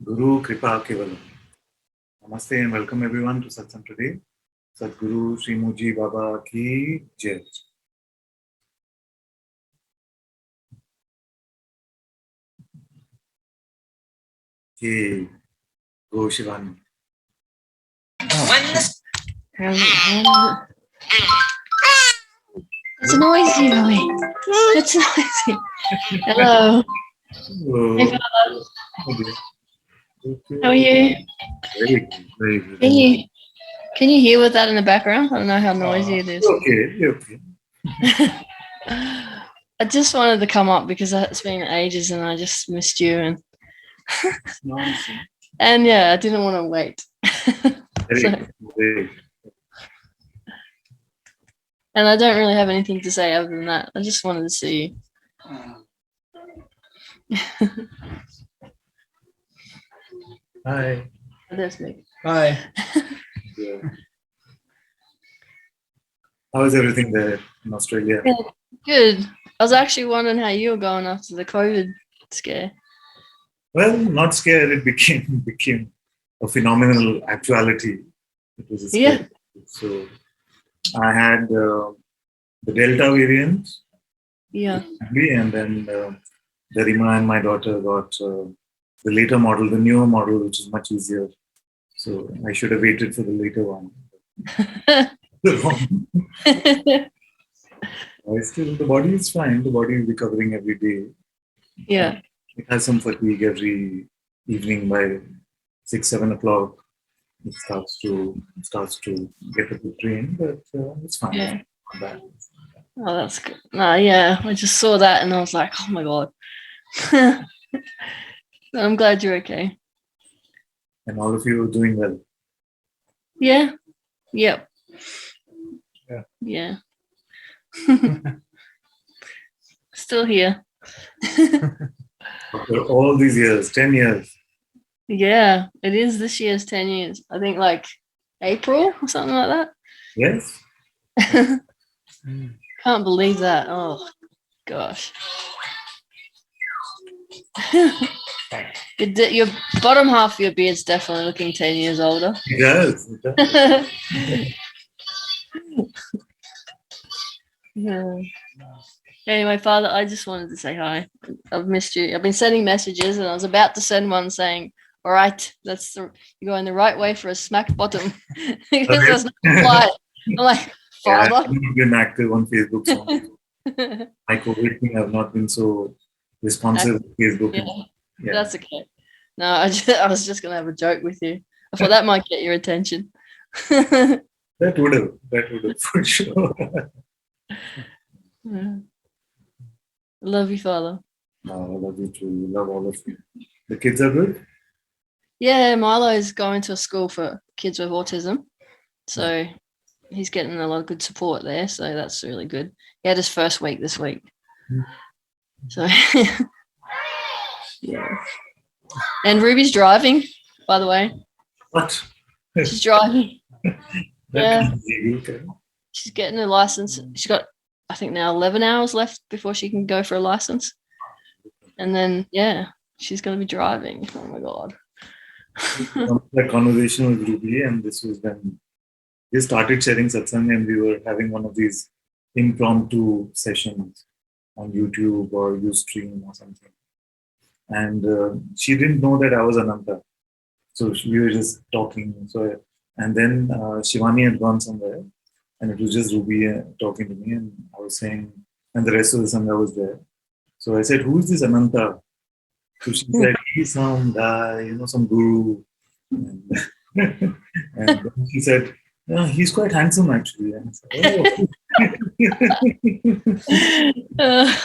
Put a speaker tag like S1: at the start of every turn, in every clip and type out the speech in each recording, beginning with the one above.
S1: Guru Kripa Kevalam. Namaste and welcome everyone to Satsang today. Sadguru Sri Muji Baba Ki Jai. Hey, go Shivani.
S2: It's noisy, Roy. It's noisy. Hello.
S1: Hello.
S2: Hey, Father.
S1: Okay.
S2: How are you?
S1: Very good, very good.
S2: Can you hear with that in the background? I don't know how noisy it is.
S1: Okay.
S2: I just wanted to come up because it's been ages and I just missed you and yeah, I didn't want to wait.
S1: Very.
S2: And I don't really have anything to say other than that. I just wanted to see you.
S1: Hi.
S2: That's me.
S3: Hi.
S1: Yeah. How is everything there in Australia?
S2: Good. I was actually wondering how you were going after the COVID scare.
S1: Well, not scared. It became a phenomenal actuality. It was a scare.
S2: Yeah.
S1: So I had the Delta variant.
S2: Yeah.
S1: And then the Rima and my daughter got the later model, the newer model, which is much easier. So I should have waited for the later one. Still, the body is fine. The body is recovering every day.
S2: Yeah.
S1: It has some fatigue every evening by 6-7 o'clock. It starts to get a bit drained, but it's fine.
S2: Yeah.
S1: It's not bad.
S2: Oh, that's good. Yeah, I just saw that and I was like, oh my God. I'm glad you're okay.
S1: And all of you are doing well.
S2: Yeah. Yep.
S1: Yeah.
S2: Still here.
S1: After all these years, 10 years.
S2: Yeah, it is this year's 10 years. I think like April or something like that.
S1: Yes.
S2: Can't believe that. Oh, gosh. Your bottom half of your beard's definitely looking 10 years older.
S1: It does.
S2: Yeah. Anyway, Father, I just wanted to say hi. I've missed you. I've been sending messages and I was about to send one saying, all right, you're going the right way for a smack bottom. Because there's no reply. I'm like, Father.
S1: I've not been active on Facebook. So my COVID thing, I've not been so responsive to Facebook.
S2: Yeah. That's okay. No, I was just going to have a joke with you. I thought that might get your attention.
S1: That would have for sure.
S2: Yeah. Love you, Father.
S1: No, I love you too. Love all of you. The kids are good?
S2: Yeah, Milo's going to a school for kids with autism. So he's getting a lot of good support there. So that's really good. He had his first week this week. So, yeah. And Ruby's driving, by the way.
S1: What?
S2: She's driving. Yeah.
S1: Okay.
S2: She's getting a license. She's got, I think now 11 hours left before she can go for a license. And then, yeah, she's going to be driving. Oh, my God.
S1: That conversation with Ruby, and this was when we started sharing satsang, and we were having one of these impromptu sessions on YouTube or Ustream or something. And she didn't know that I was Ananta. So we were just talking. So, and then Shivani had gone somewhere, and it was just Ruby talking to me, and I was saying, and the rest of the Sangha was there. So I said, "Who is this Ananta?" So she said, "He's some guy, some guru." And then she said, "He's quite handsome, actually." And I said,
S2: "Oh."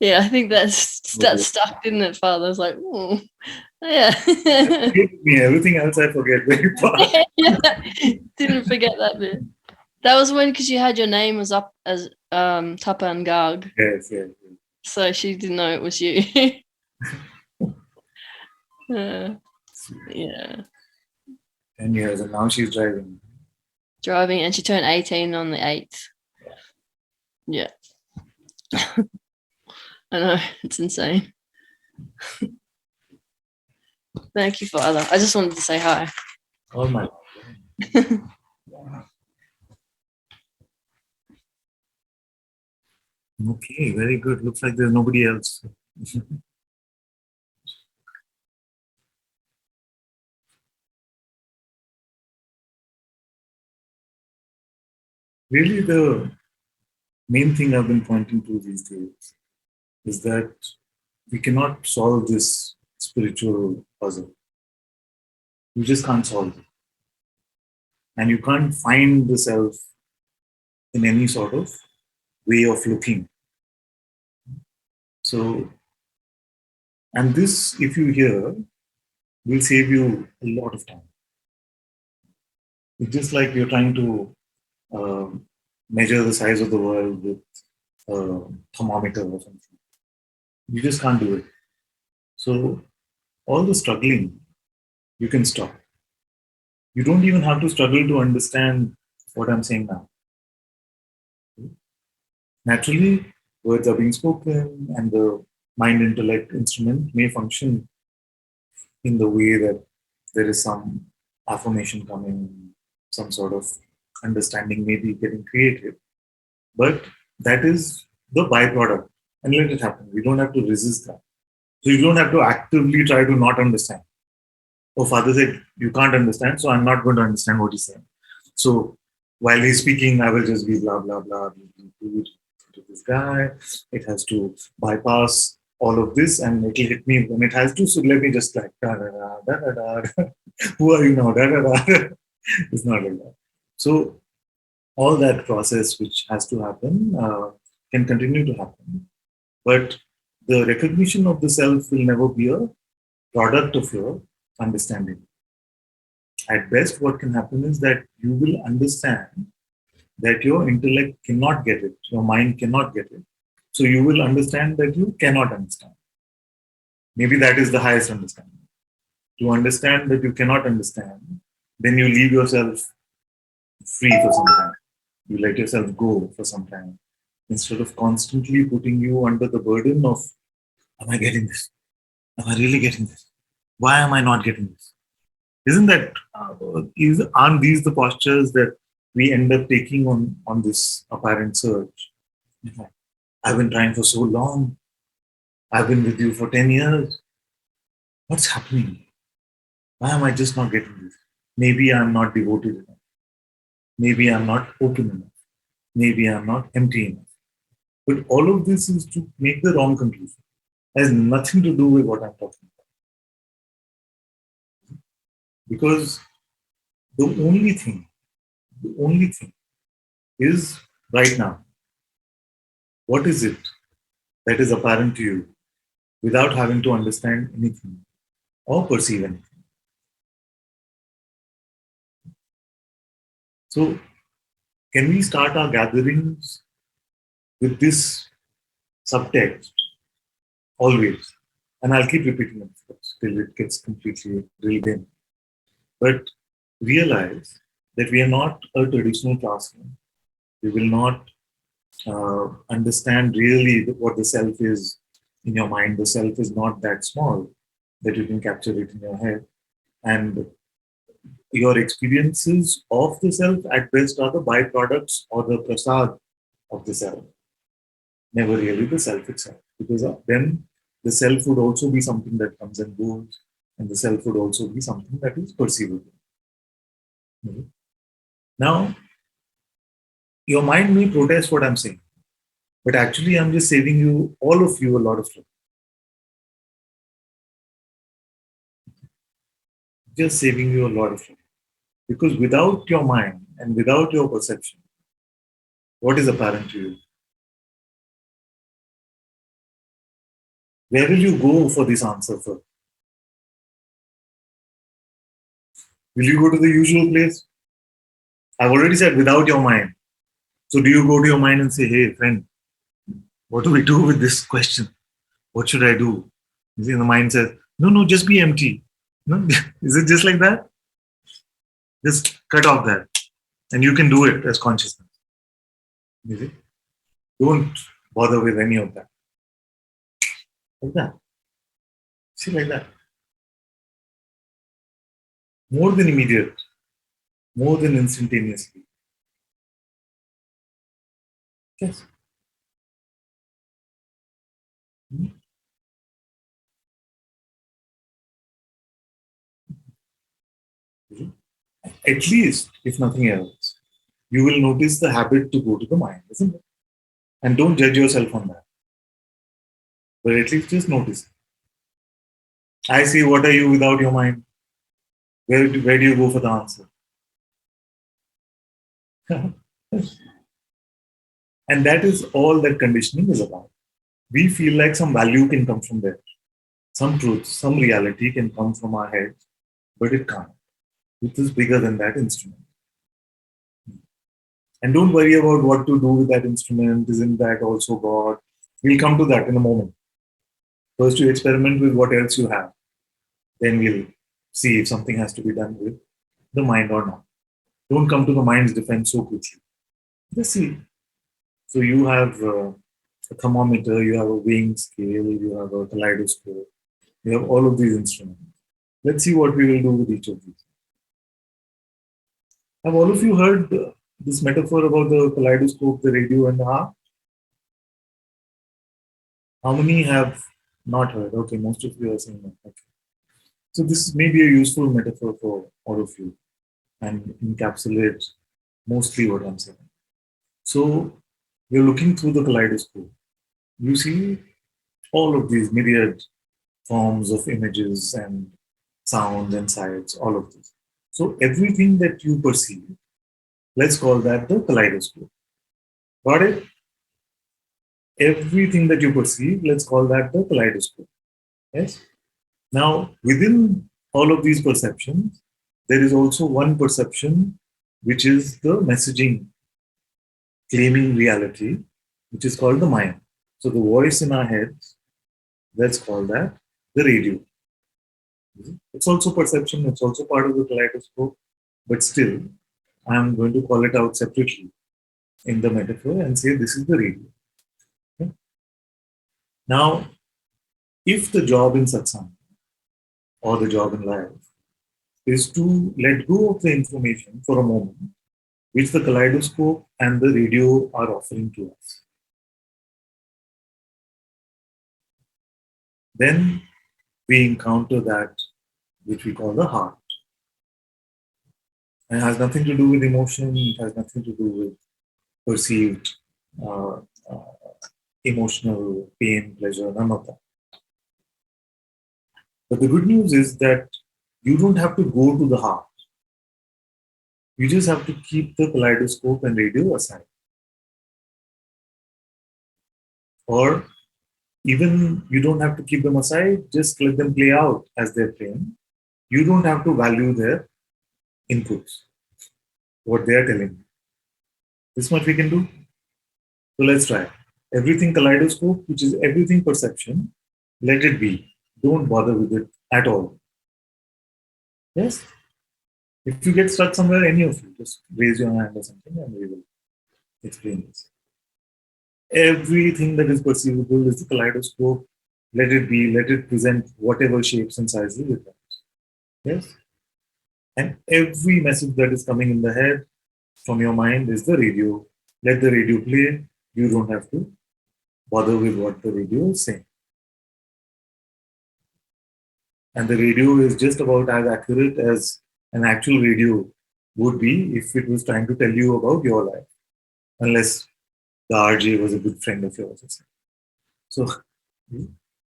S2: Yeah, I think that's stuck, didn't it, Father? I was like, oh, yeah.
S1: Everything else I forget very fast.
S2: Yeah, didn't forget that bit. That was when, because you had your name was up as Tapan Garg.
S1: Yes.
S2: So she didn't know it was you. Yeah.
S1: 10 years, and now she's driving.
S2: Driving, and she turned 18 on the 8th. Yeah. I know, it's insane. Thank you, Father. I just wanted to say hi.
S1: All my. Okay, very good. Looks like there's nobody else. Really, the main thing I've been pointing to these days is that we cannot solve this spiritual puzzle. You just can't solve it. And you can't find the self in any sort of way of looking. So, and this, if you hear, will save you a lot of time. It's just like you're trying to measure the size of the world with a thermometer or something. You just can't do it. So, all the struggling, you can stop. You don't even have to struggle to understand what I'm saying now. Naturally, words are being spoken, and the mind intellect instrument may function in the way that there is some affirmation coming, some sort of understanding may be getting created. But that is the byproduct, and let it happen. We don't have to resist that. So you don't have to actively try to not understand. Oh, Father said, you can't understand, so I'm not going to understand what he's saying. So while he's speaking, I will just be blah, blah, blah, to this guy. It has to bypass all of this and it'll hit me when it has to. So let me just like, da, da, da, da, da, da. Who are you now? Da, da, da. It's not like that. So all that process which has to happen can continue to happen. But the recognition of the self will never be a product of your understanding. At best, what can happen is that you will understand that your intellect cannot get it, your mind cannot get it. So you will understand that you cannot understand. Maybe that is the highest understanding. To understand that you cannot understand, then you leave yourself free for some time. You let yourself go for some time instead of constantly putting you under the burden of, am I getting this? Am I really getting this? Why am I not getting this? Isn't that aren't these the postures that we end up taking on this apparent search? I've been trying for so long. I've been with you for 10 years. What's happening? Why am I just not getting this? Maybe I'm not devoted enough. Maybe I'm not open enough. Maybe I'm not empty enough. But all of this is to make the wrong conclusion. It has nothing to do with what I'm talking about. Because the only thing is right now. What is it that is apparent to you without having to understand anything or perceive anything? So, can we start our gatherings with this subtext always? And I'll keep repeating it till it gets completely drilled in. But realize that we are not a traditional classroom. We will not understand really what the self is in your mind. The self is not that small that you can capture it in your head. And your experiences of the self at best are the byproducts or the prasad of the self, never really the self itself. Because then the self would also be something that comes and goes, and the self would also be something that is perceivable. Mhm. Now, your mind may protest what I'm saying, but actually, I'm just saving you, all of you, a lot of trouble. Just saving you a lot of trouble. Because without your mind and without your perception, what is apparent to you? Where will you go for this answer first? Will you go to the usual place? I've already said without your mind. So do you go to your mind and say, hey, friend, what do we do with this question? What should I do? You see, the mind says, no, no, just be empty. No? Is it just like that? Just cut off that. And you can do it as consciousness. You see? Don't bother with any of that. Like that. See, like that. more than immediate, more than instantaneously. Yes. Hmm? At least, if nothing else, you will notice the habit to go to the mind, isn't it? And don't judge yourself on that, but at least just notice. I say, what are you without your mind? Where do you go for the answer? And that is all that conditioning is about. We feel like some value can come from there. Some truth, some reality can come from our head, but it can't. It is bigger than that instrument. And don't worry about what to do with that instrument. Isn't that also God? We'll come to that in a moment. First, you experiment with what else you have. Then we'll see if something has to be done with the mind or not. Don't come to the mind's defense so quickly. Just see. So you have a thermometer, you have a weighing scale, you have a kaleidoscope, you have all of these instruments. Let's see what we will do with each of these. Have all of you heard this metaphor about the kaleidoscope, the radio, and the harp? How many have not heard? Okay, most of you are saying no. Okay. So this may be a useful metaphor for all of you and encapsulates mostly what I'm saying. So you're looking through the kaleidoscope. You see all of these myriad forms of images and sounds and sights, all of this. So everything that you perceive, let's call that the kaleidoscope. Got it? Everything that you perceive, let's call that the kaleidoscope. Yes? Now, within all of these perceptions, there is also one perception which is the messaging claiming reality, which is called the mind. So the voice in our heads, let's call that the radio. It's also perception, it's also part of the kaleidoscope, but still, I'm going to call it out separately in the metaphor and say this is the radio. Okay? Now, if the job in satsang or the job in life is to let go of the information for a moment, which the kaleidoscope and the radio are offering to us, then we encounter that which we call the heart. And it has nothing to do with emotion, it has nothing to do with perceived uh, uh, emotional pain, pleasure, none of that. But the good news is that you don't have to go to the heart. You just have to keep the kaleidoscope and radio aside. Or even you don't have to keep them aside, just let them play out as they're playing. You don't have to value their inputs, what they are telling you. This much we can do. So let's try. Everything kaleidoscope, which is everything perception, let it be. Don't bother with it at all. Yes? If you get stuck somewhere, any of you, just raise your hand or something and we will explain this. Everything that is perceivable is the kaleidoscope. Let it be, let it present whatever shapes and sizes it wants. Yes? And every message that is coming in the head from your mind is the radio. Let the radio play. You don't have to bother with what the radio is saying. And the radio is just about as accurate as an actual radio would be if it was trying to tell you about your life, unless the RJ was a good friend of yours. So,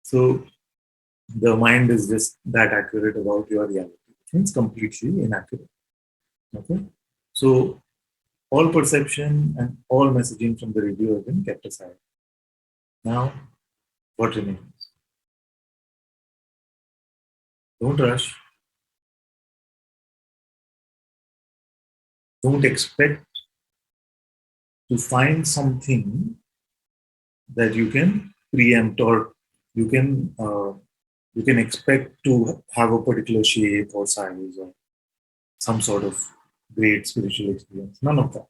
S1: so the mind is just that accurate about your reality, which means completely inaccurate. Okay, so all perception and all messaging from the radio have been kept aside. Now, what remains? Don't rush. Don't expect to find something that you can preempt or you can uh, you can expect to have a particular shape or size or some sort of great spiritual experience. None of that.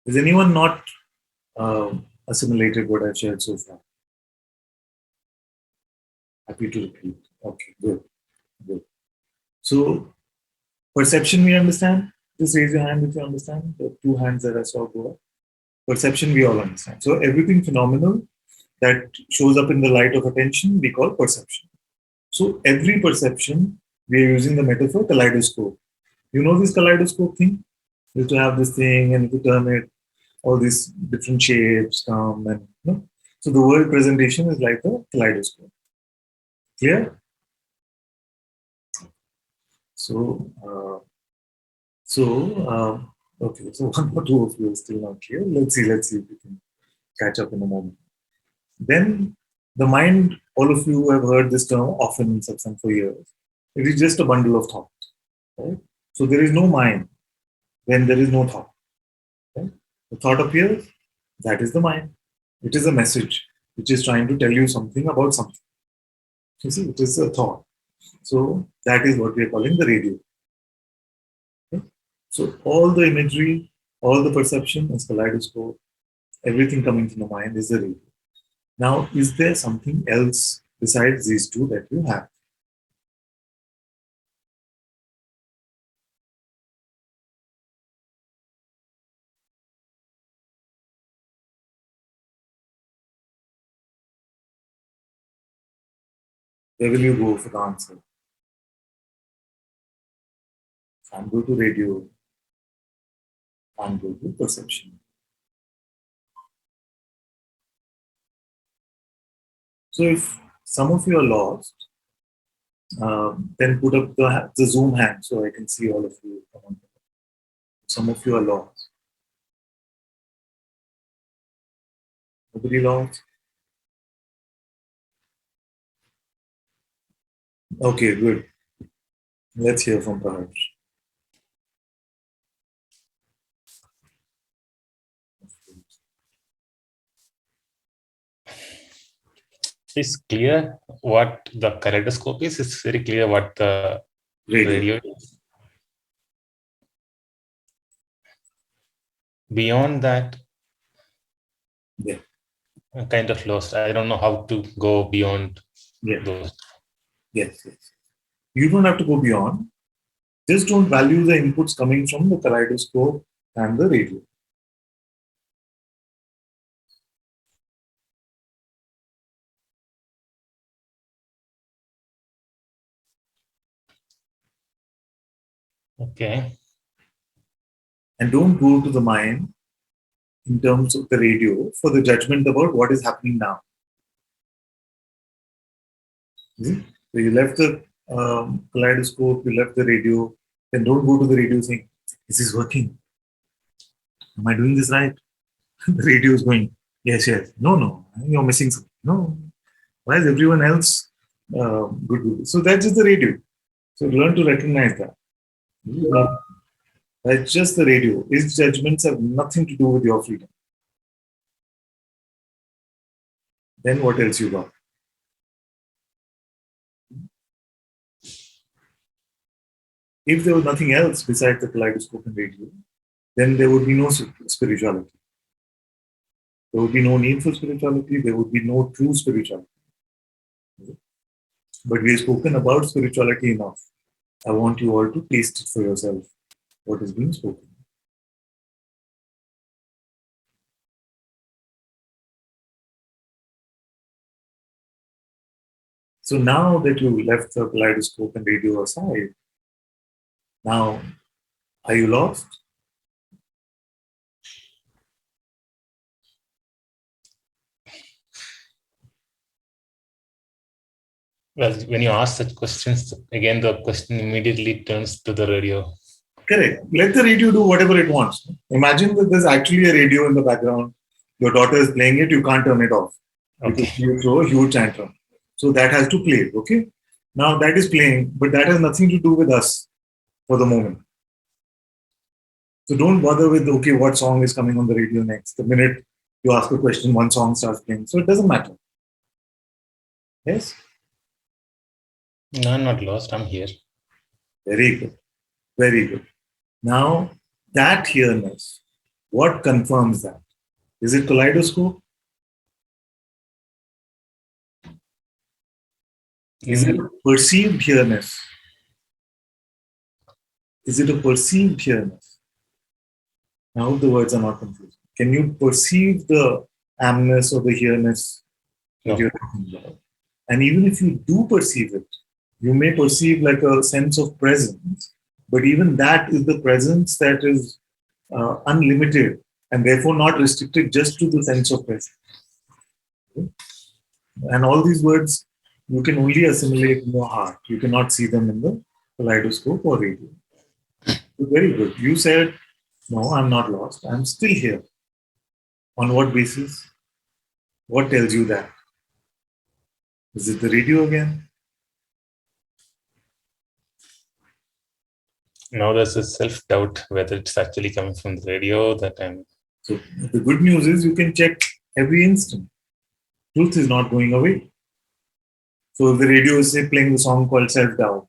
S1: Is anyone not assimilated what I've shared so far? Happy to repeat. Okay, good, good. So perception we understand. Just raise your hand if you understand. The two hands that I saw go up. Perception we all understand. So everything phenomenal that shows up in the light of attention we call perception. So every perception we are using the metaphor kaleidoscope. You know this kaleidoscope thing? You have to have this thing and if you turn it, all these different shapes come and so the word presentation is like a kaleidoscope. Clear? So okay, so one or two of you are still not clear. Let's see if we can catch up in a moment. Then the mind, all of you have heard this term often in satsang for years. It is just a bundle of thoughts, right? So there is no mind when there is no thought. Right? The thought appears, that is the mind. It is a message which is trying to tell you something about something. You see, it is a thought. So that is what we are calling the radio. Okay? So all the imagery, all the perception is kaleidoscope. Everything coming from the mind is the radio. Now, is there something else besides these two that you have? Where will you go for the answer? Can't go to radio, can't go to perception. So if some of you are lost, then put up the Zoom hand so I can see all of you. Some of you are lost. Nobody lost? Okay, good. Let's hear from Praharsh.
S3: It's clear what the kaleidoscope is. It's very clear what the radio is. Beyond that,
S1: Yeah.
S3: I'm kind of lost. I don't know how to go beyond those.
S1: Yes. You don't have to go beyond. Just don't value the inputs coming from the kaleidoscope and the radio.
S3: Okay.
S1: And don't go to the mind in terms of the radio for the judgment about what is happening now. So you left the kaleidoscope, you left the radio, then don't go to the radio saying, "Is this working? Am I doing this right?" The radio is going, "Yes. No, you're missing something. No. Why is everyone else good? So that's just the radio. So learn to recognize that. That's just the radio. Its judgments have nothing to do with your freedom. Then what else you got? If there was nothing else besides the kaleidoscope and radio, then there would be no spirituality. There would be no need for spirituality. There would be no true spirituality. But we have spoken about spirituality enough. I want you all to taste it for yourself, what is being spoken. So now that you left the kaleidoscope and radio aside, now are you lost?
S3: Well, when you ask such questions, again, the question immediately turns to the radio.
S1: Correct. Let the radio do whatever it wants. Imagine that there's actually a radio in the background. Your daughter is playing it, you can't turn it off. Because you throw a huge tantrum. So that has to play, okay? Now that is playing, but that has nothing to do with us for the moment. So don't bother with, okay, what song is coming on the radio next. The minute you ask a question, one song starts playing. So it doesn't matter. Yes?
S3: No, I'm not lost. I'm here.
S1: Very good. Very good. Now, that here-ness, what confirms that? Is it kaleidoscope? Is it perceived here-ness? Is it a perceived here-ness? I hope the words are not confusing. Can you perceive the amness or the here-ness that
S3: No.
S1: you're talking about? And even if you do perceive it, you may perceive like a sense of presence, but even that is the presence that is unlimited and therefore not restricted just to the sense of presence. And all these words you can only assimilate in your heart. You cannot see them in the kaleidoscope or radio. Very good. You said, no, I'm not lost. I'm still here. On what basis? What tells you that? Is it the radio again?
S3: Now there's a self-doubt whether it's actually coming from the radio that I'm.
S1: So the good news is you can check every instant. Truth is not going away. So if the radio is say playing the song called Self-Doubt.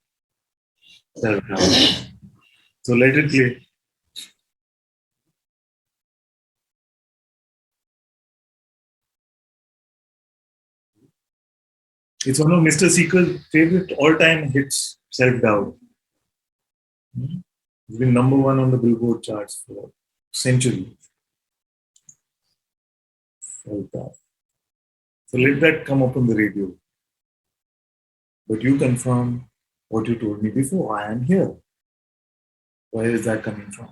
S1: Self-Doubt. So let it play. It's one of Mr. Seeker's favorite all-time hits, Self-Doubt. It's been number one on the Billboard charts for centuries. Self-Doubt. So let that come up on the radio. But you confirm what you told me before. I am here. Where is that coming from?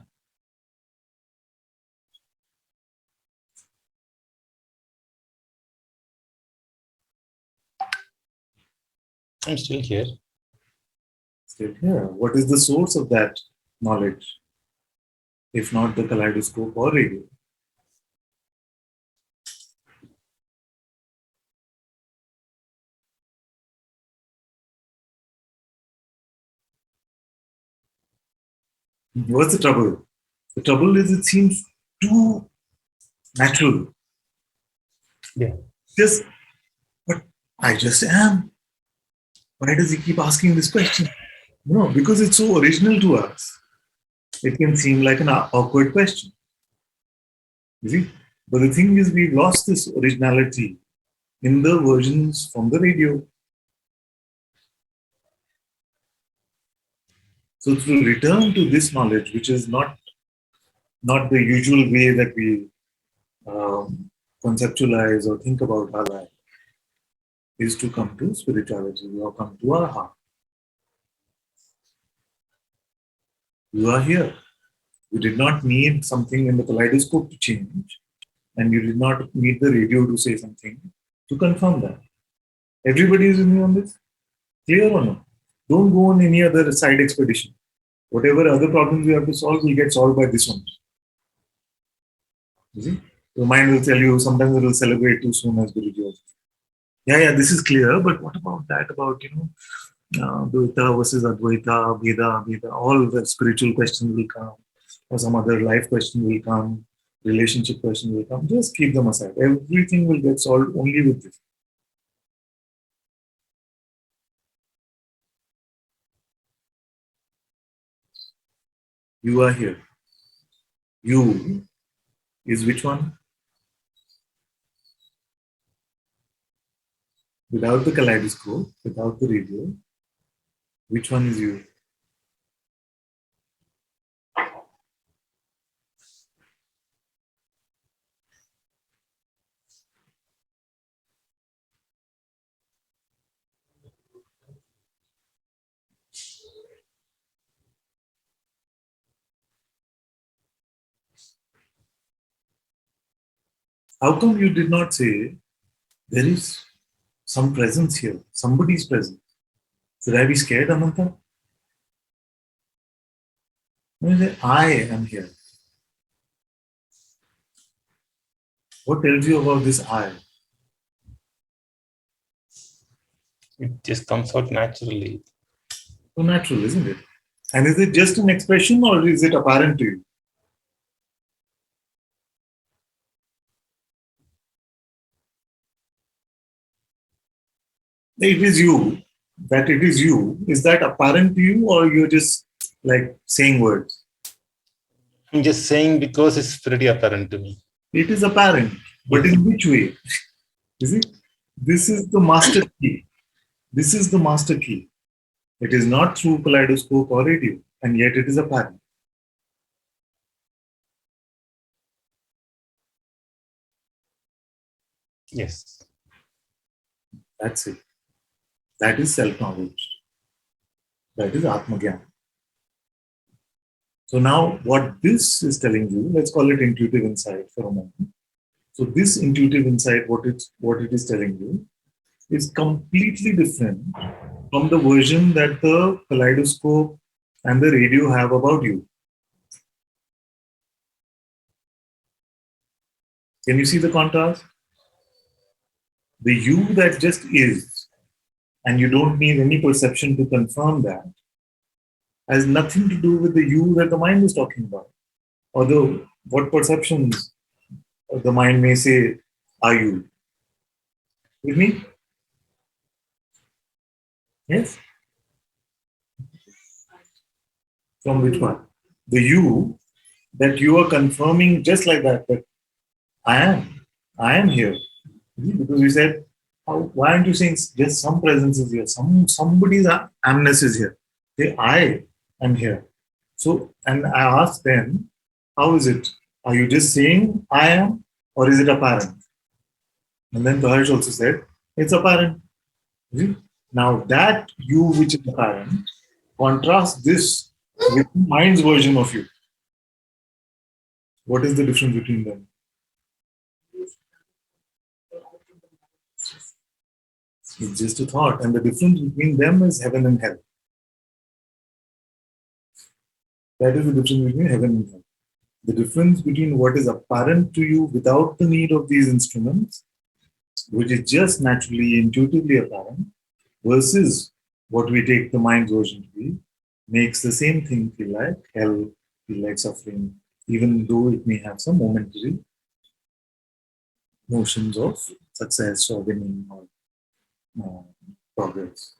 S3: I'm still here.
S1: Still here. What is the source of that knowledge? If not the kaleidoscope or radio? What's the trouble? The trouble is it seems too natural.
S3: Yeah.
S1: Just, but I just am. Why does he keep asking this question? No, because it's so original to us. It can seem like an awkward question. You see? But the thing is, we've lost this originality in the versions from the radio. So to return to this knowledge, which is not the usual way that we conceptualize or think about our life, is to come to spirituality or come to our heart. You are here. You did not need something in the kaleidoscope to change, and you did not need the radio to say something to confirm that. Everybody is with me on this? Clear or no? Don't go on any other side expedition. Whatever other problems you have to solve will get solved by this one. You see? Your mind will tell you, sometimes it will celebrate too soon as Guruji. Yeah, this is clear, but what about that? About, Dvaita versus Advaita, Veda, all the spiritual questions will come, or some other life question will come, relationship question will come. Just keep them aside. Everything will get solved only with this. You are here. You is which one? Without the kaleidoscope, without the radio, which one is you? How come you did not say, there is some presence here, somebody's presence? Should I be scared, Ananta? No, I am here. What tells you about this I?
S3: It just comes out naturally.
S1: So natural, isn't it? And is it just an expression or is it apparent to you? It is you. That it is you. Is that apparent to you or you're just like saying words?
S3: I'm just saying because it's pretty apparent to me.
S1: It is apparent. But in which way? Is it? This is the master key. This is the master key. It is not through kaleidoscope or radio. and yet it is apparent.
S3: Yes.
S1: That's it. That is self-knowledge. That is Atma-Gyan. So now what this is telling you, let's call it intuitive insight for a moment. So this intuitive insight, what it is telling you, is completely different from the version that the kaleidoscope and the radio have about you. Can you see the contrast? The you that just is, and you don't need any perception to confirm that, has nothing to do with the you that the mind is talking about. Although what perceptions the mind may say are you. With me? Yes? From which one? The you that you are confirming just like that, that I am here. Because you said, why aren't you saying just some presence is here? Somebody's amness is here. Say, I am here. So, and I asked them, how is it? Are you just saying I am, or is it apparent? And then Taharsh also said, it's apparent. See? Now that you which is apparent, contrast this with mind's version of you. What is the difference between them? It's just a thought. And the difference between them is heaven and hell. That is the difference between heaven and hell. The difference between what is apparent to you without the need of these instruments, which is just naturally, intuitively apparent, versus what we take the mind's version to be, makes the same thing feel like hell, feel like suffering, even though it may have some momentary notions of success or winning or progress.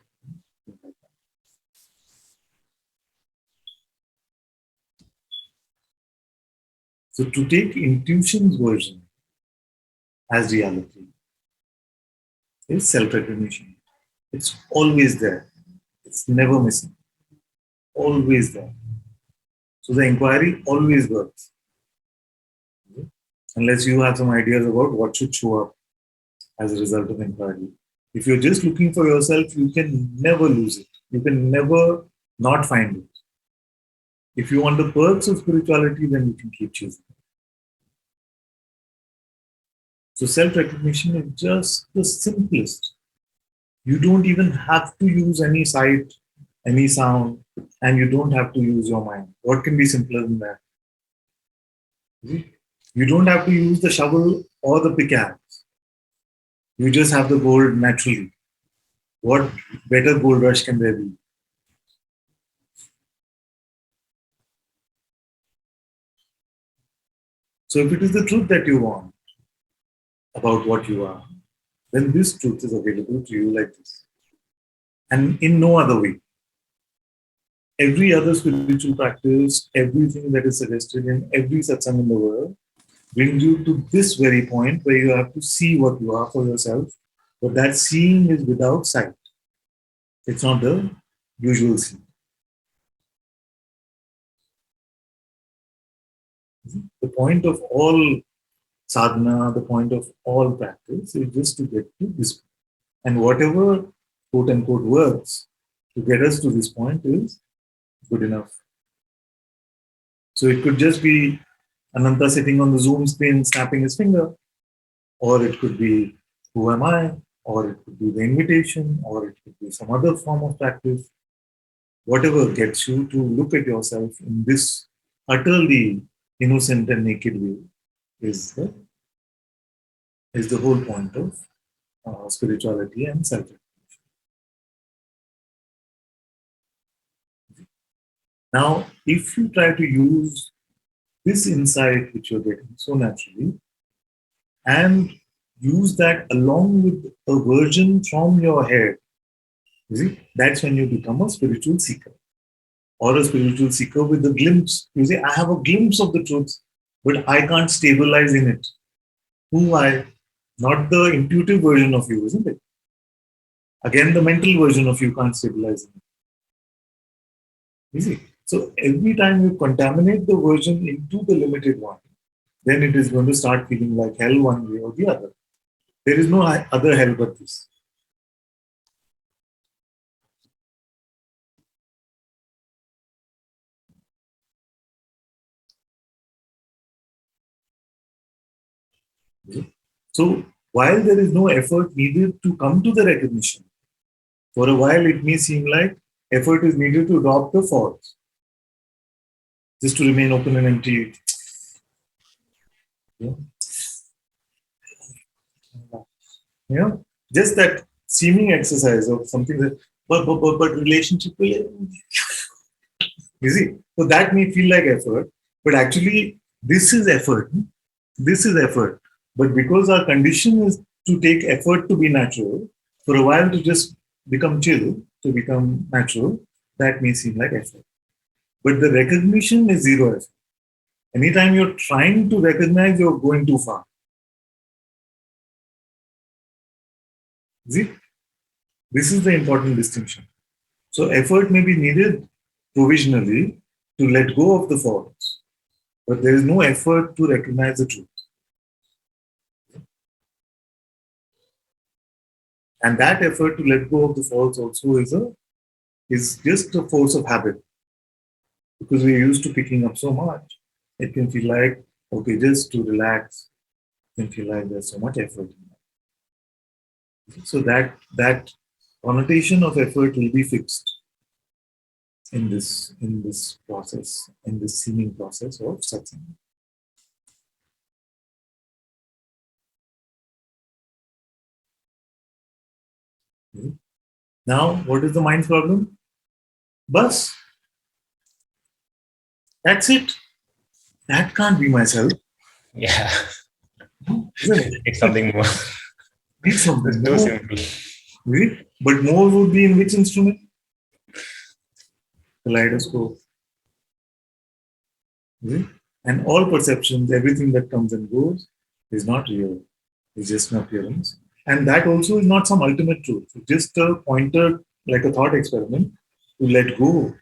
S1: So to take intuition's version as reality is self-recognition. It's always there. It's never missing. Always there. So the inquiry always works. Unless you have some ideas about what should show up as a result of inquiry. If you're just looking for yourself, you can never lose it. You can never not find it. If you want the perks of spirituality, then you can keep choosing. So self-recognition is just the simplest. You don't even have to use any sight, any sound, and you don't have to use your mind. What can be simpler than that? You don't have to use the shovel or the pickaxe. You just have the gold naturally. What better gold rush can there be? So if it is the truth that you want about what you are, then this truth is available to you like this. And in no other way. Every other spiritual practice, everything that is suggested in every satsang in the world, brings you to this very point where you have to see what you are for yourself. But that seeing is without sight. It's not the usual seeing. The point of all sadhana, the point of all practice is just to get to this point. And whatever quote unquote works to get us to this point is good enough. So it could just be Ananta sitting on the Zoom screen snapping his finger, or it could be who am I, or it could be the invitation, or it could be some other form of practice. Whatever gets you to look at yourself in this utterly innocent and naked way is the whole point of spirituality and self-recognition. Now, if you try to use this insight which you're getting so naturally and use that along with a version from your head, you see, that's when you become a spiritual seeker. Or a spiritual seeker with a glimpse. You say, I have a glimpse of the truth, but I can't stabilize in it. Who I? Not the intuitive version of you, isn't it? Again, the mental version of you can't stabilize in it. You see? So every time you contaminate the version into the limited one, then it is going to start feeling like hell one way or the other. There is no other hell but this. So while there is no effort needed to come to the recognition, for a while it may seem like effort is needed to drop the faults, just to remain open and empty. Yeah. You know, just that seeming exercise of something that, but relationship will, you see, so that may feel like effort, but actually this is effort. This is effort. But because our condition is to take effort to be natural, for a while to just become chill, to become natural, that may seem like effort. But the recognition is zero effort. Anytime you're trying to recognize, you're going too far. See? This is the important distinction. So effort may be needed provisionally to let go of the faults, but there is no effort to recognize the truth. And that effort to let go of the faults also is just a force of habit. Because we're used to picking up so much, it can feel like, okay, just to relax, it can feel like there's so much effort. So that connotation of effort will be fixed in this process, in this seeming process of satsang. Okay. Now, what is the mind's problem? Bus. That's it. That can't be myself.
S3: Yeah,
S1: Isn't it?
S3: it's something more.
S1: Need something
S3: It's too
S1: more.
S3: simple.
S1: Right? But more would be in which instrument? Kaleidoscope. Right? And all perceptions, everything that comes and goes, is not real. It's just an appearance. And that also is not some ultimate truth. It's just a pointer, like a thought experiment, to let go,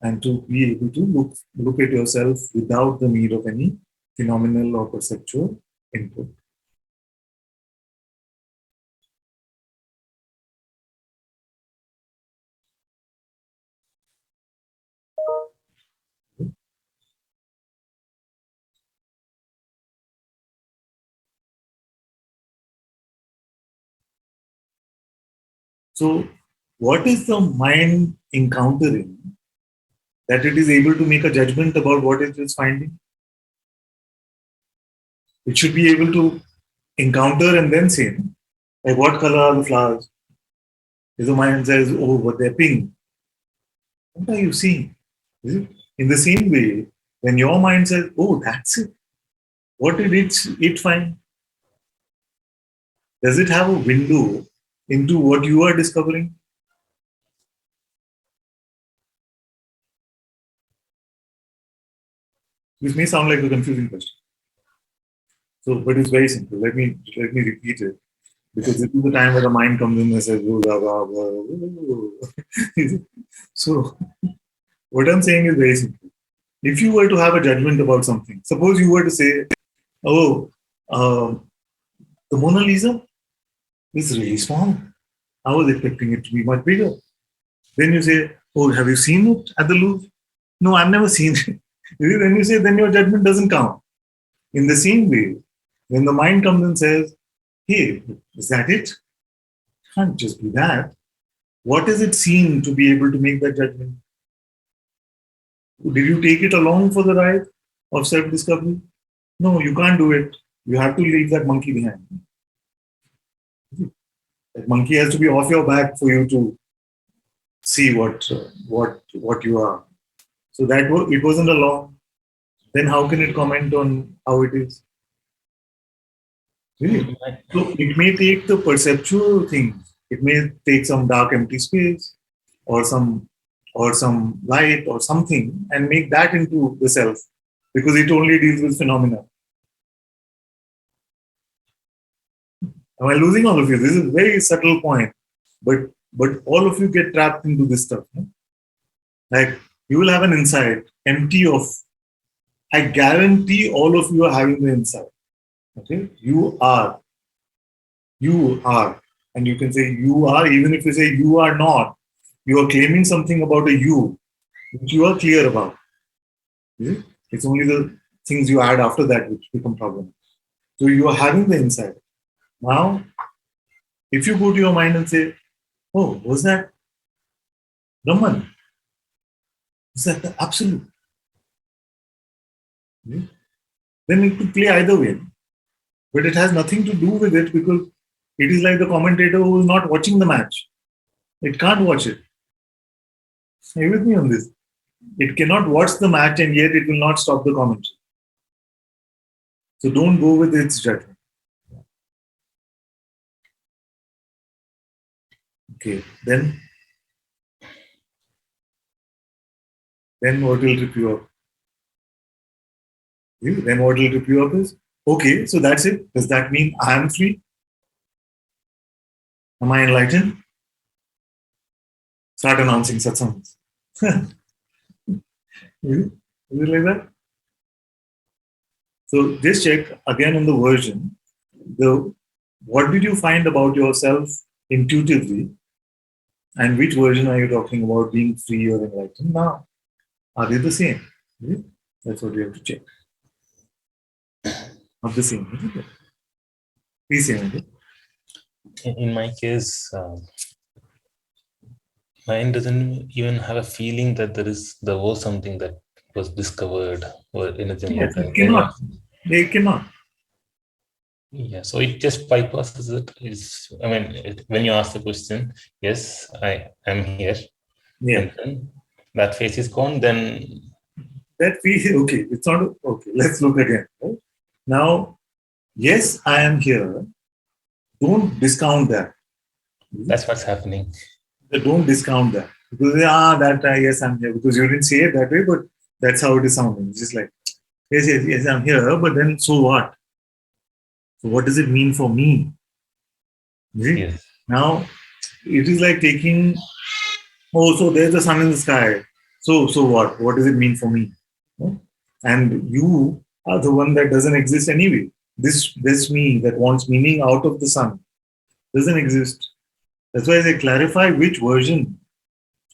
S1: and to be able to look at yourself without the need of any phenomenal or perceptual input. So, what is the mind encountering that it is able to make a judgment about what it is finding? It should be able to encounter and then say, like, what color are the flowers? If the mind says, oh, but they're pink, what are you seeing? Is it? In the same way, when your mind says, oh, that's it, what did it find? Does it have a window into what you are discovering? This may sound like a confusing question. So, but it's very simple. Let me repeat it, because this is the time where the mind comes in and says, "Oh, blah, blah, blah." So, what I'm saying is very simple. If you were to have a judgment about something, suppose you were to say, "Oh, the Mona Lisa is really small. I was expecting it to be much bigger." Then you say, "Oh, have you seen it at the Louvre?" No, I've never seen it. Then you say, then your judgment doesn't count. In the same way, when the mind comes and says, hey, is that it? Can't just be that. What is it seen to be able to make that judgment? Did you take it along for the ride of self discovery? No, you can't do it. You have to leave that monkey behind. That monkey has to be off your back for you to see what you are. So it wasn't along. Then how can it comment on how it is? Really? So it may take the perceptual things. It may take some dark empty space or some light or something and make that into the self, because it only deals with phenomena. Am I losing all of you? This is a very subtle point, but all of you get trapped into this stuff. No? Like you will have an insight empty of, I guarantee all of you are having the insight. Okay? You are. And you can say you are, even if you say you are not, you are claiming something about a you, which you are clear about. Is it? It's only the things you add after that which become problems. So you are having the insight. Now, if you go to your mind and say, oh, was that Brahman? Is that the absolute? Hmm? Then it could play either way. But it has nothing to do with it because it is like the commentator who is not watching the match. It can't watch it. Stay with me on this. It cannot watch the match and yet it will not stop the commentary. So don't go with its judgment. Okay. Then what will trip you up? Then what will trip you up is, okay, so that's it. Does that mean I am free? Am I enlightened? Start announcing satsangs. Is it like that? So just check again on the version. What did you find about yourself intuitively, and which version are you talking about being free or enlightened now? Are they the same? That's what you have to check. Not the same, isn't it? Please say it.
S3: In my case, mind doesn't even have a feeling that there was something that was discovered or anything
S1: Yes,
S3: like
S1: it
S3: that.
S1: cannot. They cannot.
S3: Yeah, so it just bypasses it. When you ask the question, yes, I am here,
S1: Yeah.
S3: and then that phase is gone. Then
S1: That we okay. It's not okay. Let's look again. Right? Now, yes, I am here. Don't discount that.
S3: that's what's happening.
S1: Don't discount that because that yes, I'm here because you didn't say it that way, but that's how it is sounding. It's just like yes, I'm here, but then so what? So what does it mean for me? You see?
S3: Yes,
S1: Now it is like taking, oh, so there's the sun in the sky. So what? What does it mean for me? No? And you are the one that doesn't exist anyway. This me that wants meaning out of the sun doesn't exist. That's why I say clarify which version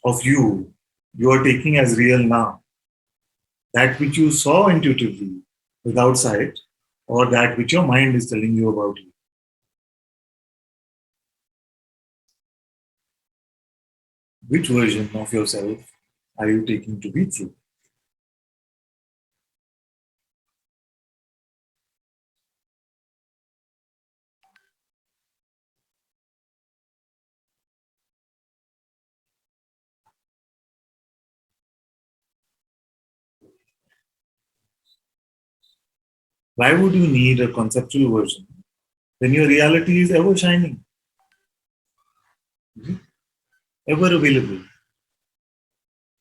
S1: of you are taking as real now. That which you saw intuitively without sight, or that which your mind is telling you about you. Which version of yourself are you taking to be true? Why would you need a conceptual version when your reality is ever shining, ever available?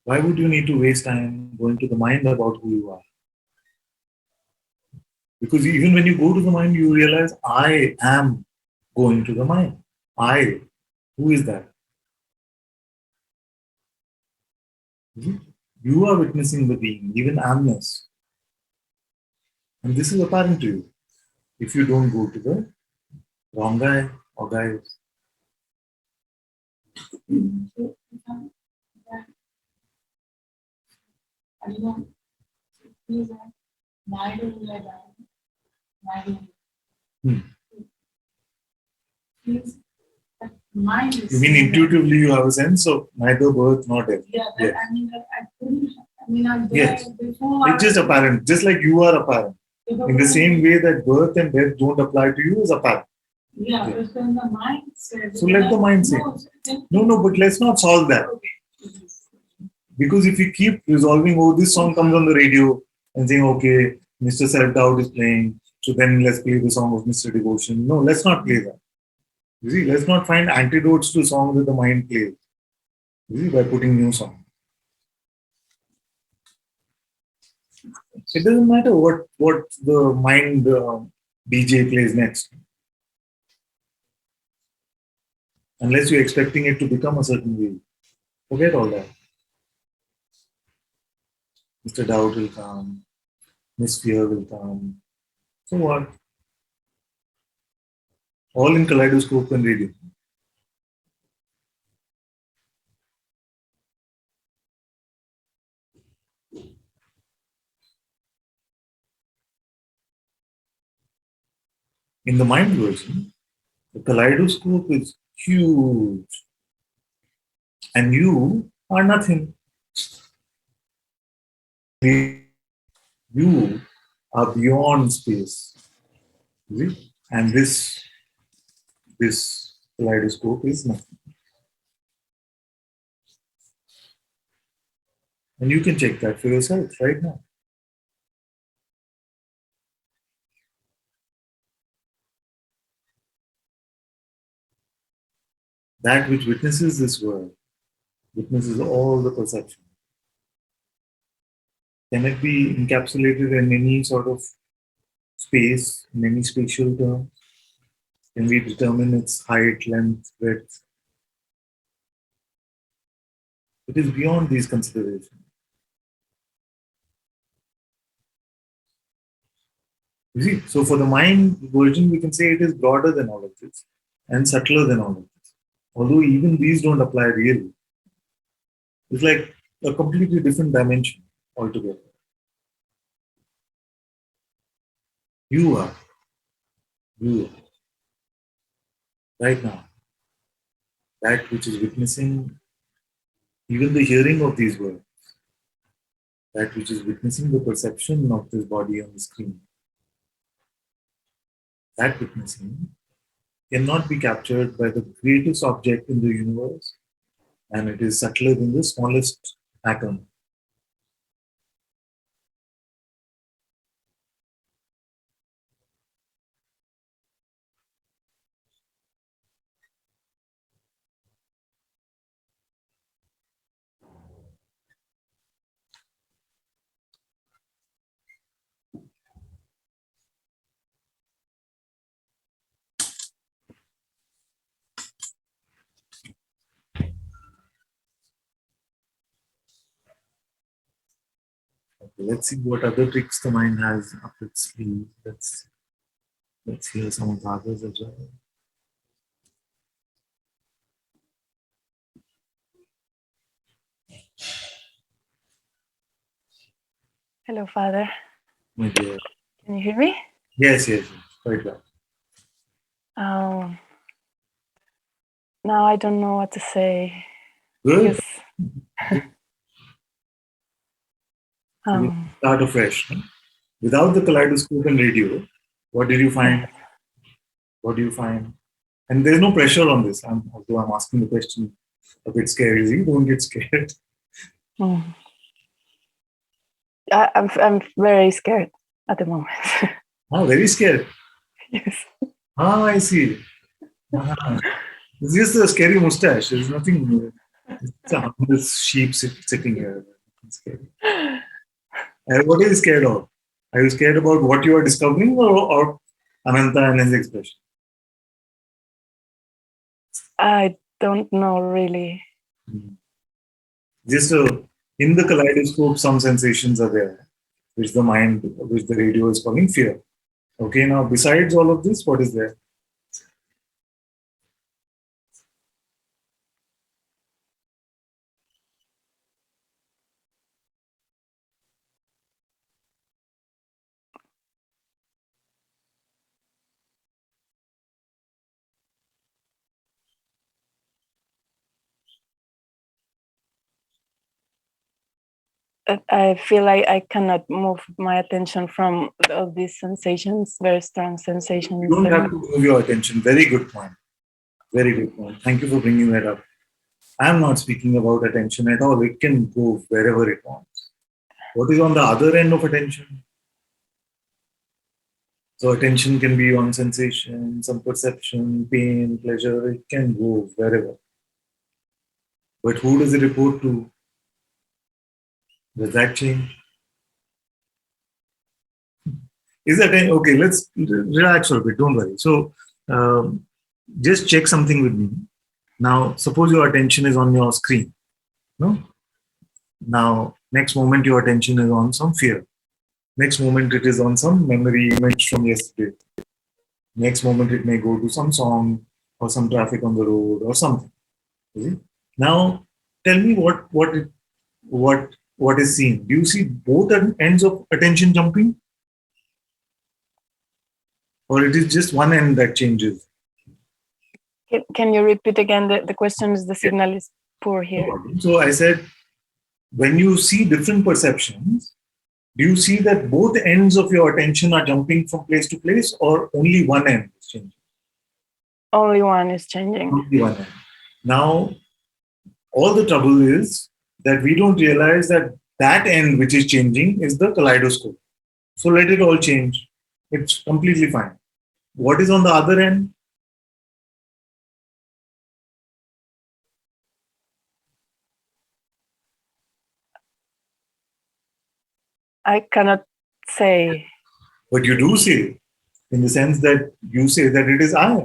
S1: Why would you need to waste time going to the mind about who you are? Because even when you go to the mind, you realize, I am going to the mind. I, who is that? You are witnessing the being, even amness. And this is apparent to you if you don't go to the wrong guy or guys. Hmm. You mean intuitively you have a sense of neither birth nor death?
S4: Yeah,
S1: Yes.
S4: I'm there
S1: Yes.
S4: before.
S1: It's just apparent, just like you are apparent. In the same way that birth and death don't apply to you is apparent.
S4: Yeah,
S1: Yeah.
S4: but then the mind says.
S1: So let the mind say. No, but let's not solve that. Because if you keep resolving, oh, this song comes on the radio and saying, okay, Mr. Self Doubt is playing, so then let's play the song of Mr. Devotion. No, let's not play that. You see, let's not find antidotes to songs that the mind plays. You see, by putting new songs. It doesn't matter what the mind DJ plays next, unless you're expecting it to become a certain way. Forget all that. Mr. Doubt will come, Miss Fear will come. So what? All in kaleidoscope and radio. In the mind version, the kaleidoscope is huge and you are nothing. You are beyond space. You see? And this kaleidoscope is nothing. And you can check that for yourself right now. That which witnesses this world, witnesses all the perception. Can it be encapsulated in any sort of space, in any spatial term? Can we determine its height, length, breadth? It is beyond these considerations. You see, so for the mind version, we can say it is broader than all of this and subtler than all of this. Although even these don't apply really. It's like a completely different dimension altogether. You are. Right now. That which is witnessing even the hearing of these words. That which is witnessing the perception of this body on the screen. That witnessing cannot be captured by the greatest object in the universe, and it is subtler than the smallest atom. Okay, let's see what other tricks the mind has up its sleeve. Let's hear some of the others as well.
S5: Hello, Father.
S1: My dear.
S5: Can you hear me?
S1: Yes, quite well.
S5: Now I don't know what to say.
S1: Good.
S5: Because,
S1: Start afresh. No? Without the kaleidoscope and radio, what did you find? What do you find? And there's no pressure on this. Although I'm asking the question a bit scary. See? Don't get scared.
S5: I'm very scared at the moment.
S1: Oh, very scared.
S5: Yes.
S1: I see. It's just a scary mustache. There's nothing. It's a harmless sheep sitting here. It's scary. What are you scared of? Are you scared about what you are discovering or Ananta and his expression?
S5: I don't know really.
S1: Just in the kaleidoscope, some sensations are there, which the radio is calling fear. Okay, now besides all of this, what is there?
S5: I feel like I cannot move my attention from all these sensations, very strong sensations.
S1: You don't have to move your attention. Very good point. Very good point. Thank you for bringing that up. I'm not speaking about attention at all. It can go wherever it wants. What is on the other end of attention? So attention can be on sensation, some perception, pain, pleasure. It can go wherever. But who does it report to? Does that change? Is that okay? Let's relax a bit. Don't worry. So just check something with me. Now, suppose your attention is on your screen. No? Now Next moment, your attention is on some fear. Next moment, it is on some memory image from yesterday. Next moment, it may go to some song or some traffic on the road or something. Okay? Now, tell me what is seen. Do you see both ends of attention jumping, or it is just one end that changes?
S5: Can you repeat again? The question is the signal is poor here.
S1: So I said, when you see different perceptions, do you see that both ends of your attention are jumping from place to place, or only one end is changing?
S5: Only one is changing.
S1: Only one end. Now, all the trouble is that we don't realize that that end which is changing is the kaleidoscope. So let it all change. It's completely fine. What is on the other end?
S5: I cannot say.
S1: But you do say, in the sense that you say that it is I,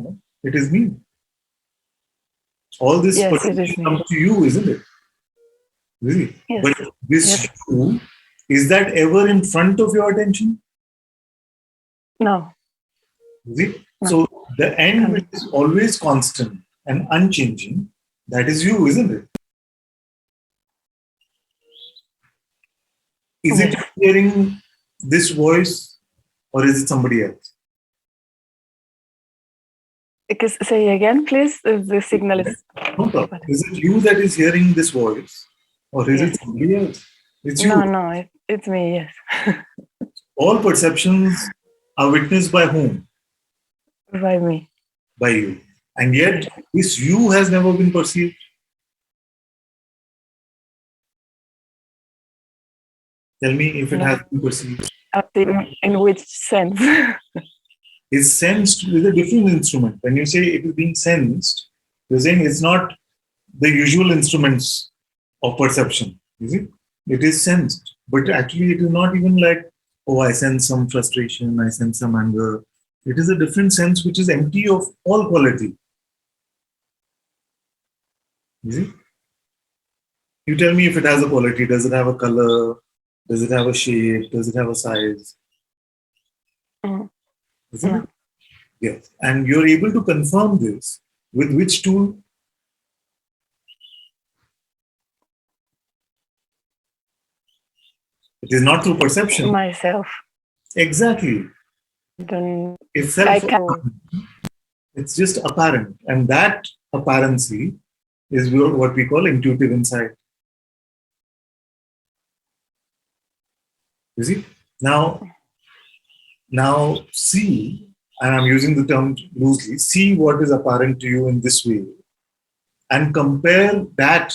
S1: it is me. All this
S5: Yes, it is
S1: perception
S5: me.
S1: comes to you, isn't it? Really?
S5: Yes.
S1: But this
S5: Yes.
S1: you, is that ever in front of your attention?
S5: No.
S1: Is it?
S5: No.
S1: So the end which is always constant and unchanging, that is you, isn't it? Is it
S5: Yes.
S1: you hearing this voice, or is it somebody else?
S5: Because say again, please. The signal is.
S1: No problem. Is it you that is hearing this voice, or is
S5: Yes.
S1: it somebody else? It's you.
S5: No. It's me. Yes.
S1: All perceptions are witnessed by whom?
S5: By me.
S1: By you. And yet, this you has never been perceived. Tell me if it
S5: No.
S1: has been perceived.
S5: In which sense?
S1: Is sensed with a different instrument. When you say it is being sensed, you're saying it's not the usual instruments of perception. Is it? It is sensed. But actually, it is not even like, oh, I sense some frustration, I sense some anger. It is a different sense which is empty of all quality. Is it? You tell me if it has a quality. Does it have a color? Does it have a shape? Does it have a size?
S5: Mm.
S1: Isn't
S5: No.
S1: it? Yes. And you're able to confirm this with which tool? It is not through perception.
S5: Myself.
S1: Exactly.
S5: Then
S1: It's
S5: I
S1: self.
S5: can.
S1: It's just apparent. And that apparency is what we call intuitive insight. You see? Now see, and I'm using the term loosely, see what is apparent to you in this way and compare that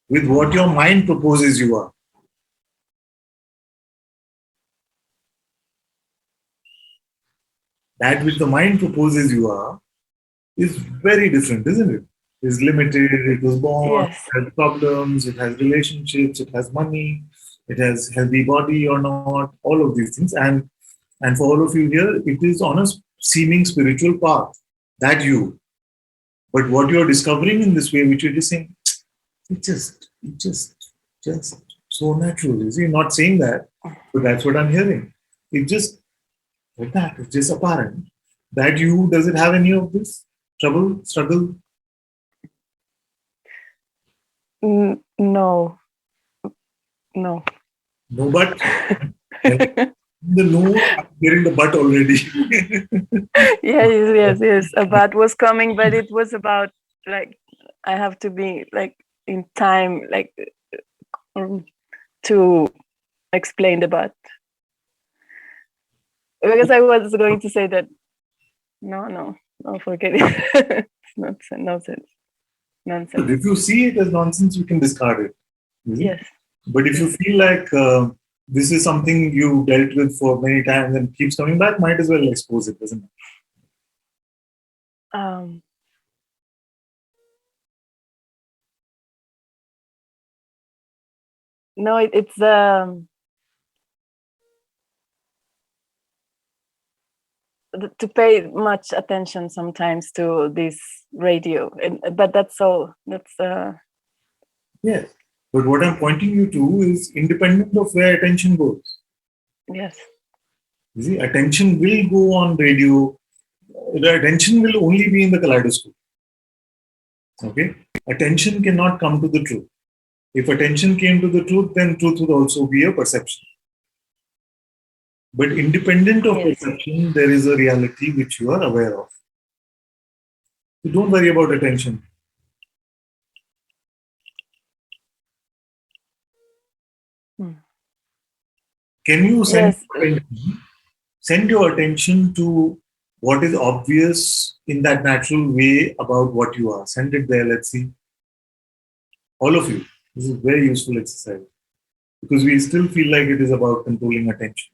S1: with what your mind proposes you are. That which the mind proposes you are is very different, isn't it? It's limited, it was born,
S5: Yes.
S1: it has problems, it has relationships, it has money, it has healthy body or not, all of these things. And for all of you here, it is on a seeming spiritual path, that you. But what you're discovering in this way, which you're just saying, it's just so natural. You see, not saying that, but that's what I'm hearing. It just like that. It's just apparent. That you, does it have any of this trouble, struggle?
S5: No.
S1: No, but the no, I'm hearing the but already.
S5: yes. A bat was coming, but it was about like I have to be like in time, like to explain the bat. Because I was going to say that no, forget it. It's nonsense. Nonsense.
S1: If you see it as nonsense, you can discard it.
S5: Yes.
S1: But if you feel like this is something you dealt with for many times and keeps coming back, might as well expose it, doesn't it?
S5: No, it's to pay much attention sometimes to this radio, but that's all. That's
S1: Yes, But what I'm pointing you to is independent of where attention goes.
S5: Yes.
S1: You see, attention will go on radio. The attention will only be in the kaleidoscope. Okay? Attention cannot come to the truth. If attention came to the truth, then truth would also be a perception. But independent of
S5: Yes.
S1: perception, there is a reality which you are aware of. So don't worry about attention. Can you
S5: Yes.
S1: send your attention to what is obvious in that natural way about what you are? Send it there, let's see. All of you. This is a very useful exercise because we still feel like it is about controlling attention.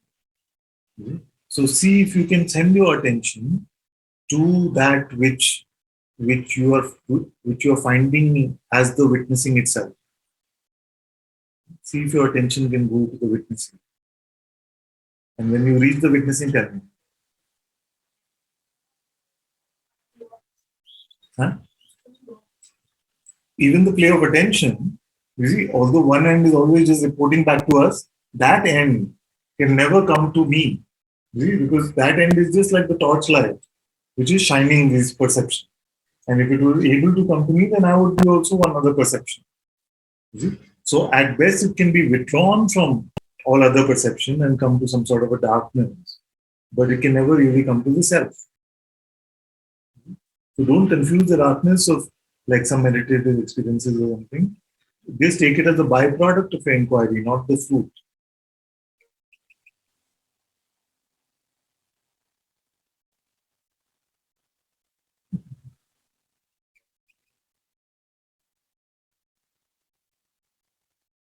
S1: So see if you can send your attention to that which you are finding as the witnessing itself. See if your attention can go to the witnessing. And when you reach the witnessing, tell me. Huh? Even the play of attention, you see, although one end is always just reporting back to us, that end can never come to me. You see, because that end is just like the torchlight, which is shining this perception. And if it was able to come to me, then I would be also one other perception. You see? So at best, it can be withdrawn from all other perception and come to some sort of a darkness. But it can never really come to the self. So don't confuse the darkness of like some meditative experiences or something. Just take it as a byproduct of your inquiry, not the fruit.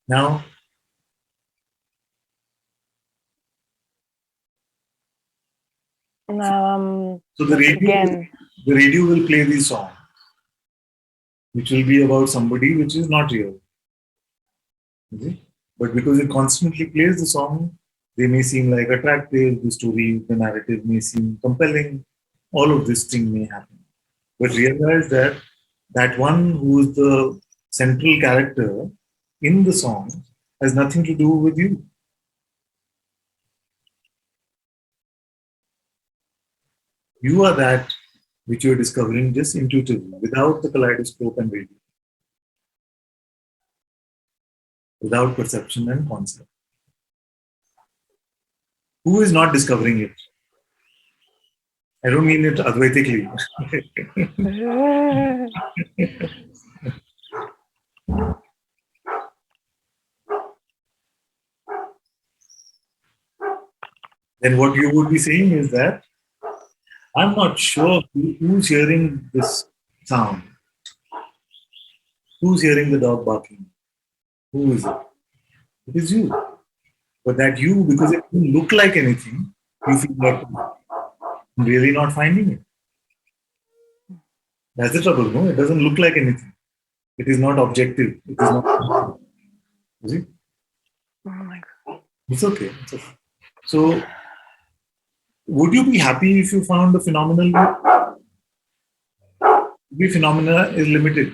S1: Now, so the radio will play these songs, which will be about somebody which is not real. Okay? But because it constantly plays the song, they may seem like attractive, the story, the narrative may seem compelling, all of this thing may happen. But realize that that one who is the central character in the song has nothing to do with you. You are that which you're discovering just intuitively, without the kaleidoscope and radio, without perception and concept. Who is not discovering it? I don't mean it advaitically. Then what you would be saying is that I'm not sure who's hearing this sound. Who's hearing the dog barking? Who is it? It is you. But that you, because it doesn't look like anything, you feel like I'm really not finding it. That's the trouble, no? It doesn't look like anything. It is not objective. It is not. You see?
S5: Oh my God.
S1: It's okay. It's okay. So, would you be happy if you found the phenomenal? The phenomena is limited.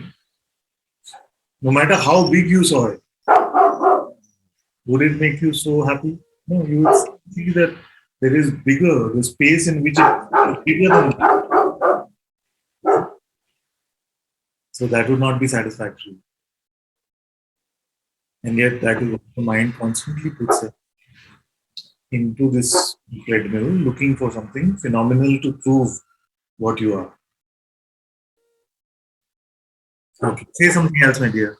S1: No matter how big you saw it, would it make you so happy? No, you would see that there is bigger, the space in which it is bigger than that. So that would not be satisfactory. And yet that is what the mind constantly puts it into this treadmill, looking for something phenomenal to prove what you are. Okay, say something else, my dear.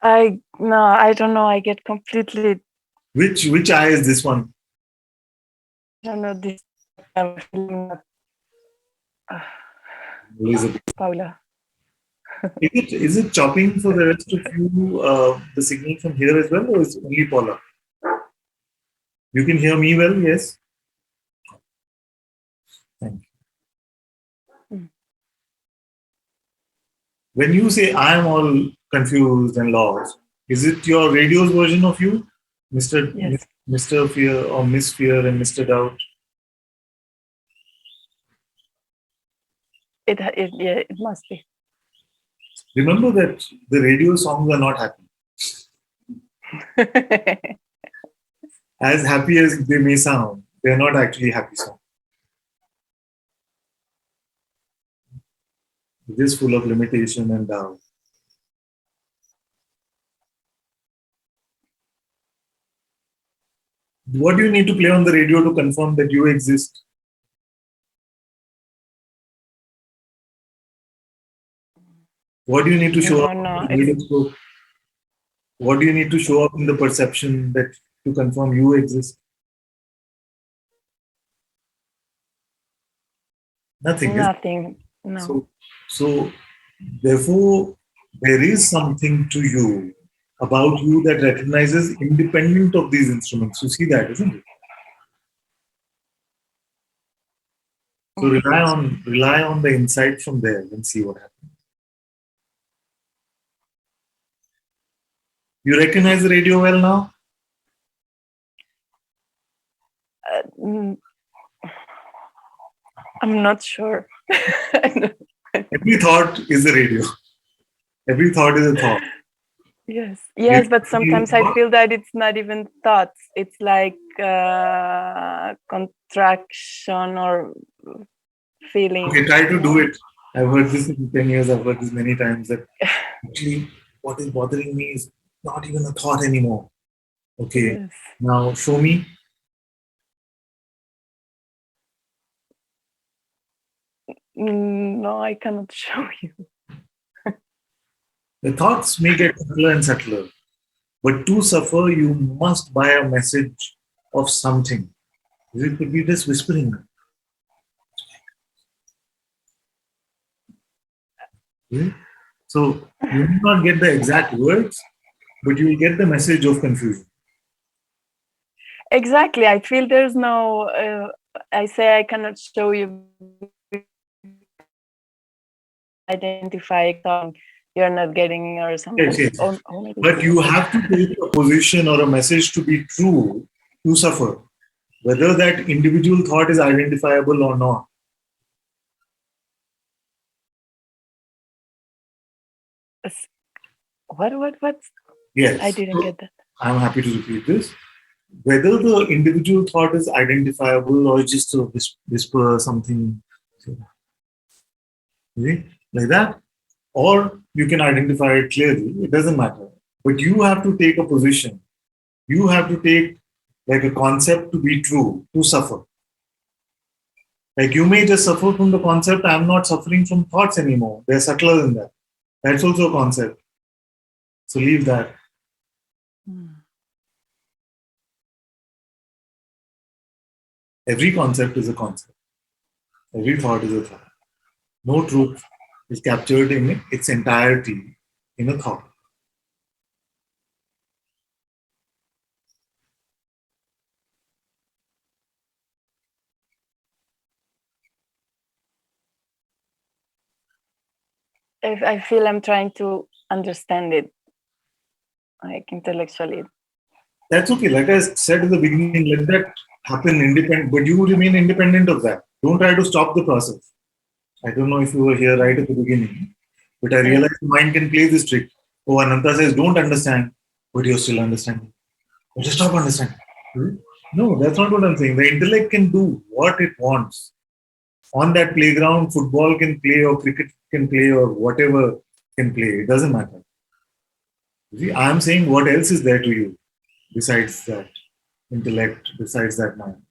S5: I don't know. I get completely.
S1: Which eye is this one?
S5: I don't know this. I'm feeling
S1: Elizabeth.
S5: Paula.
S1: Is it chopping for the rest of you, the signal from here as well, or is it only Paula? You can hear me well, yes? Thank you. When you say I am all confused and lost, is it your radio's version of you?
S5: Yes.
S1: Mr. Fear or Miss Fear and Mr. Doubt?
S5: It must be.
S1: remember that the radio songs are not happy. As happy as they may sound, they're not actually happy songs. It is full of limitation and doubt. What do you need to play on the radio to confirm that you exist? What do you need to show up
S5: No,
S1: on the radio? What do you need to show up in the perception that to confirm you exist? Nothing.
S5: nothing. No.
S1: So therefore, there is something to you about you that recognizes independent of these instruments. You see that, isn't it? So rely on the insight from there and see what happens. You recognize the radio well now?
S5: I'm not sure.
S1: Every thought is a radio. Every thought is a thought.
S5: Yes, but sometimes I feel that it's not even thoughts. It's like contraction or feeling.
S1: Okay, try to do it. I've heard this in 10 years. I've heard this many times that actually what is bothering me is not even a thought anymore. Okay,
S5: Yes.
S1: now show me.
S5: No, I cannot show you.
S1: The thoughts may get subtler and subtler, but to suffer, you must buy a message of something. It could be just whispering. Okay? So you may not get the exact words, but you will get the message of confusion.
S5: Exactly. I feel there's no. I say I cannot show you. Identify something you're not getting or something.
S1: Yes.
S5: Or
S1: but you have to take a position or a message to be true to suffer, whether that individual thought is identifiable or not.
S5: What?
S1: Yes.
S5: I didn't get that.
S1: I'm happy to repeat this. Whether the individual thought is identifiable or just a whisper something like that, or you can identify it clearly, it doesn't matter. But you have to take a position. You have to take like a concept to be true, to suffer. Like you may just suffer from the concept, I'm not suffering from thoughts anymore. They're subtler than that. That's also a concept. So leave that. Every concept is a concept. Every thought is a thought. No truth is captured in its entirety in a thought.
S5: If I feel I'm trying to understand it, like intellectually.
S1: That's okay. Like I said at the beginning, let that happen independent, but you remain independent of that. Don't try to stop the process. I don't know if you were here right at the beginning, but I realized the mind can play this trick. Oh, Ananta says, don't understand, but you're still understanding. But just stop understanding. No, that's not what I'm saying. The intellect can do what it wants. On that playground, football can play or cricket can play or whatever can play. It doesn't matter. See, I'm saying what else is there to you besides that intellect, besides that mind.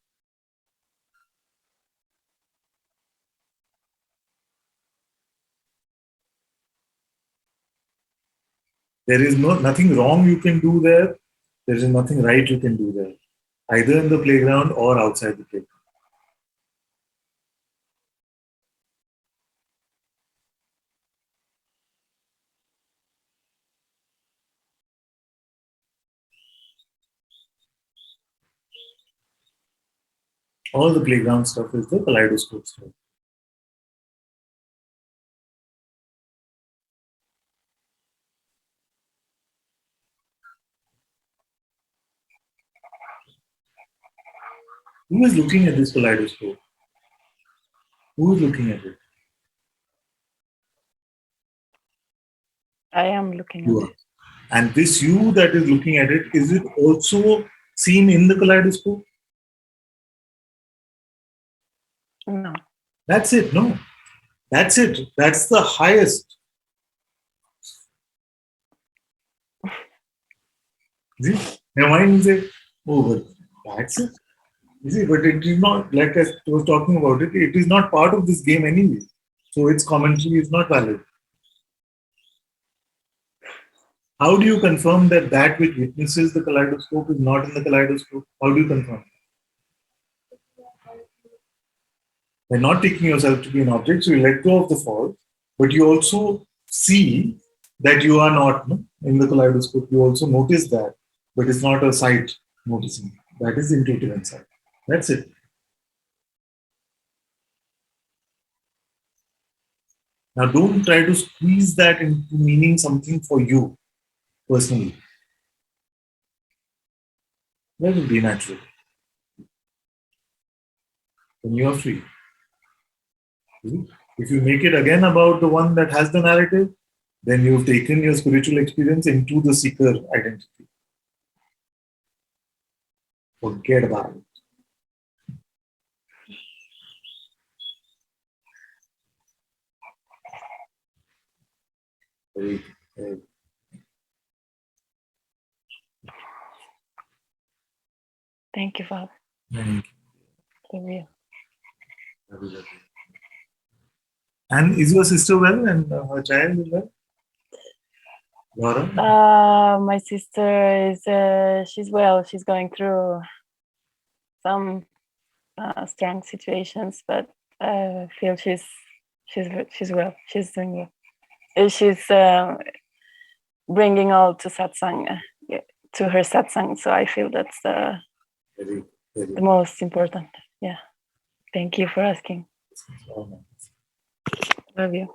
S1: There is nothing wrong you can do there. There is nothing right you can do there, either in the playground or outside the playground. All the playground stuff is the kaleidoscope stuff. Who is looking at this kaleidoscope? Who is looking at it?
S5: I am looking
S1: You
S5: at
S1: are. And this you that is looking at it, is it also seen in the kaleidoscope?
S5: it. No.
S1: That's it. No. That's it. That's the highest. See? Your mind say, oh, but that's it. You see, but it is not, like I was talking about it, it is not part of this game anyway. So its commentary is not valid. How do you confirm that that which witnesses the kaleidoscope is not in the kaleidoscope? How do you confirm? By not taking yourself to be an object, so you let go of the fault, but you also see that you are not, no, in the kaleidoscope. You also notice that, but it's not a sight noticing. That is intuitive insight. That's it. Now, don't try to squeeze that into meaning something for you personally. That will be natural. When you are free. If you make it again about the one that has the narrative, then you've taken your spiritual experience into the seeker identity. Forget about it. Very, very.
S5: Thank you, Father.
S1: Thank
S5: Love you.
S1: you. Very lovely. And is your sister well and her child is well? Laura?
S5: My sister is she's well. She's going through some strong situations, but I feel she's well. She's doing well. She's bringing all to satsang, to her satsang. So I feel that's
S1: Very, very.
S5: the most important. Yeah. Thank you for asking. Love you.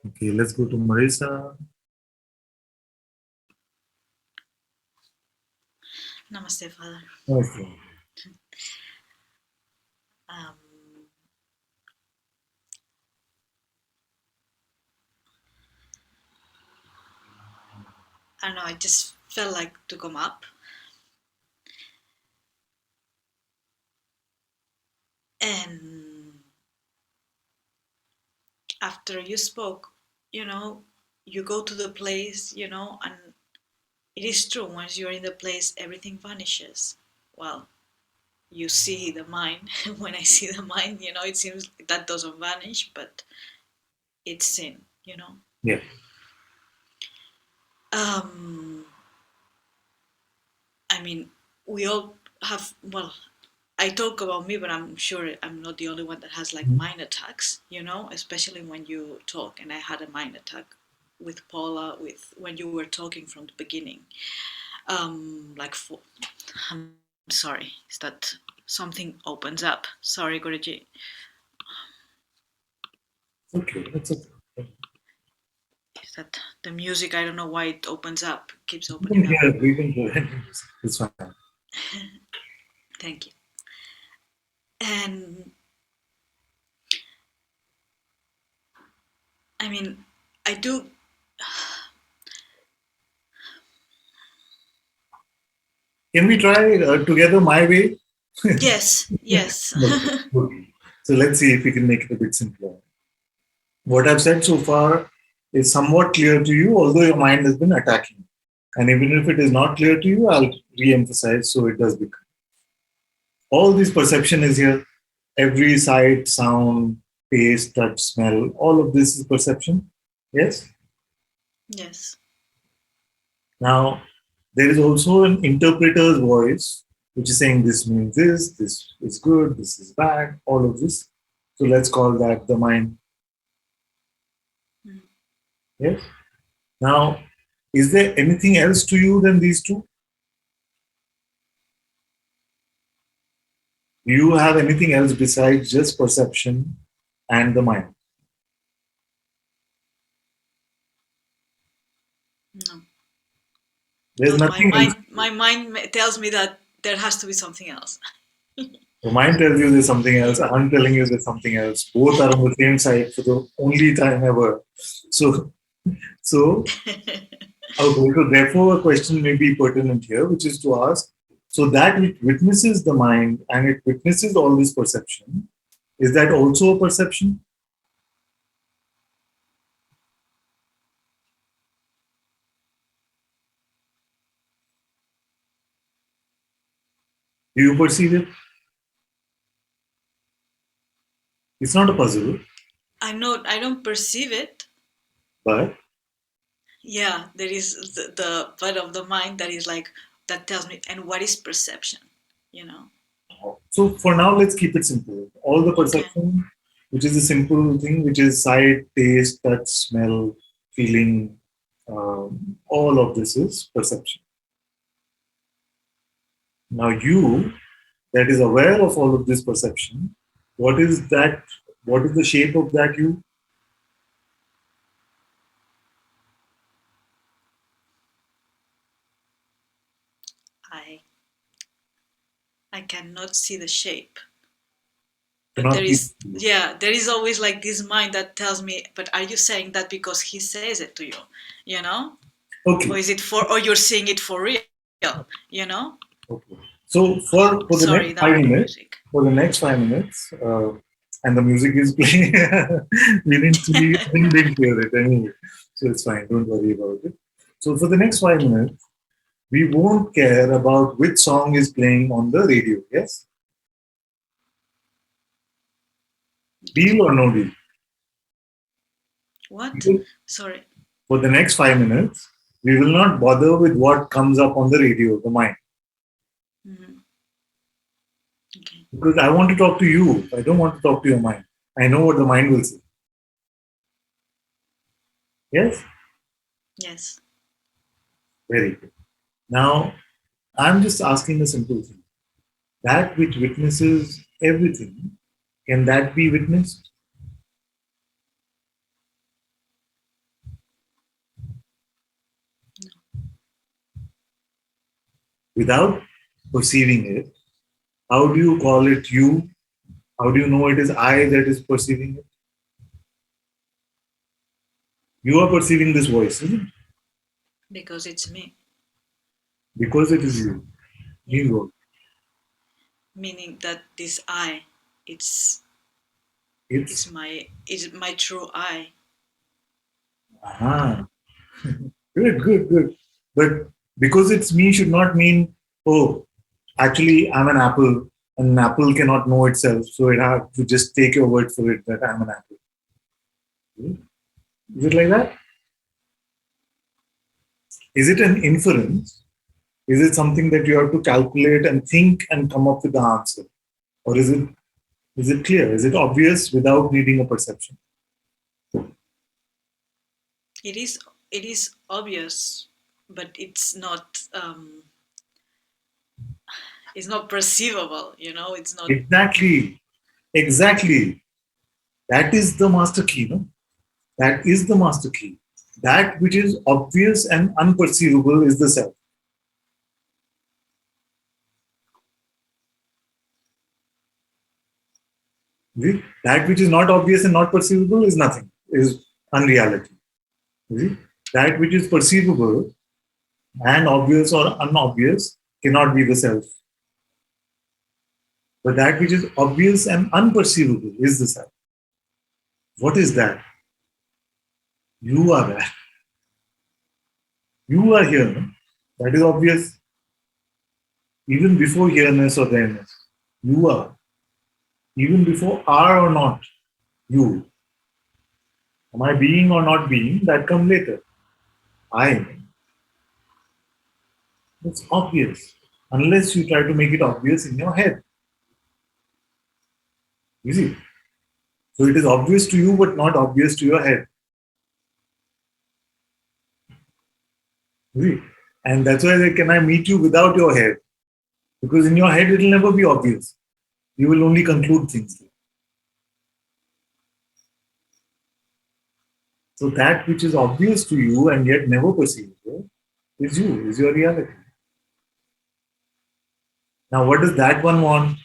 S1: Okay, let's go to Marisa.
S6: Namaste, Father.
S1: Okay.
S6: I don't know, I just felt like to come up. And after you spoke, you go to the place, and it is true, once you're in the place, everything vanishes. Well, you see the mind. When I see the mind, it seems like that doesn't vanish, but it's sin,
S1: Yeah.
S6: I mean, we all have, well, I talk about me, but I'm sure I'm not the only one that has like mind attacks, especially when you talk. And I had a mind attack with Paula when you were talking from the beginning. I'm sorry, is that something opens up? Sorry, Guruji.
S1: Okay, that's okay.
S6: Is that the music? I don't know why it opens up, keeps
S1: We
S6: opening
S1: can
S6: up.
S1: hear, we can hear. It's fine.
S6: Thank you. And I mean, I do.
S1: Can we try together my way?
S6: Yes, yes.
S1: Okay. So let's see if we can make it a bit simpler. What I've said so far is somewhat clear to you, although your mind has been attacking. And even if it is not clear to you, I'll re-emphasize so it does become. All this perception is here. Every sight, sound, taste, touch, smell, all of this is perception. Yes?
S6: Yes.
S1: Now, there is also an interpreter's voice, which is saying this means this is good, this is bad, all of this. So let's call that the mind. Yes? Now, is there anything else to you than these two? Do you have anything else besides just perception and the mind?
S6: No.
S1: There's
S6: Because
S1: nothing else.
S6: my mind tells me that there has to be something else.
S1: The mind tells you there's something else. I'm telling you there's something else. Both are on the same side for the only time ever. So, so okay. So therefore, a question may be pertinent here, which is to ask: so that it witnesses the mind and it witnesses all this perception. Is that also a perception? Do you perceive it? It's not a puzzle,
S6: I don't perceive it.
S1: but
S6: Yeah, there is the part of the mind that is like, that tells me, and what is perception? You know?
S1: so for now, let's keep it simple. All the
S6: Okay.
S1: perception, which is a simple thing, which is sight, taste, touch, smell, feeling, all of this is perception. Now, you that is aware of all of this perception, what is that? What is the shape of that you?
S6: I cannot see the shape. But
S1: Cannot
S6: there
S1: be.
S6: is, yeah, there is always like this mind that tells me, but are you saying that because he says it to you? You know?
S1: Okay.
S6: Or is it for, or you're seeing it for real? You know?
S1: Okay. So for the
S6: Sorry,
S1: next
S6: that
S1: 5
S6: was
S1: minutes,
S6: music.
S1: for the next 5 minutes, and the music is playing. We didn't hear it anyway, so it's fine. Don't worry about it. So for the next 5 minutes, we won't care about which song is playing on the radio. Yes, deal or no deal.
S6: What? Sorry.
S1: For the next 5 minutes, we will not bother with what comes up on the radio, the mind,
S6: Mhm. Okay.
S1: because I want to talk to you. I don't want to talk to your mind. I know what the mind will say. Yes,
S6: Yes.
S1: very good. Now, I'm just asking a simple thing. That which witnesses everything, can that be witnessed? Without perceiving it, how do you call it you? How do you know it is I that is perceiving it? You are perceiving this voice, isn't it?
S6: Because it's me.
S1: Because it is you.
S6: Yeah.
S1: You are.
S6: Meaning that this I, it's
S1: It's
S6: is my true I.
S1: aha. Good, good, good. But because it's me should not mean, oh, actually I'm an apple and an apple cannot know itself. So it have to just take your word for it that I'm an apple. Is it like that? Is it an inference? Is it something that you have to calculate and think and come up with the answer? Or is it clear? Is it obvious without needing a perception?
S6: It is obvious, but it's not perceivable, you know, it's not.
S1: Exactly. Exactly. That is the master key, no? That is the master key. That which is obvious and unperceivable is the self. See? That which is not obvious and not perceivable is nothing, is unreality. See? That which is perceivable and obvious or unobvious cannot be the self. But that which is obvious and unperceivable is the self. What is that? You are that. You are here. No? That is obvious. Even before here-ness or there-ness. You are. Even before are or not. You. Am I being or not being? That comes later. I am. It's obvious. Unless you try to make it obvious in your head. You see? So it is obvious to you but not obvious to your head. You see? And that's why they can I meet you without your head? Because in your head it will never be obvious. You will only conclude things. So that which is obvious to you and yet never perceivable is you, is your reality. Now what does that one want?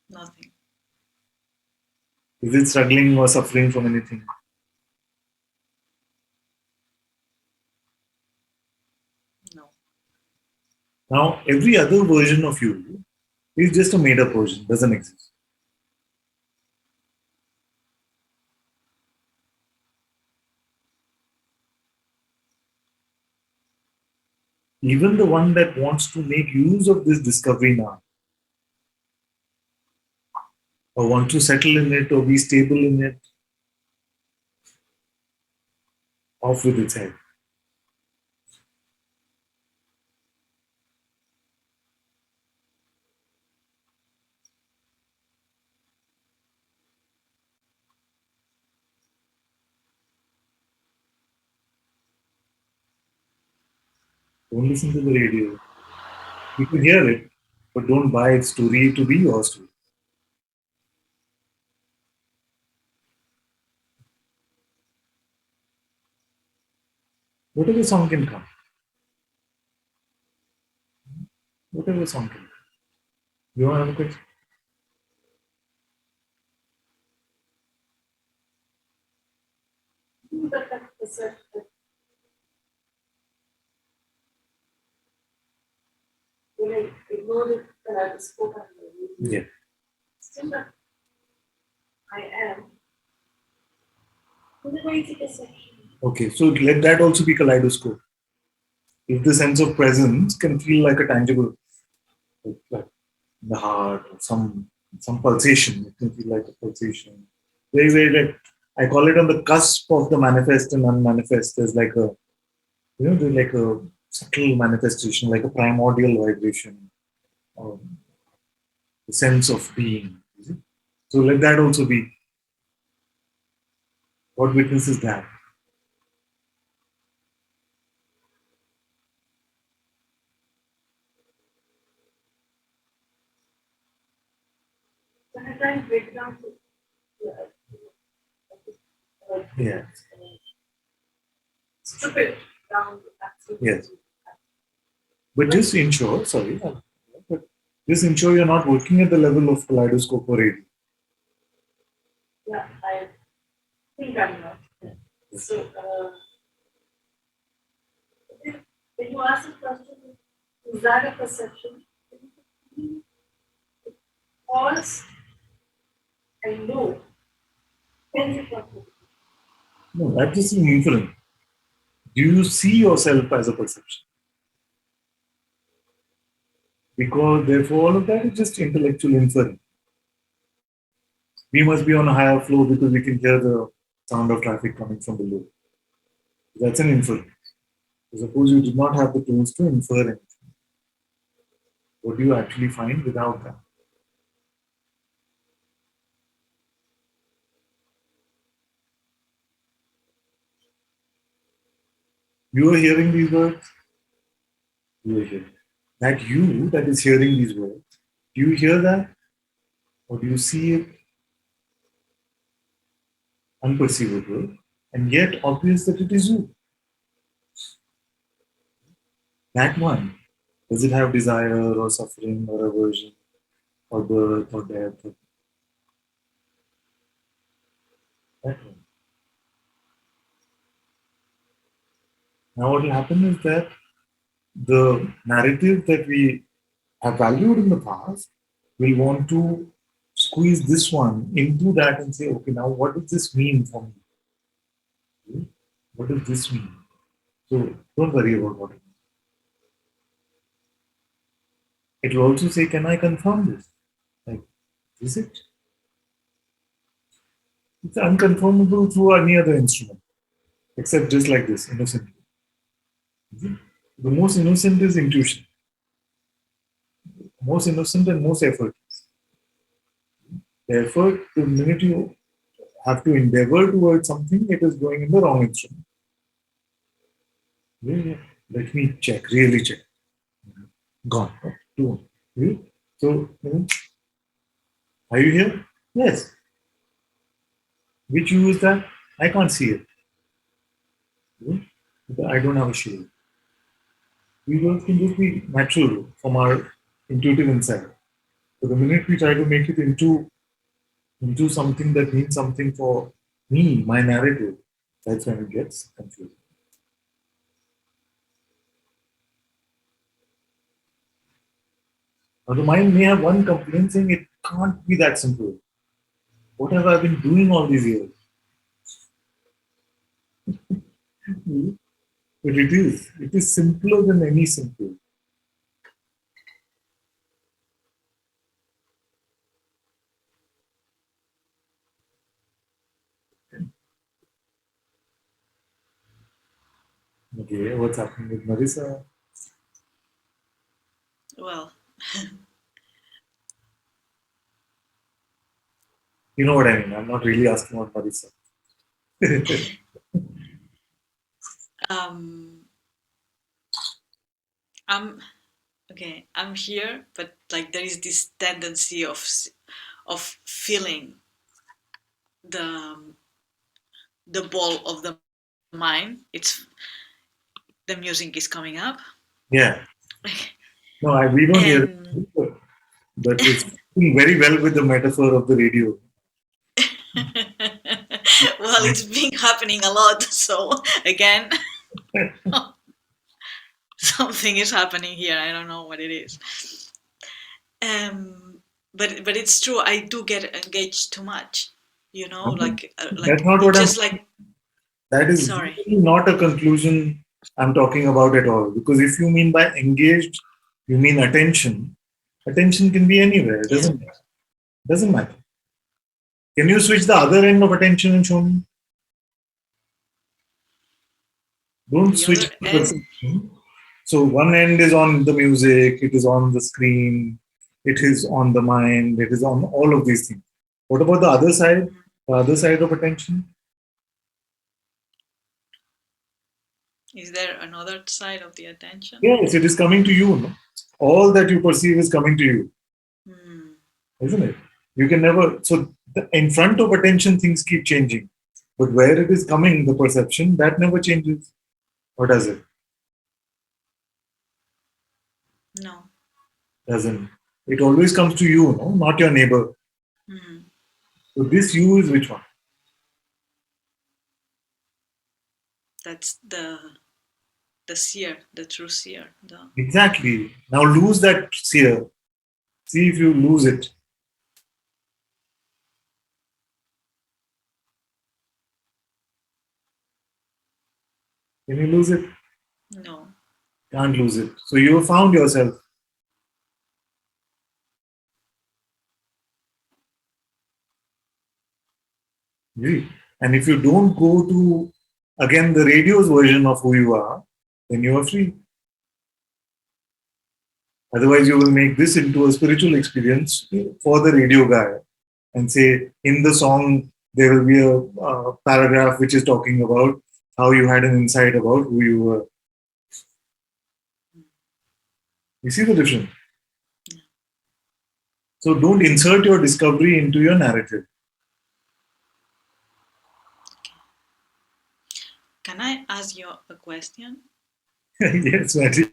S6: Nothing.
S1: Is it struggling or suffering from anything?
S6: No.
S1: Now, every other version of you is just a made-up version, doesn't exist. Even the one that wants to make use of this discovery now, or want to settle in it or be stable in it, off with its head. Don't listen to the radio. You can hear it, but don't buy its story to be your story. Whatever song can come. Whatever song can come. You want to have a question?
S4: When I ignored it, that I was spoken.
S1: Yeah.
S4: Still not. I am. In the way to perception.
S1: Okay, so let that also be kaleidoscope. If the sense of presence can feel like a tangible, like the heart or some pulsation, it can feel like a pulsation. Very, like I call it on the cusp of the manifest and unmanifest. There's like a, there's like a subtle manifestation, like a primordial vibration, the sense of being. Is it? So let that also be. What witnesses that?
S4: When I try and break down to
S1: Yeah.
S4: strip it down to absolutely.
S1: Yes. But just ensure, sorry, but just ensure you're not working at the level of kaleidoscope or radio.
S4: Yeah, I think I'm not. So, when you ask the question, is that a perception? Pause and know. Depends upon who.
S1: No, that is an inference. Do you see yourself as a perception? Because therefore all of that is just intellectual inference. We must be on a higher floor because we can hear the sound of traffic coming from below. That's an inference. Suppose you did not have the tools to infer anything. What do you actually find without that? You are hearing these words. You are hearing. That you that is hearing these words, do you hear that? Or do you see it unperceivable and yet obvious that it is you? That one, does it have desire or suffering or aversion or birth or death? That one. Now, what will happen is that the narrative that we have valued in the past will want to squeeze this one into that and say, okay, now what does this mean for me? What does this mean? So don't worry about what it means. It will also say, can I confirm this? Like, is it? It's unconfirmable through any other instrument, except just like this, innocently. The most innocent is intuition. Most innocent and most effortless. The effort, the minute you have to endeavor towards something, it is going in the wrong instrument. Yeah. Let me check, really check. Gone. Two. So, are you here? Yes. Which you is that? I can't see it. I don't have a shield. We work can just be natural from our intuitive insight. So the minute we try to make it into something that means something for me, my narrative, that's when it gets confusing. Now the mind may have one complaint saying it can't be that simple. What have I been doing all these years? But it is. It is simpler than any simple. Okay, what's happening with Marissa?
S6: Well,
S1: You know what I mean. I'm not really asking about Marissa.
S6: um, I'm okay. I'm here, but like there is this tendency of feeling the the ball of the mind. It's the music is coming up,
S1: Yeah. No, we don't hear it,
S6: and
S1: but it's fitting very well with the metaphor of the radio.
S6: well, it's been happening a lot. So again, something is happening here. I don't know what it is. But it's true. I do get engaged too much. You know,
S1: That's not what I'm.
S6: just like
S1: That is
S6: sorry.
S1: really not a conclusion I'm talking about at all. Because if you mean by engaged, you mean attention. Attention can be anywhere. It
S6: Yeah.
S1: doesn't matter. Can you switch the other end of attention and show me? Don't
S6: The
S1: switch
S6: other
S1: the
S6: end.
S1: perception. So one end is on the music, it is on the screen, it is on the mind, it is on all of these things. What about the other side? The other side of attention?
S6: Is there another side of the attention?
S1: Yes, it is coming to you. No? All that you perceive is coming to you, isn't it? You can never. So in front of attention, things keep changing, but where it is coming, the perception that never changes. Or does it?
S6: No.
S1: Doesn't. It always comes to you, no? Not your neighbor. So this you is which one?
S6: That's the seer, the true seer.
S1: Exactly. Now lose that seer. See if you lose it. Can you lose it?
S6: No.
S1: Can't lose it. So you have found yourself. Really. And if you don't go to, again, the radio's version of who you are, then you are free. Otherwise, you will make this into a spiritual experience for the radio guy and say, in the song, there will be a paragraph which is talking about how you had an insight about who you were. You see the difference? So don't insert your discovery into your narrative.
S6: Can I ask you a question?
S1: Yes, Matty.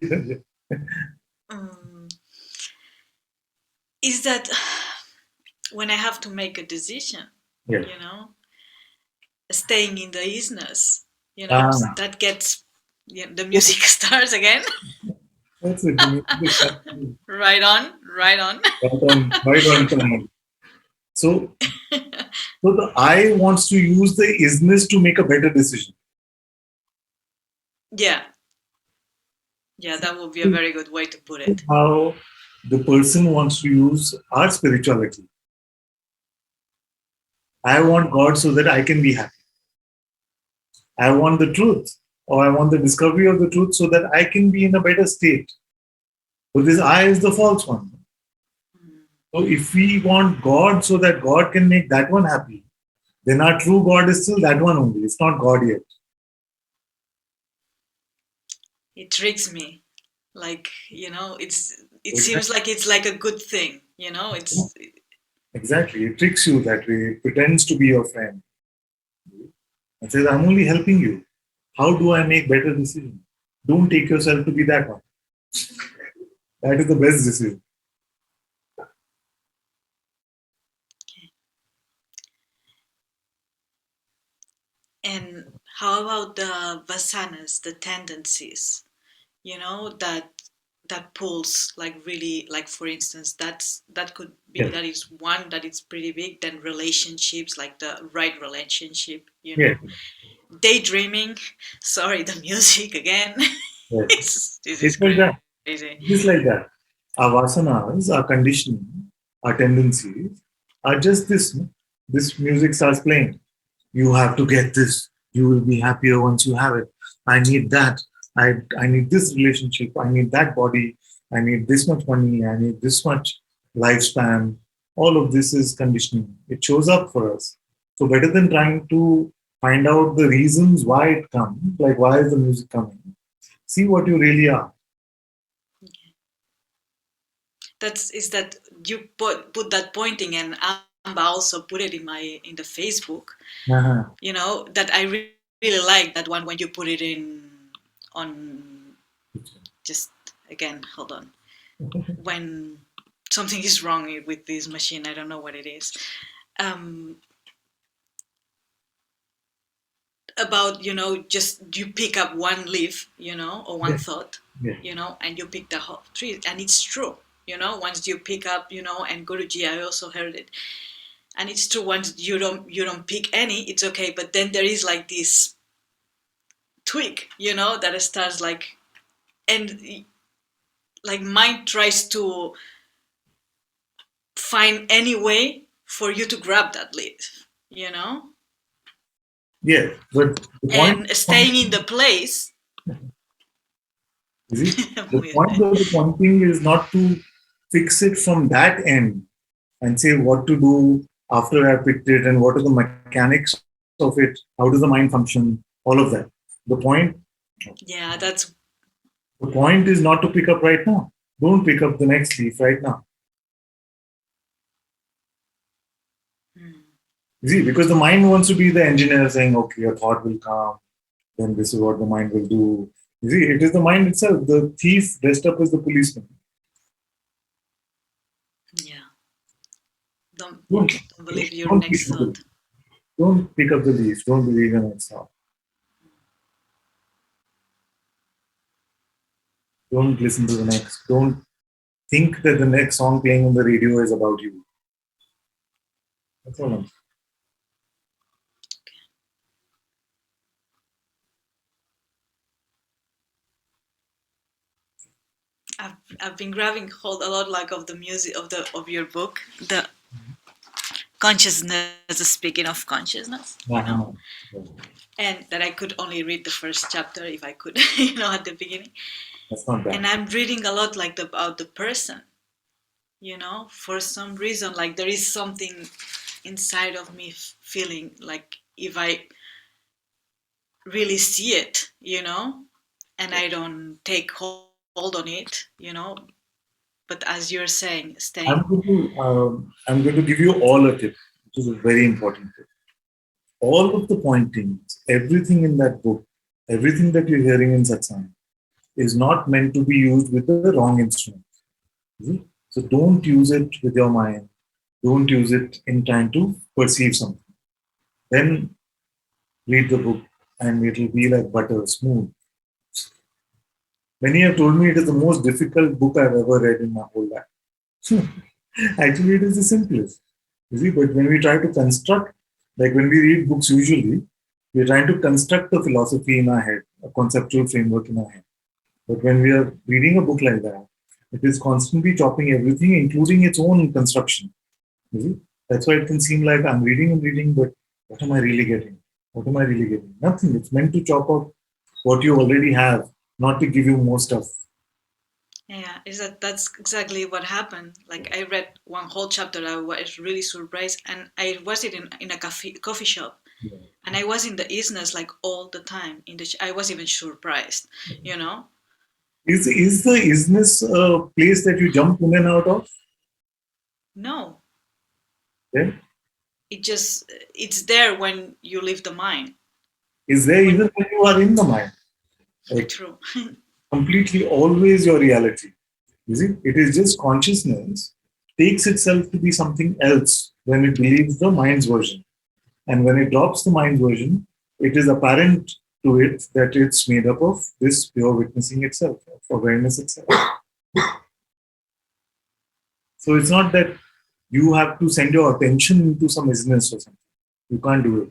S6: Is that when I have to make a decision,
S1: Yeah.
S6: you know, staying in the isness, you know, that gets the music starts again.
S1: That's it.
S6: Right on.
S1: Right on time. So the I wants to use the isness to make a better decision.
S6: Yeah. Yeah, that would be a very good way to put it.
S1: How the person wants to use our spirituality. I want God so that I can be happy. I want the truth, or I want the discovery of the truth so that I can be in a better state. But this I is the false one. So if we want God so that God can make that one happy, then our true God is still that one only. It's not God yet.
S6: It tricks me. Like, you know, it seems like it's like a good thing, you know, it's
S1: exactly. It tricks you that way. It pretends to be your friend. And says, I'm only helping you. How do I make better decisions? Don't take yourself to be that one. That is the best decision.
S6: And how about the vasanas, the tendencies, that pulls, like, really, like, for instance, that could be,
S1: Yeah.
S6: that is one that is pretty big. Then relationships, like the right relationship,
S1: Yeah.
S6: daydreaming. Sorry, the music again.
S1: Yeah.
S6: This is
S1: It's like that.
S6: crazy.
S1: It's like that. Our vasanas, our conditioning, our tendencies are just this. No? This music starts playing. You have to get this. You will be happier once you have it. I need that. I need this relationship. I need that body. I need this much money. I need this much lifespan. All of this is conditioning. It shows up for us. So better than trying to find out the reasons why it comes, like why is the music coming? See what you really are.
S6: Is that you put that pointing, and Amba also put it in the Facebook.
S1: Uh-huh.
S6: That I really like that one when you put it on. Just again, hold on. When something is wrong with this machine, I don't know what it is. About just you pick up one leaf, or one thought,
S1: Yeah.
S6: and you pick the whole tree, and it's true. Once you pick up, and Guruji, I also heard it, and it's true. Once you don't pick any, it's okay. But then there is like this twig, that starts like, and like mind tries to find any way for you to grab that leaf,
S1: Yeah. But the point,
S6: and staying in the place.
S1: is it? The point of the pointing is not to fix it from that end and say what to do after I picked it and what are the mechanics of it, how does the mind function, all of that. The point
S6: Yeah,
S1: the point is not to pick up right now. Don't pick up the next leaf right now. See, because the mind wants to be the engineer saying, okay, a thought will come, then this is what the mind will do. You see, it is the mind itself, the thief dressed up as the policeman.
S6: yeah. Don't
S1: Don't,
S6: believe your
S1: don't
S6: next thought.
S1: Don't pick up the leaf. Don't believe the next thought. Don't listen to the next. Don't think that the next song playing on the radio is about you. That's all.
S6: I've been grabbing hold a lot, like, of the music of your book, the consciousness, speaking of consciousness, and that I could only read the first chapter if I could, at the beginning.
S1: That's not bad.
S6: And I'm reading a lot, like, about the person, for some reason, like, there is something inside of me feeling like if I really see it, and I don't take hold on it, but as you're saying, staying.
S1: I'm going to give you all a tip, which is a very important tip. All of the pointings, everything in that book, everything that you're hearing in Satsang is not meant to be used with the wrong instrument. So don't use it with your mind. Don't use it in trying to perceive something. Then read the book and it will be like butter, smooth. Many have told me it is the most difficult book I've ever read in my whole life. Actually, it is the simplest. You see, but when we try to construct, like when we read books usually, we're trying to construct a philosophy in our head, a conceptual framework in our head. But when we are reading a book like that, it is constantly chopping everything, including its own construction. You see? That's why it can seem like I'm reading and reading, but what am I really getting? What am I really getting? Nothing. It's meant to chop up what you already have, not to give you more stuff.
S6: Yeah, that's exactly what happened. Like, I read one whole chapter, I was really surprised, and I was in a coffee shop, and I was in the isness, like, all the time. I was even surprised,
S1: Is the isness a place that you jump in and out of?
S6: No.
S1: Yeah.
S6: It's there when you leave the mind.
S1: Is there even when you are in the mind? Like,
S6: true.
S1: Completely always your reality. You see, it is just consciousness takes itself to be something else when it believes the mind's version. And when it drops the mind's version, it is apparent to it that it's made up of this pure witnessing itself, of awareness itself. So it's not that you have to send your attention into some business or something. You can't do it.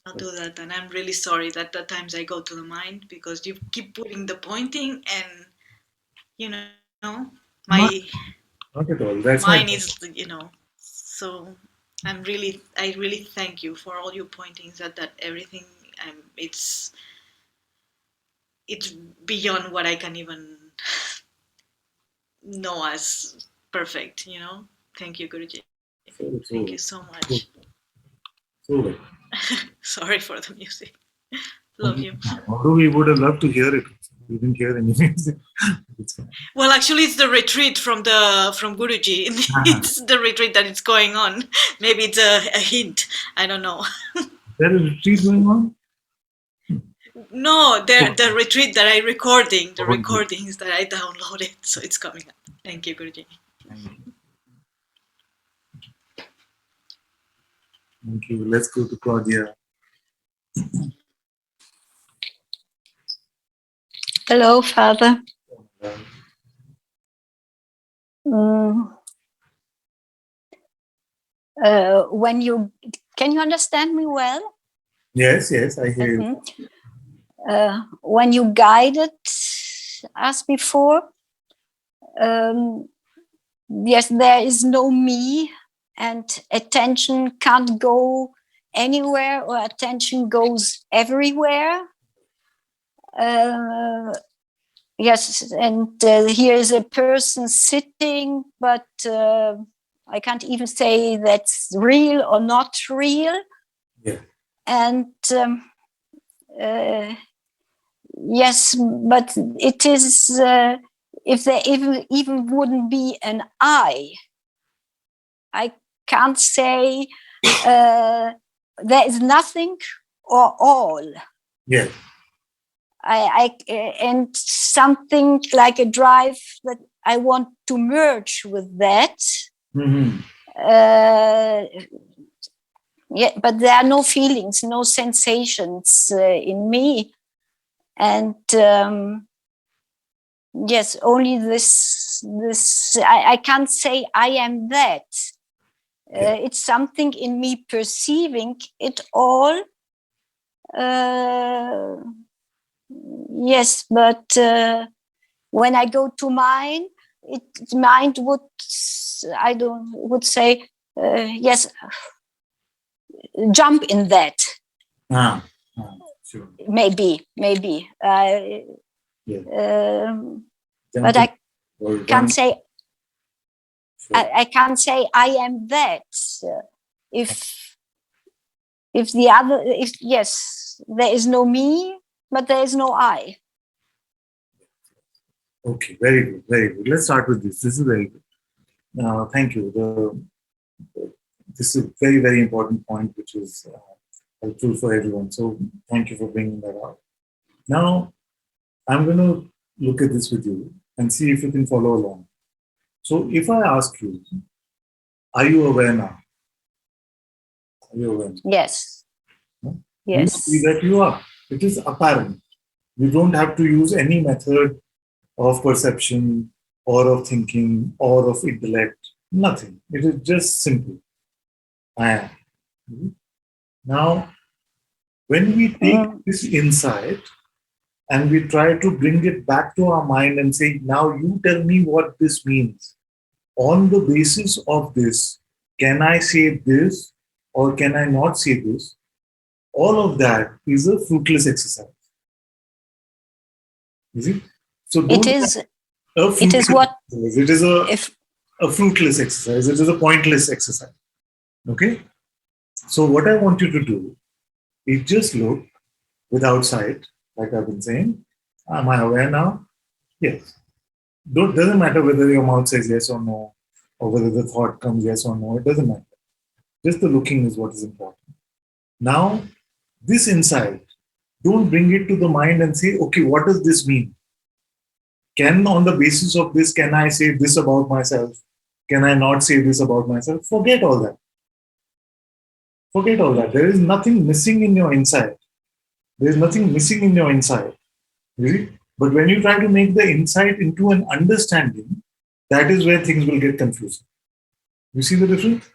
S6: I'll do that, and I'm really sorry that at times I go to the mind because you keep putting the pointing, and you know, my
S1: Not at all. That's
S6: mine
S1: not.
S6: is, so I really thank you for all your pointings that everything. It's beyond what I can even know as perfect. Thank you, Guruji. Thank you so much.
S1: So,
S6: Sorry for the music. Love you.
S1: although we would have loved to hear it, we didn't hear any music. It's fine.
S6: Well, actually, it's the retreat from Guruji. It's the retreat that it's going on. Maybe it's a hint. I don't know.
S1: There is a retreat going on?
S6: No, the retreat that I'm recording, the
S1: Oh,
S6: recordings that I downloaded, so it's coming up. Thank you, Guruji.
S1: Thank you. Let's go to Claudia.
S7: Hello, Father. Can you understand me well?
S1: Yes, I hear you.
S7: When you guided us before, yes, there is no me, and attention can't go anywhere, or attention goes everywhere. Yes, and here is a person sitting, but I can't even say that's real or not real.
S1: Yeah.
S7: And yes, but it is, if there even wouldn't be an I can't say there is nothing or all.
S1: Yeah.
S7: And something like a drive that I want to merge with that.
S1: Mm-hmm.
S7: Yeah, but there are no feelings, no sensations in me, and yes, only this. I can't say I am that. It's something in me perceiving it all. Yes, but when I go to mind would say yes, jump in that.
S1: Sure.
S7: Maybe. But I can't say. Sure. I can't say I am that. If yes, there is no me, but there is no I.
S1: Okay, very good, very good. Let's start with this. This is very good. Thank you. This is a very, very important point, which is helpful for everyone. So thank you for bringing that out. Now, I'm going to look at this with you and see if you can follow along. So if I ask you, are you aware now? Are you aware?
S7: Yes.
S1: No?
S7: Yes.
S1: You see that you are. It is apparent. You don't have to use any method of perception or of thinking or of intellect. Nothing. It is just simple. I am. Now, when we take this insight and we try to bring it back to our mind and say, now you tell me what this means. On the basis of this, can I say this or can I not say this? All of that is a fruitless exercise. Is it? So
S7: it is what
S1: it is a fruitless exercise. It is a pointless exercise. Okay? So what I want you to do is just look without sight, like I've been saying. Am I aware now? Yes. Doesn't matter whether your mouth says yes or no, or whether the thought comes yes or no. It doesn't matter. Just the looking is what is important. Now, this insight, Don't bring it to the mind and say, okay, what does this mean? On the basis of this, can I say this about myself? Can I not say this about myself? Forget all that. Forget all that. There is nothing missing in your inside. There is nothing missing in your inside. Really? But when you try to make the insight into an understanding, that is where things will get confusing. You see the difference?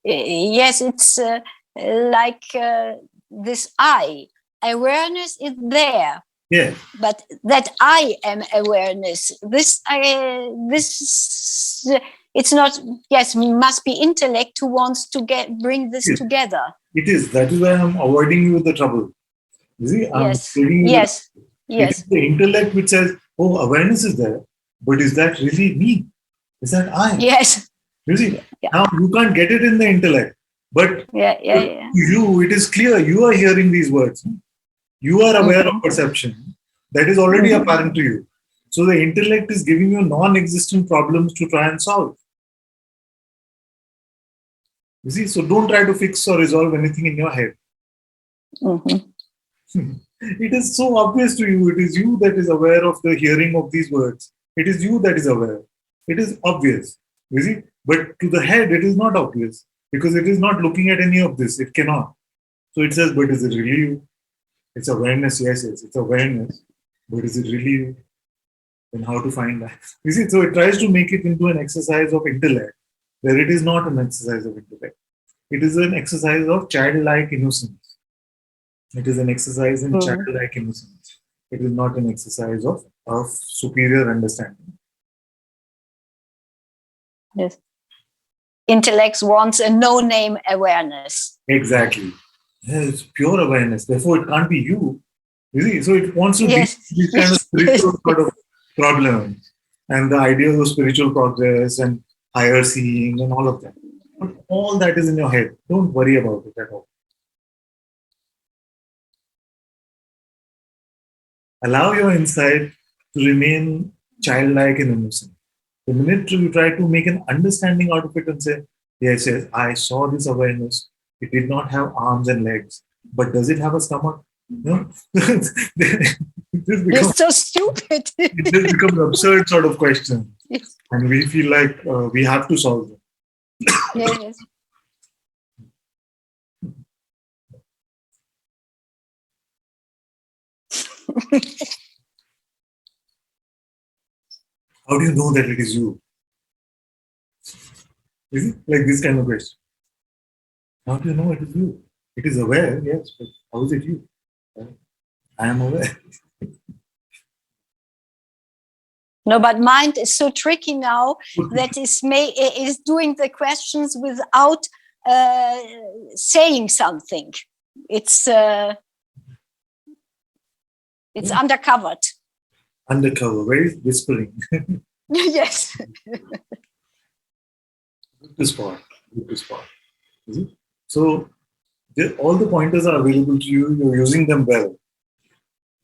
S7: Yes, it's like this I. Awareness is there.
S1: Yeah.
S7: But that I am awareness. It's not. Yes, must be intellect who wants to bring this together.
S1: It is. That is why I'm avoiding you with the trouble. You see, I'm
S7: Yes.
S1: saving you
S7: Yes.
S1: It is the intellect which says, "Oh, awareness is there, but is that really me? Is that I?"
S7: Yes.
S1: You see, now you can't get it in the intellect, but
S7: Yeah.
S1: to you, it is clear. You are hearing these words. You are aware of perception that is already apparent to you. So the intellect is giving you non-existent problems to try and solve. You see, so don't try to fix or resolve anything in your head. It is so obvious to you. It is you that is aware of the hearing of these words. It is you that is aware. It is obvious. You see, but to the head, it is not obvious because it is not looking at any of this. It cannot. So it says, but is it really you? It's awareness. Yes, it's awareness. But is it really you? Then how to find that? You see, so it tries to make it into an exercise of intellect, where it is not an exercise of intellect. It is an exercise of childlike innocence. It is an exercise in childlike innocence. It is not an exercise of superior understanding.
S7: Yes. Intellect wants a no-name awareness.
S1: Exactly. Yeah, it's pure awareness. Therefore, it can't be you. You see, so it wants to be these kind of spiritual sort of problems and the ideas of spiritual progress and higher seeing and all of that. But all that is in your head. Don't worry about it at all. Allow your insight to remain childlike and innocent. The minute you try to make an understanding out of it and say, yes, I saw this awareness. It did not have arms and legs, but does it have a stomach? No.
S7: It's so stupid.
S1: It just becomes absurd sort of question. And we feel like we have to solve them.
S7: Yes.
S1: How do you know that it is you? Is it like this kind of question? How do you know it is you? It is aware, yes, but how is it you? I am aware.
S7: No, but mind is so tricky now that is doing the questions without saying something. It's undercovered.
S1: Undercover, very whispering.
S7: Yes.
S1: Good spot. Is it? So all the pointers are available to you. You're using them well,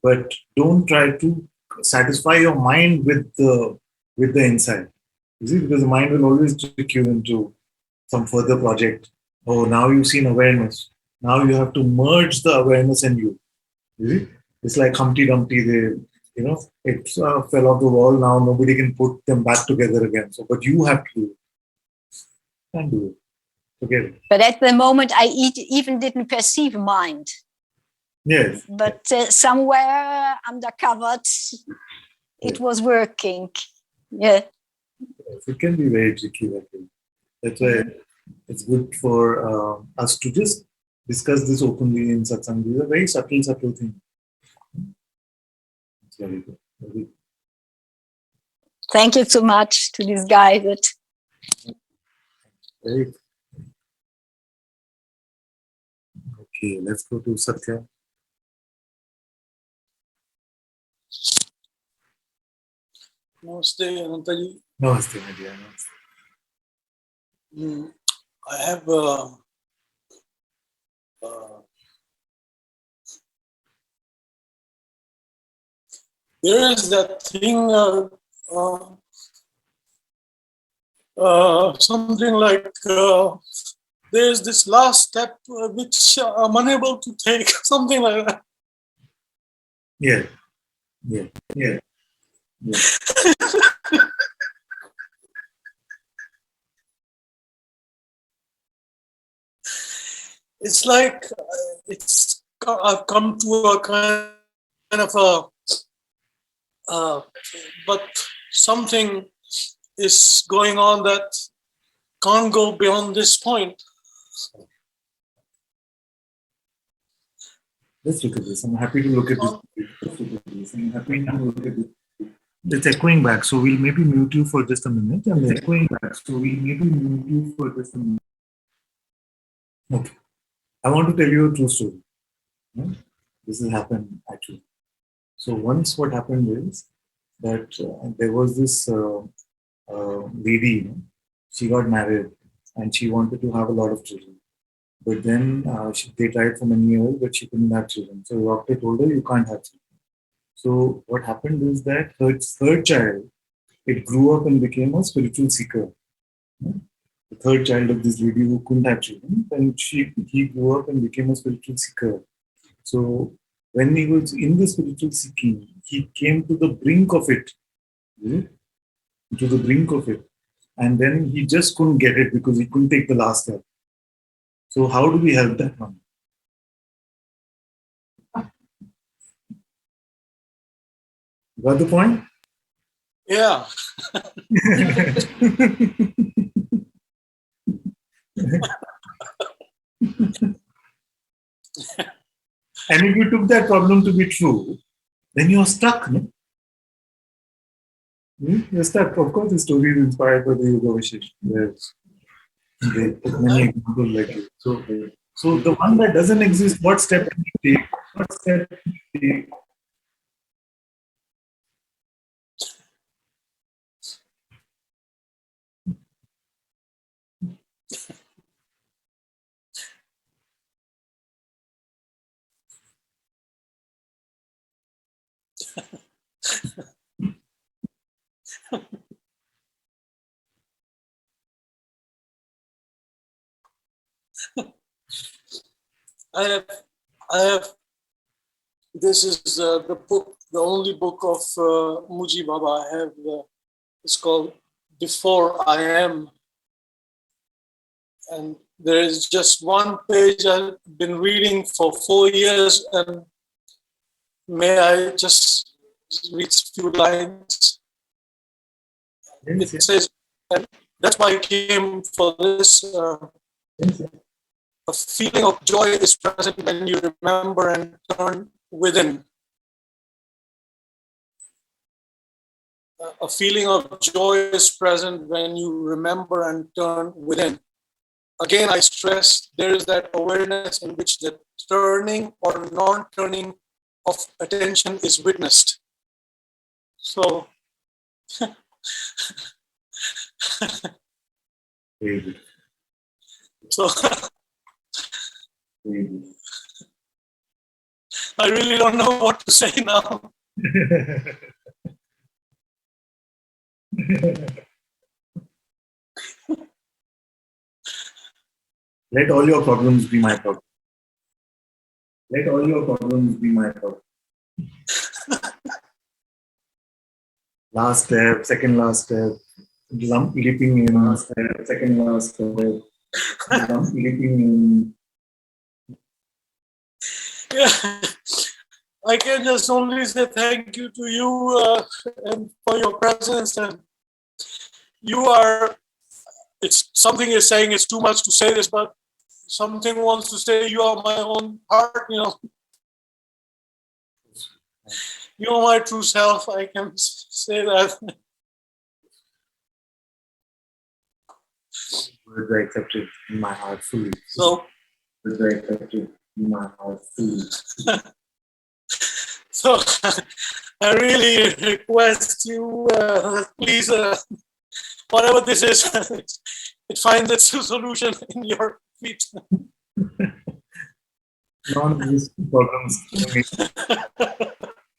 S1: but don't try to satisfy your mind with the insight. You see, because the mind will always trick you into some further project. Oh, now you've seen awareness. Now you have to merge the awareness in you. You see, it's like Humpty Dumpty. It fell off the wall. Now nobody can put them back together again. So, but you have to do it. Can't do it. Forget it.
S7: But at the moment, I even didn't perceive mind.
S1: Yes.
S7: But somewhere undercovered, it was working. Yeah.
S1: Yes, it can be very tricky that way. That's why it's good for us to just discuss this openly in Satsang. These are very subtle things. It's very good. Very good.
S7: Thank you so much to this guy that.
S1: Very good. Okay, let's go to Satya.
S8: Namaste, Ananta-ji.
S1: Namaste, my dear. Namaste.
S8: I have there is that thing, something like there's this last step which I'm unable to take, something like that.
S1: Yeah. Yeah. Yeah. Yeah.
S8: It's like I've come to a kind of a, but something is going on that can't go beyond this point.
S1: Let's look at this. I'm happy to look at this. Let's look at this. I'm happy to look at this. It's echoing back, so we'll maybe mute you for just a minute. And it's echoing back, so we'll maybe mute you for just a minute. Okay. I want to tell you a true story. This has happened actually. So once what happened is that there was this lady, she got married and she wanted to have a lot of children. But then they tried for many years, but she couldn't have children. So the doctor told her, you can't have children. So what happened is that her third child, it grew up and became a spiritual seeker. The third child of this lady who couldn't have children, and he grew up and became a spiritual seeker. So when he was in the spiritual seeking, he came to the brink of it, to the brink of it, and then he just couldn't get it because he couldn't take the last step. So how do we help that one? Got the point?
S8: Yeah.
S1: And if you took that problem to be true, then you're stuck. No? You're stuck. Of course, the story is inspired by the Yoga Vishesh. They put many examples like it. So the one that doesn't exist, what step can you take? What step can you take?
S8: I have. This is the book, the only book of Muji Baba I have. It's called Before I Am. And there is just one page I've been reading for 4 years, and may I just read a few lines? It says, and that's why I came for this. A feeling of joy is present when you remember and turn within. A feeling of joy is present when you remember and turn within. Again, I stress there is that awareness in which the turning or non-turning of attention is witnessed. So, so I really don't know what to say now.
S1: Let all your problems be my problem. Let all your problems be my problem. Last step, second last step, leaping in, last step, second last step, leaping in.
S8: Yeah. I can just only say thank you to you and for your presence. And you are, it's something is saying it's too much to say this, but something wants to say you are my own heart, You are my true self. I can say that.
S1: Words are accepted in my heart fully.
S8: So,
S1: Words are accepted in my heart fully.
S8: so I really request you, please, whatever this is, it finds its solution in your feet.
S1: Non-existent problems to me.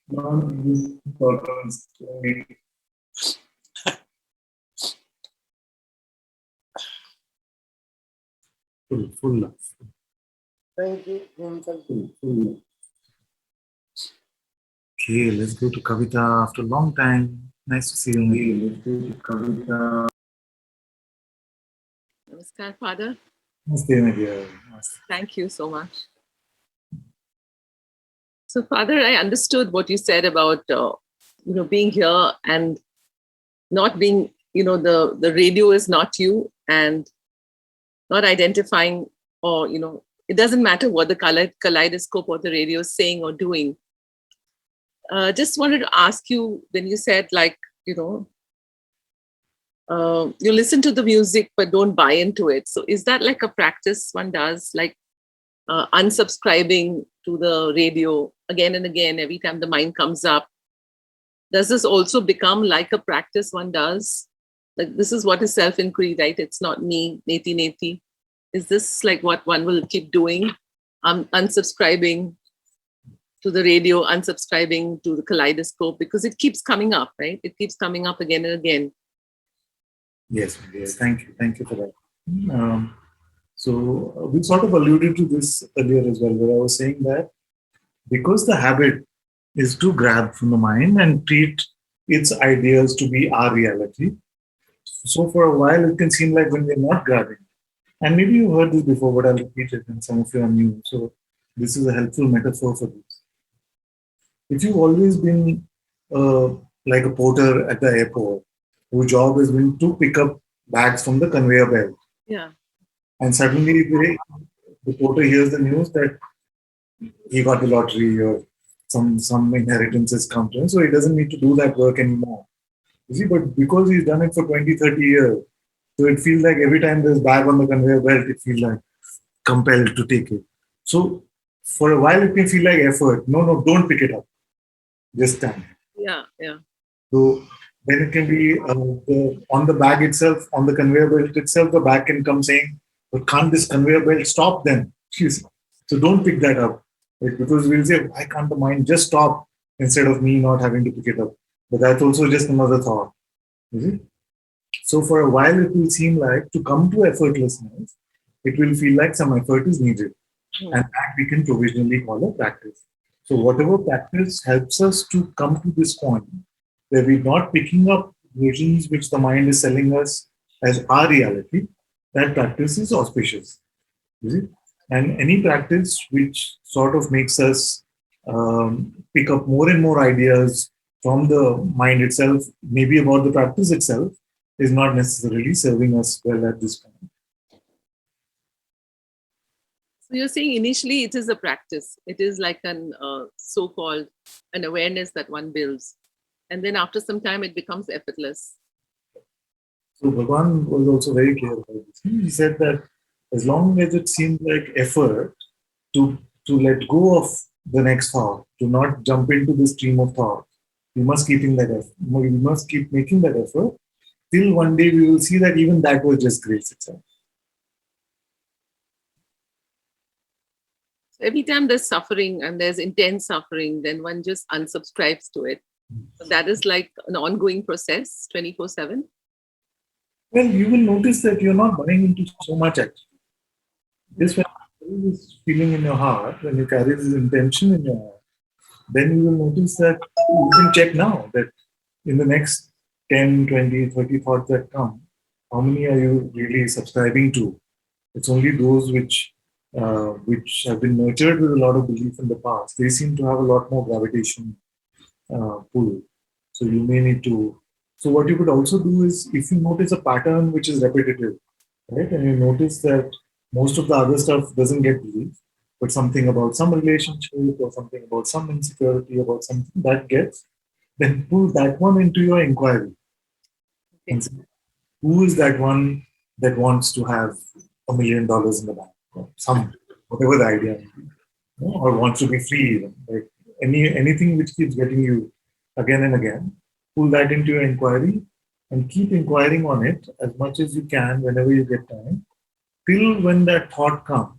S1: Non-existent problems to me. full love. Thank you. Full love. Okay, let's go to Kavita after a long time. Nice to see you. Let's go to Kavita.
S9: Namaskar, Father.
S1: Namaste, my dear. Namaste.
S9: Thank you so much. So, Father, I understood what you said about being here and not being, the radio is not you, and not identifying, or it doesn't matter what the kaleidoscope or the radio is saying or doing. Just wanted to ask you, when you said, like, you listen to the music but don't buy into it. So is that like a practice one does, like unsubscribing to the radio again and again every time the mind comes up? Does this also become like a practice one does? Like, this is what is self-inquiry, right? It's not me, neti neti. Is this like what one will keep doing? Unsubscribing to the radio, unsubscribing to the kaleidoscope, because it keeps coming up, right? It keeps coming up again and again.
S1: Yes, yes. Thank you. Thank you for that. So we sort of alluded to this earlier as well, where I was saying that because the habit is to grab from the mind and treat its ideas to be our reality. So for a while, it can seem like when we're not grabbing, and maybe you heard this before, but I'll repeat it, and some of you are new. So this is a helpful metaphor for this. If you've always been like a porter at the airport, whose job has been to pick up bags from the conveyor belt,
S9: Yeah.
S1: and suddenly the porter hears the news that he got the lottery or some inheritance has come to him, so he doesn't need to do that work anymore. You see, but because he's done it for 20, 30 years, so it feels like every time there's bag on the conveyor belt, it feels like compelled to take it. So for a while, it can feel like effort. No, don't pick it up. Just stand.
S9: Yeah, yeah.
S1: So then it can be on the bag itself, on the conveyor belt itself, the bag can come saying, but can't this conveyor belt stop then? So don't pick that up. Right? Because we'll say, why can't the mind just stop instead of me not having to pick it up? But that's also just another thought. You see? So for a while, it will seem like to come to effortlessness, it will feel like some effort is needed. And that we can provisionally call a practice. So whatever practice helps us to come to this point where we're not picking up visions which the mind is selling us as our reality, that practice is auspicious. You see? And any practice which sort of makes us pick up more and more ideas from the mind itself, maybe about the practice itself, is not necessarily serving us well at this point.
S9: So you're saying initially it is a practice. It is like an so-called an awareness that one builds. And then after some time, it becomes effortless.
S1: So Bhagavan was also very clear about this. He said that as long as it seems like effort to let go of the next thought, to not jump into the stream of thought, we must keep in that effort. We must keep making that effort till one day we will see that even that was just grace itself.
S9: So every time there's suffering and there's intense suffering, then one just unsubscribes to it. So that is like an ongoing process, 24/7.
S1: Well, you will notice that you're not buying into so much actually. Just when you carry this feeling in your heart, when you carry this intention in your heart, then you will notice that you can check now that in the next 10, 20, 30 thoughts that come, how many are you really subscribing to? It's only those which have been nurtured with a lot of belief in the past. They seem to have a lot more gravitation pull. So you may need to. So what you could also do is, if you notice a pattern which is repetitive, right, and you notice that most of the other stuff doesn't get belief, but something about some relationship or something about some insecurity about something that gets, then pull that one into your inquiry.
S9: Okay.
S1: And say, who is that one that wants to have $1 million in the bank? Or some, whatever the idea may be, you know, or wants to be free even. Like anything which keeps getting you again and again, pull that into your inquiry and keep inquiring on it as much as you can whenever you get time, till when that thought comes.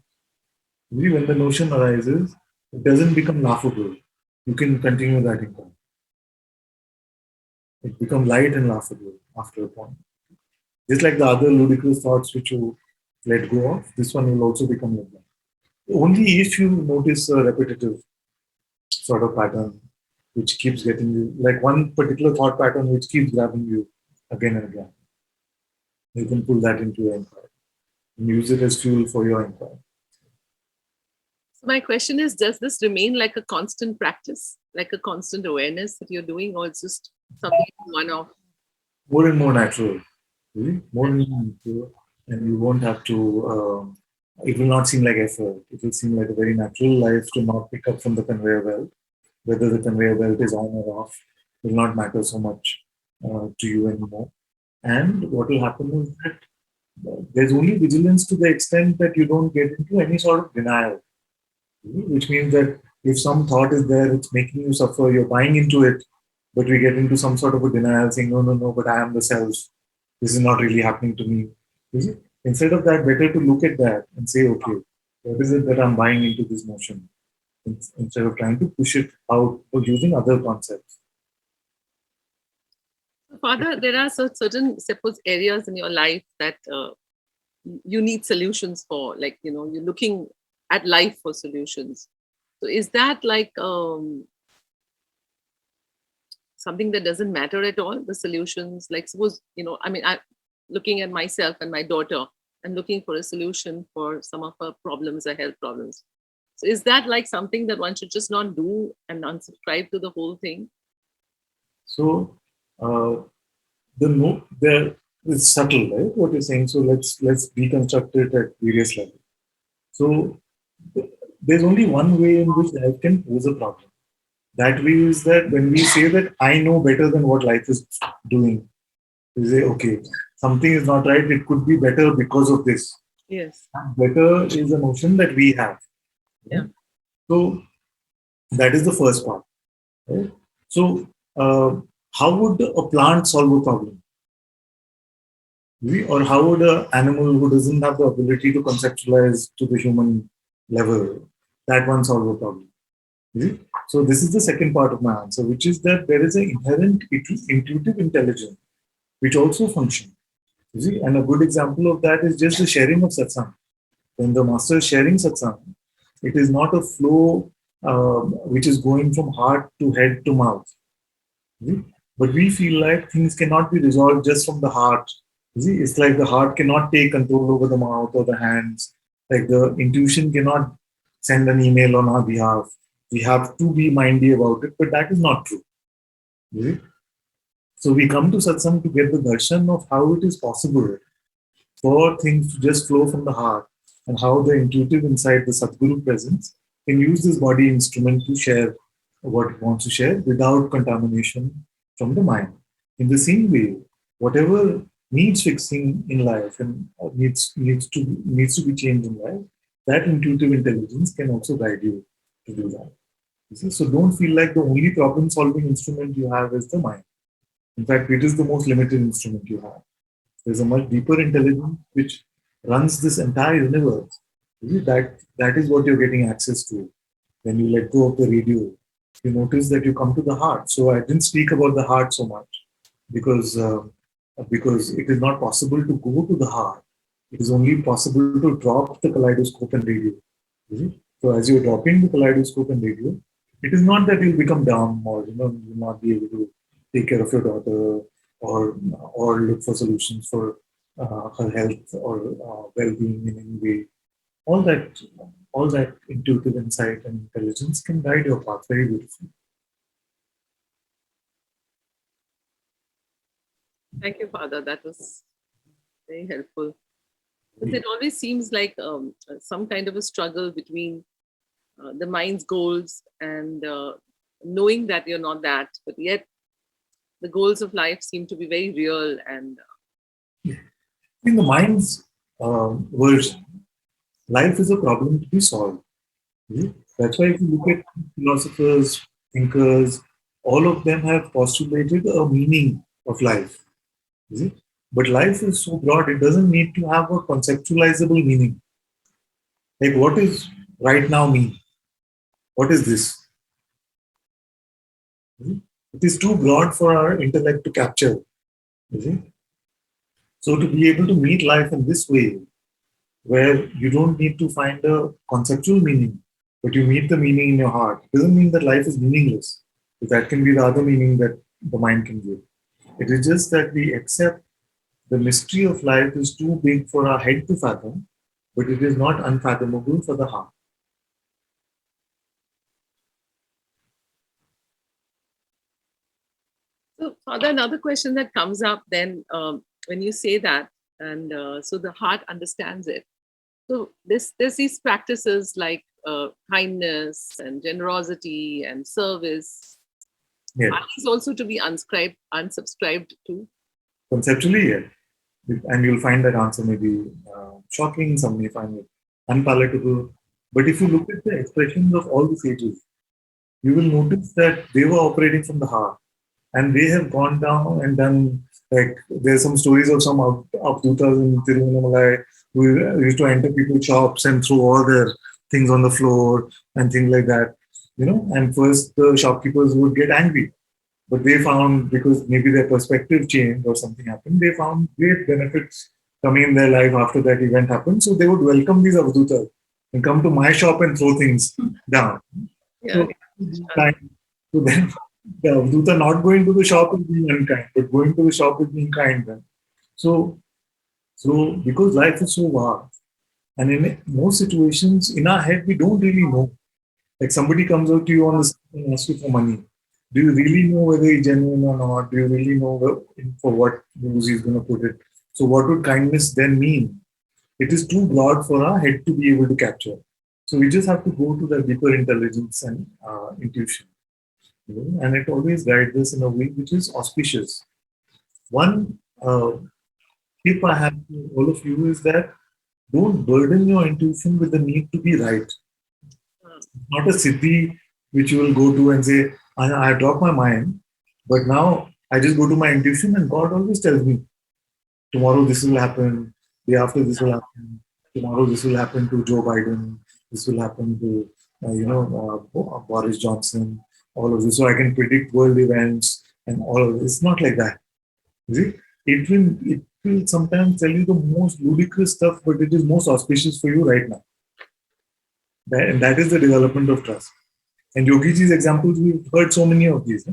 S1: When the notion arises, it doesn't become laughable. You can continue that inquiry. It becomes light and laughable after a point. Just like the other ludicrous thoughts which you let go of, this one will also become like that. Only if you notice a repetitive sort of pattern which keeps getting you, like one particular thought pattern which keeps grabbing you again and again, you can pull that into your inquiry and use it as fuel for your inquiry.
S9: So my question is, does this remain like a constant practice, like a constant awareness that you're doing, or it's just something one-off?
S1: More and more natural, really? More and more natural, and you won't have to, it will not seem like effort. It will seem like a very natural life to not pick up from the conveyor belt. Whether the conveyor belt is on or off will not matter so much to you anymore. And what will happen is that there's only vigilance to the extent that you don't get into any sort of denial, which means that if some thought is there, it's making you suffer, you're buying into it, but we get into some sort of a denial saying, no, no, no, but I am the self. This is not really happening to me. Instead of that, better to look at that and say, okay, what is it that I'm buying into this notion? Instead of trying to push it out or using other concepts.
S9: Father, there are certain, suppose, areas in your life that you need solutions for, like, you're looking at life for solutions. So is that like something that doesn't matter at all, the solutions? Like, suppose, I'm looking at myself and my daughter and looking for a solution for some of her problems, her health problems. So is that like something that one should just not do and unsubscribe to the whole thing?
S1: So it's subtle, right? What you're saying. So let's deconstruct it at various levels. So there's only one way in which life can pose a problem. That way is that when we say that I know better than what life is doing, we say, okay, something is not right. It could be better because of this.
S9: Yes.
S1: Better is a notion that we have.
S9: Yeah.
S1: So that is the first part. Right? So how would a plant solve a problem? Or how would an animal who doesn't have the ability to conceptualize to the human level, that one solve a problem? So this is the second part of my answer, which is that there is an inherent intuitive intelligence which also functions. And a good example of that is just the sharing of satsang. When the master is sharing satsang, it is not a flow which is going from heart to head to mouth. But we feel like things cannot be resolved just from the heart. It's like the heart cannot take control over the mouth or the hands. Like the intuition cannot send an email on our behalf. We have to be mindy about it, but that is not true. So we come to satsang to get the darshan of how it is possible for things to just flow from the heart, and how the intuitive insight, the Sadguru presence, can use this body instrument to share what it wants to share without contamination from the mind. In the same way, whatever needs fixing in life and needs to be changed in life, that intuitive intelligence can also guide you to do that. So don't feel like the only problem-solving instrument you have is the mind. In fact, it is the most limited instrument you have. There's a much deeper intelligence which runs this entire universe. That is what you're getting access to. When you let go of the radio, you notice that you come to the heart. So I didn't speak about the heart so much because it is not possible to go to the heart. It is only possible to drop the kaleidoscope and radio. So as you're dropping the kaleidoscope and radio, it is not that you'll become dumb or you'll not be able to take care of your daughter or look for solutions for her health or well-being in any way. All that intuitive insight and intelligence can guide your path very beautifully.
S9: Thank you, Father. That was very helpful. Because it always seems like some kind of a struggle between the mind's goals and knowing that you're not that, but yet the goals of life seem to be very real. And
S1: in the mind's version, life is a problem to be solved. That's why if you look at philosophers, thinkers, all of them have postulated a meaning of life. But life is so broad, it doesn't need to have a conceptualizable meaning. Like, what is right now mean? What is this? It is too broad for our intellect to capture. So to be able to meet life in this way, where you don't need to find a conceptual meaning, but you meet the meaning in your heart. It doesn't mean that life is meaningless. That can be the other meaning that the mind can give. It is just that we accept the mystery of life is too big for our head to fathom, but it is not unfathomable for the heart.
S9: So, Father, another question that comes up then when you say that, and so the heart understands it. So there's these practices like kindness and generosity and service.
S1: Yes.
S9: Are these also to be unsubscribed to?
S1: Conceptually, yeah. And you'll find that answer may be shocking, some may find it unpalatable. But if you look at the expressions of all the sages, you will notice that they were operating from the heart. And they have gone down and done, like, there's some stories of some Avdutas in Tiruvannamalai who used to enter people's shops and throw all their things on the floor and things like that, and first the shopkeepers would get angry. But they found, because maybe their perspective changed or something happened, they found great benefits coming in their life after that event happened. So they would welcome these Avdutas and come to my shop and throw things down.
S9: Yeah.
S1: So then the Avduta not going to the shop is being unkind, but going to the shop is being kind then. So because life is so vast, and in most situations, in our head, we don't really know. Like somebody comes out to you on the street and asks you for money. Do you really know whether he's genuine or not? Do you really know for what use he's going to put it? So what would kindness then mean? It is too broad for our head to be able to capture. So we just have to go to the deeper intelligence and intuition. And it always guides us in a way which is auspicious. One tip I have to all of you is that don't burden your intuition with the need to be right. Not a city which you will go to and say, I dropped my mind, but now I just go to my intuition and God always tells me, tomorrow this will happen, day after this will happen, tomorrow this will happen to Joe Biden, this will happen to, Boris Johnson, all of this. So I can predict world events and all of this. It's not like that. Is it? It will sometimes tell you the most ludicrous stuff, but it is most auspicious for you right now. That is the development of trust. And Yogiji's examples, we've heard so many of these.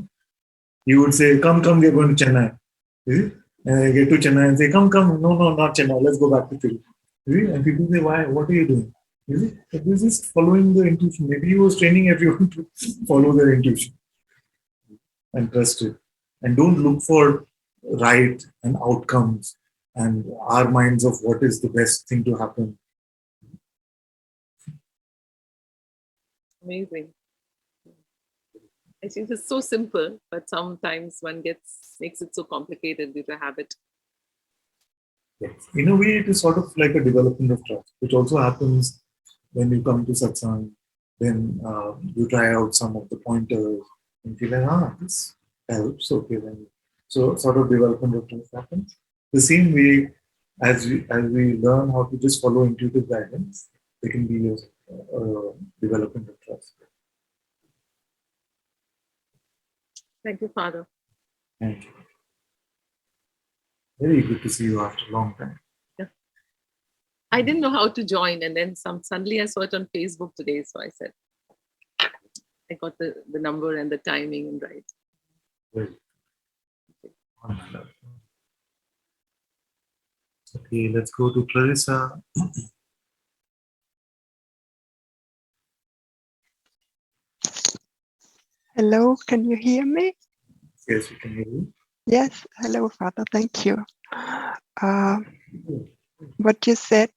S1: He would say, come, we are going to Chennai. Is it? And I get to Chennai and say, come, no, not Chennai, let's go back to Philly. And people say, why? What are you doing? Is it? It was just following the intuition. Maybe he was training everyone to follow their intuition and trust it. And don't look for right and outcomes and our minds of what is the best thing to happen.
S9: Amazing. I think it's so simple, but sometimes one makes it so complicated with a habit.
S1: Yes. In a way, it is sort of like a development of trust, which also happens when you come to Satsang. Then you try out some of the pointers and feel like, this helps. Okay, then. So sort of development of trust happens. The same way as we learn how to just follow intuitive guidance, there can be a development of trust.
S9: Thank you, Father.
S1: Thank you. Very good to see you after a long time.
S9: Yeah. I didn't know how to join, and then suddenly I saw it on Facebook today, so I said, I got the number and the timing and right.
S1: Very good. Okay, let's go to Clarissa.
S10: Hello, can you hear me?
S1: Yes, we can hear you.
S10: Yes, hello, Father, thank you. What you said.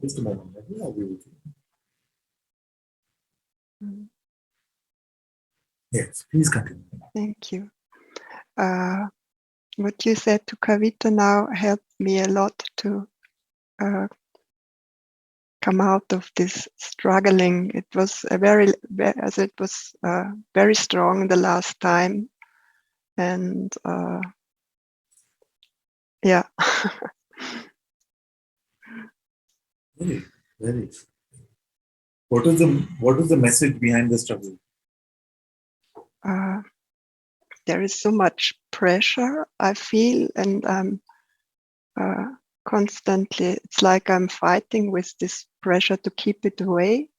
S1: Just a moment. I'll be with you. Yes, please continue.
S10: Thank you. What you said to Kavita now helped me a lot to come out of this struggling. It was very strong the last time, and yeah.
S1: Very, very. What is the message behind the struggle?
S10: There is so much pressure I feel, and constantly, it's like I'm fighting with this pressure to keep it away.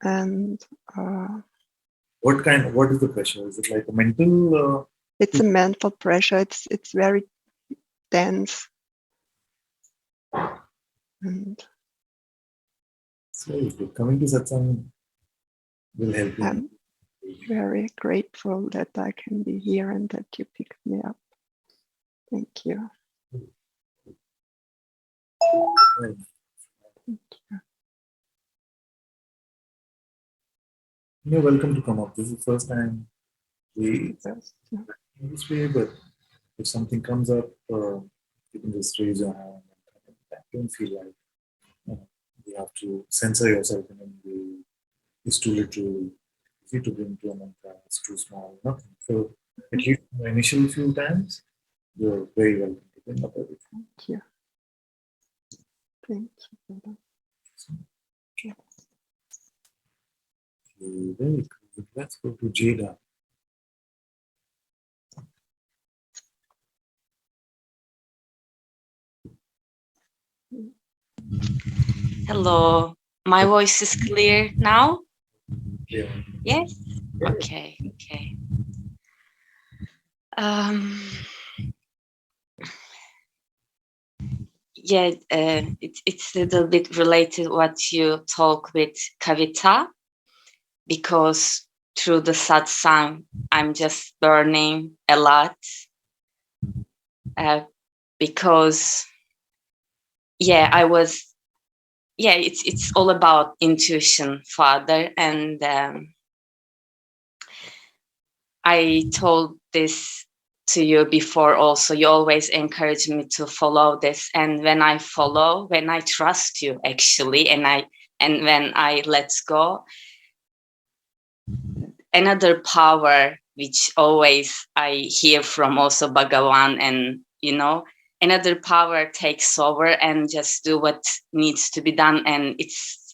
S10: And
S1: What is the pressure? Is it like a mental?
S10: it's a mental pressure. It's very dense. And
S1: So coming to satsang will help you.
S10: I'm very grateful that I can be here and that you picked me up. Thank you.
S1: Right.
S10: Thank you.
S1: You're welcome to come up. This is the first time we
S10: Yes.
S1: in this way, but if something comes up, you can just raise your hand. Don't feel like you have to censor yourself in any way. It's too little. Easy to bring to Ananta. It's too small. Nothing. So at least the initial few times, you're very welcome to bring up everything.
S10: Thank you. Thank you.
S1: Okay, very good. Let's go to Jada.
S11: Hello, my voice is clear now?
S1: Yeah.
S11: Yes? Okay, okay. Yeah, it's a little bit related what you talk with Kavita, because through the satsang, I'm just learning a lot. Because, it's all about intuition, Father, and I told this to you before also. You always encourage me to follow this, and when I trust you actually, and when I let go, another power which always I hear from also Bhagavan, and another power takes over and just do what needs to be done, and it's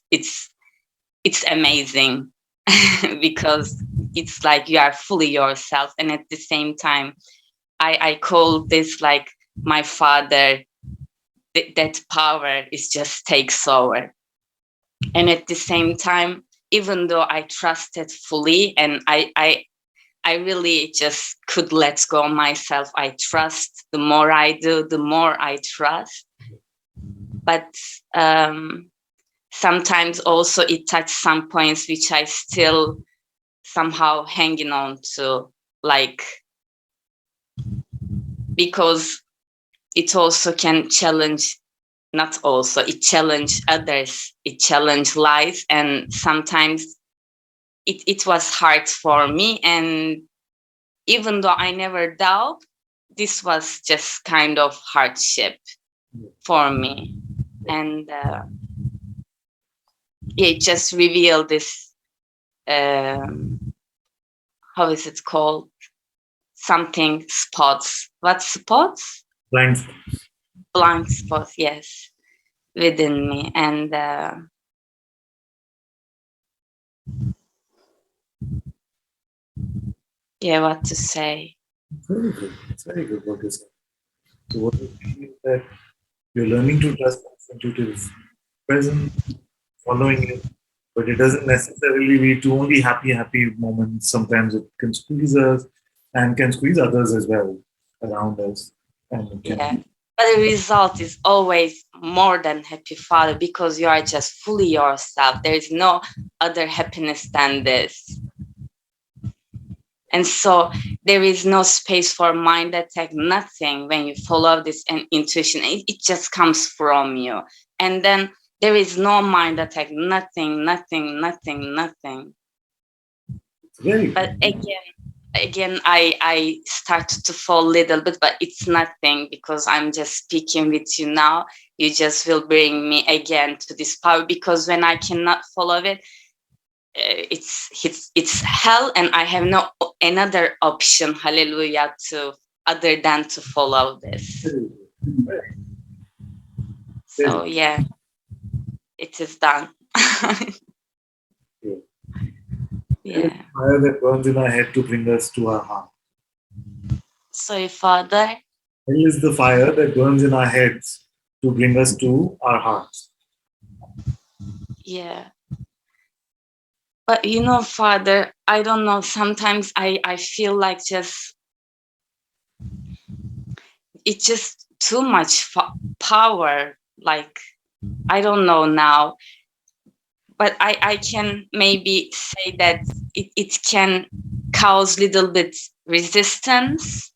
S11: amazing. Because it's like you are fully yourself, and at the same time I call this like my Father. That power is just takes over, and at the same time, even though I trusted fully, and I really just could let go myself, I trust. The more I do, the more I trust. But sometimes also it touched some points which I still somehow hanging on to, like, because it also can challenge, not also, it challenge others, it challenge life, and sometimes it was hard for me. And even though I never doubt, this was just kind of hardship for me. And it just revealed this, how is it called? Something spots. What spots?
S1: Blind spots.
S11: Blind spots, yes, within me. And what to say?
S1: Very good. It's very good what you said. So what you feel is that you're learning to trust what's intuitive present, following it, but it doesn't necessarily lead to only happy moments. Sometimes it can squeeze us and can squeeze others as well around us. And it can,
S11: Yeah. But the result is always more than happy, Father, because you are just fully yourself. There is no other happiness than this. And so there is no space for mind attack, nothing. When you follow this intuition, it just comes from you. And then there is no mind attack, nothing.
S1: very
S11: But again, I started to fall a little bit, but it's nothing, because I'm just speaking with you now. You just will bring me again to this power, because when I cannot follow it, it's hell, and I have no another option, hallelujah, to other than to follow this. So yeah, it is done. Yeah.
S1: fire that burns in our head to bring us to our heart.
S11: So Father,
S1: Hell is the fire that burns in our heads to bring us to our hearts.
S11: Yeah. But you know, Father, I don't know, sometimes I feel like it's just too much power. Like, I don't know now, but I can maybe say that it can cause little bit resistance.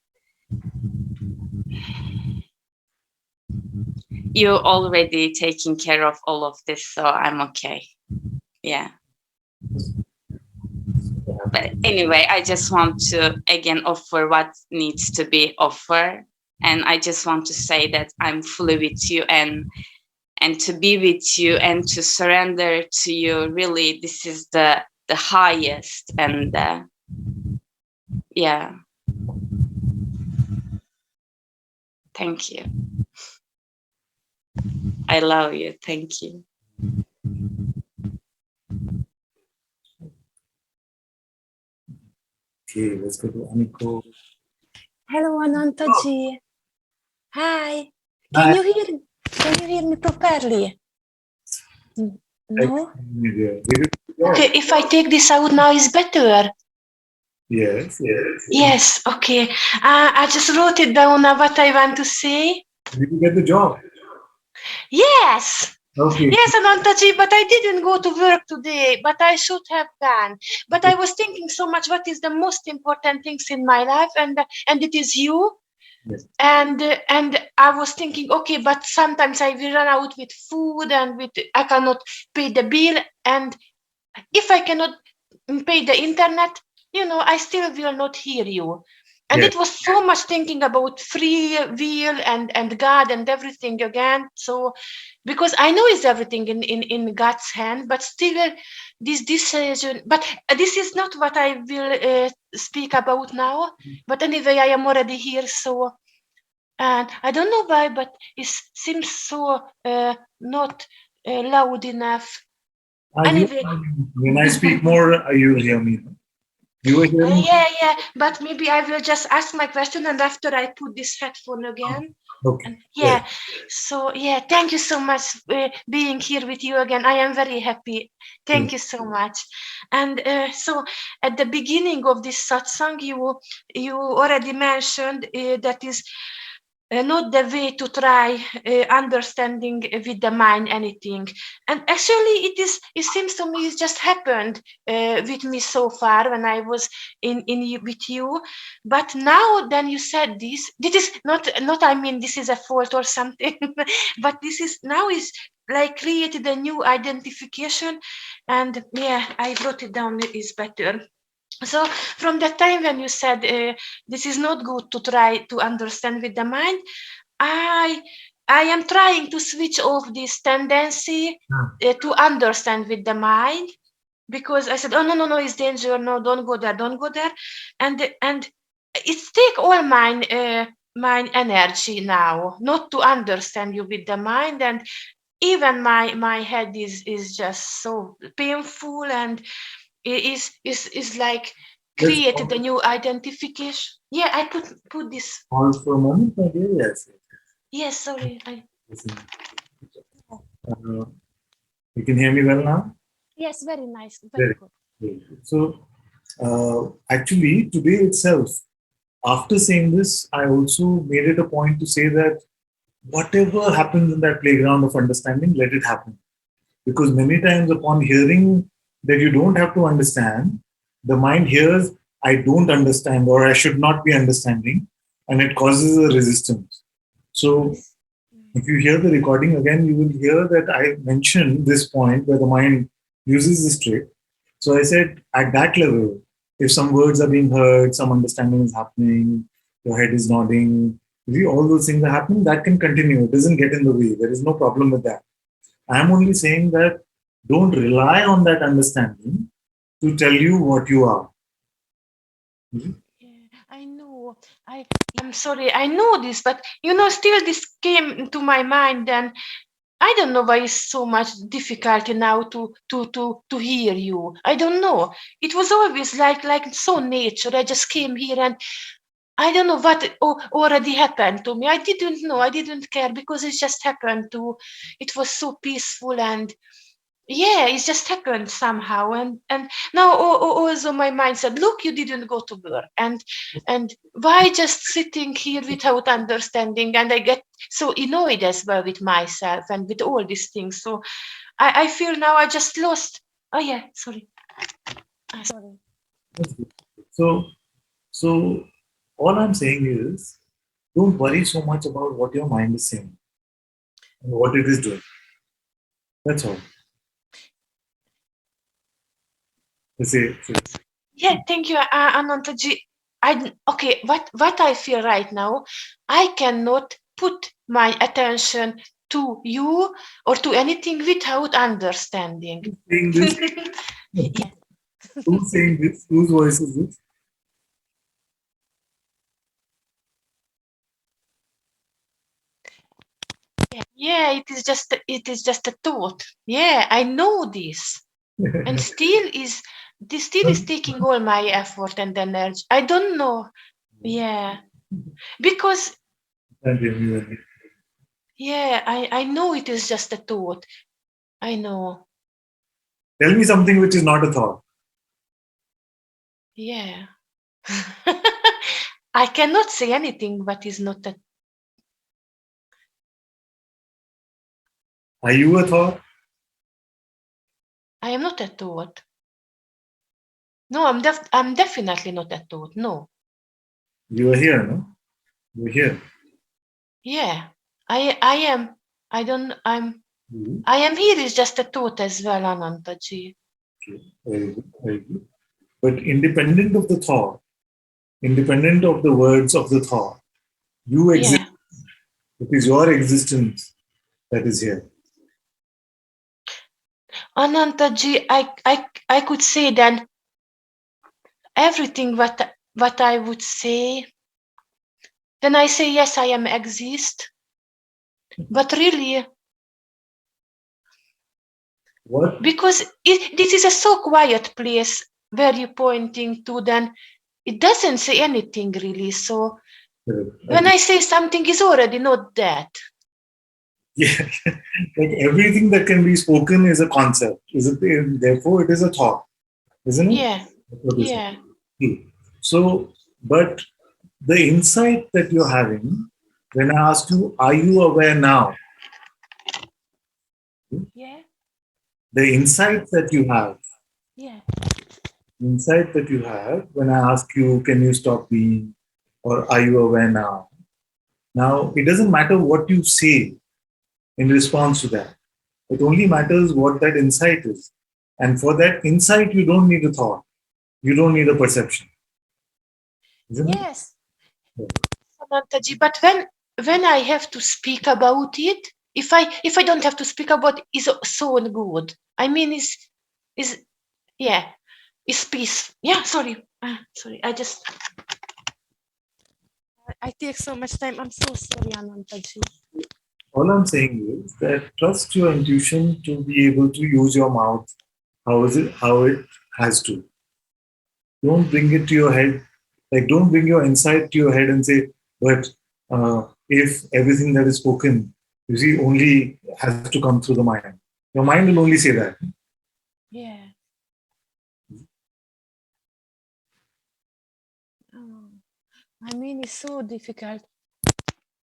S11: You're already taking care of all of this, so I'm okay. Yeah. But anyway, I just want to again offer what needs to be offered. And I just want to say that I'm fully with you and to be with you and to surrender to you. Really, this is the highest. And yeah. Thank you. I love you. Thank you.
S1: Okay, let's go to Aniko.
S12: Hello, Ananta-ji. Hi.
S1: Hi.
S12: Can you hear me properly? No?
S1: Yeah.
S12: Okay, if I take this out now, is better.
S1: Yes.
S12: Yes, okay. I just wrote it down what I want to say.
S1: Did you get the job?
S12: Yes.
S1: Okay.
S12: Yes, Ananta-ji, but I didn't go to work today, but I should have gone. But I was thinking so much what is the most important things in my life, and it is you.
S1: Yes.
S12: And I was thinking, okay, but sometimes I will run out with food and I cannot pay the bill, and if I cannot pay the internet, I still will not hear you. And
S1: Yes.
S12: it was so much thinking about free will and God and everything again. So because I know it's everything in God's hand, but still this decision. But this is not what I will speak about now. But anyway, I am already here, so. And I don't know why, but it seems so not loud enough. Anyway.
S1: When I speak more, you will hear me. You were hearing?
S12: Yeah. But maybe I will just ask my question, and after I put this headphone again.
S1: Okay.
S12: And yeah. So yeah, thank you so much being here with you again. I am very happy. Thank you so much. And so at the beginning of this satsang, you already mentioned that is. Not the way to try understanding with the mind anything, and actually it seems to me it just happened with me so far when I was in with you. But now then you said this is not I mean this is a fault or something, but this is now is like created a new identification. And yeah, I wrote it down, it is better. So from the time when you said this is not good to try to understand with the mind, I am trying to switch off this tendency to understand with the mind, because I said, oh no, it's danger, no, don't go there, and it's take all mine energy now not to understand you with the mind, and even my head is just so painful, and it is like created a new identification. Yeah, I put this.
S1: Pause for a moment, my dear. Yes.
S12: Yes, sorry.
S1: You can hear me well now?
S12: Yes, very nice. Very good.
S1: Very good. So, actually, today itself, after saying this, I also made it a point to say that whatever happens in that playground of understanding, let it happen. Because many times, upon hearing that you don't have to understand, the mind hears, I don't understand, or I should not be understanding, and it causes a resistance. So, if you hear the recording again, you will hear that I mentioned this point where the mind uses this trick. So I said, at that level, if some words are being heard, some understanding is happening, your head is nodding, all those things are happening, that can continue. It doesn't get in the way. There is no problem with that. I'm only saying that don't rely on that understanding to tell you what you are.
S12: I know. I'm sorry. I know this, but still this came to my mind, and I don't know why it's so much difficulty now to hear you. I don't know. It was always like so nature. I just came here, and I don't know what already happened to me. I didn't know. I didn't care because it just happened to. It was so peaceful and yeah, it just happened somehow. And now also my mind said, look, you didn't go to work, and why just sitting here without understanding? And I get so annoyed as well with myself and with all these things. So I feel now I just lost. Oh yeah, sorry. Sorry.
S1: So all I'm saying is, don't worry so much about what your mind is saying and what it is doing. That's all. Say.
S12: Yeah, thank you, Anantaji. Okay, what I feel right now, I cannot put my attention to you or to anything without understanding.
S1: Saying this?
S12: Yeah.
S1: Who's saying this? Whose voice is this?
S12: Yeah, it is just a thought. Yeah, I know this. And still is taking all my effort and energy. I don't know. Yeah. Because yeah, I know it is just a thought. I know.
S1: Tell me something which is not a thought.
S12: Yeah. I cannot say anything but is not a.
S1: Are you a thought?
S12: I am not a thought. No, I'm definitely not a thought. No.
S1: You are here, no? You're here.
S12: Yeah. I am. I don't I'm
S1: Mhm.
S12: I am here is just a thought as well, Anantaji.
S1: Okay. Very good. Very good. But independent of the thought, independent of the words of the thought, you exist.
S12: Yeah.
S1: It is your existence that is here.
S12: Anantaji, I could say then everything what I would say. Then I say yes, I am exist. But really,
S1: What?
S12: because this is a so quiet place where you're pointing to, then it doesn't say anything really. So when I say something is already not that.
S1: Yeah, like everything that can be spoken is a concept. Is it? Therefore, it is a thought, isn't it?
S12: Yeah.
S1: That's what you're saying.
S12: Yeah.
S1: Okay. So, but the insight that you're having, when I ask you, are you aware now?
S12: Yeah.
S1: The insight that you have,
S12: Yeah.
S1: insight that you have, when I ask you, can you stop being, or are you aware now? Now, it doesn't matter what you say in response to that. It only matters what that insight is. And for that insight, you don't need a thought. You don't need a perception. Isn't
S12: Yes.
S1: it?
S12: Anantaji, but when I have to speak about it, if I don't have to speak about it, is so good. I mean, is yeah, is peace. Yeah, sorry, sorry. I take so much time. I'm so sorry, Anantaji.
S1: All I'm saying is that trust your intuition to be able to use your mouth how it has to. Don't bring it to your head. Like, don't bring your insight to your head and say, but if everything that is spoken, you see, only has to come through the mind. Your mind will only say that.
S12: Yeah. Oh, I mean, it's so difficult.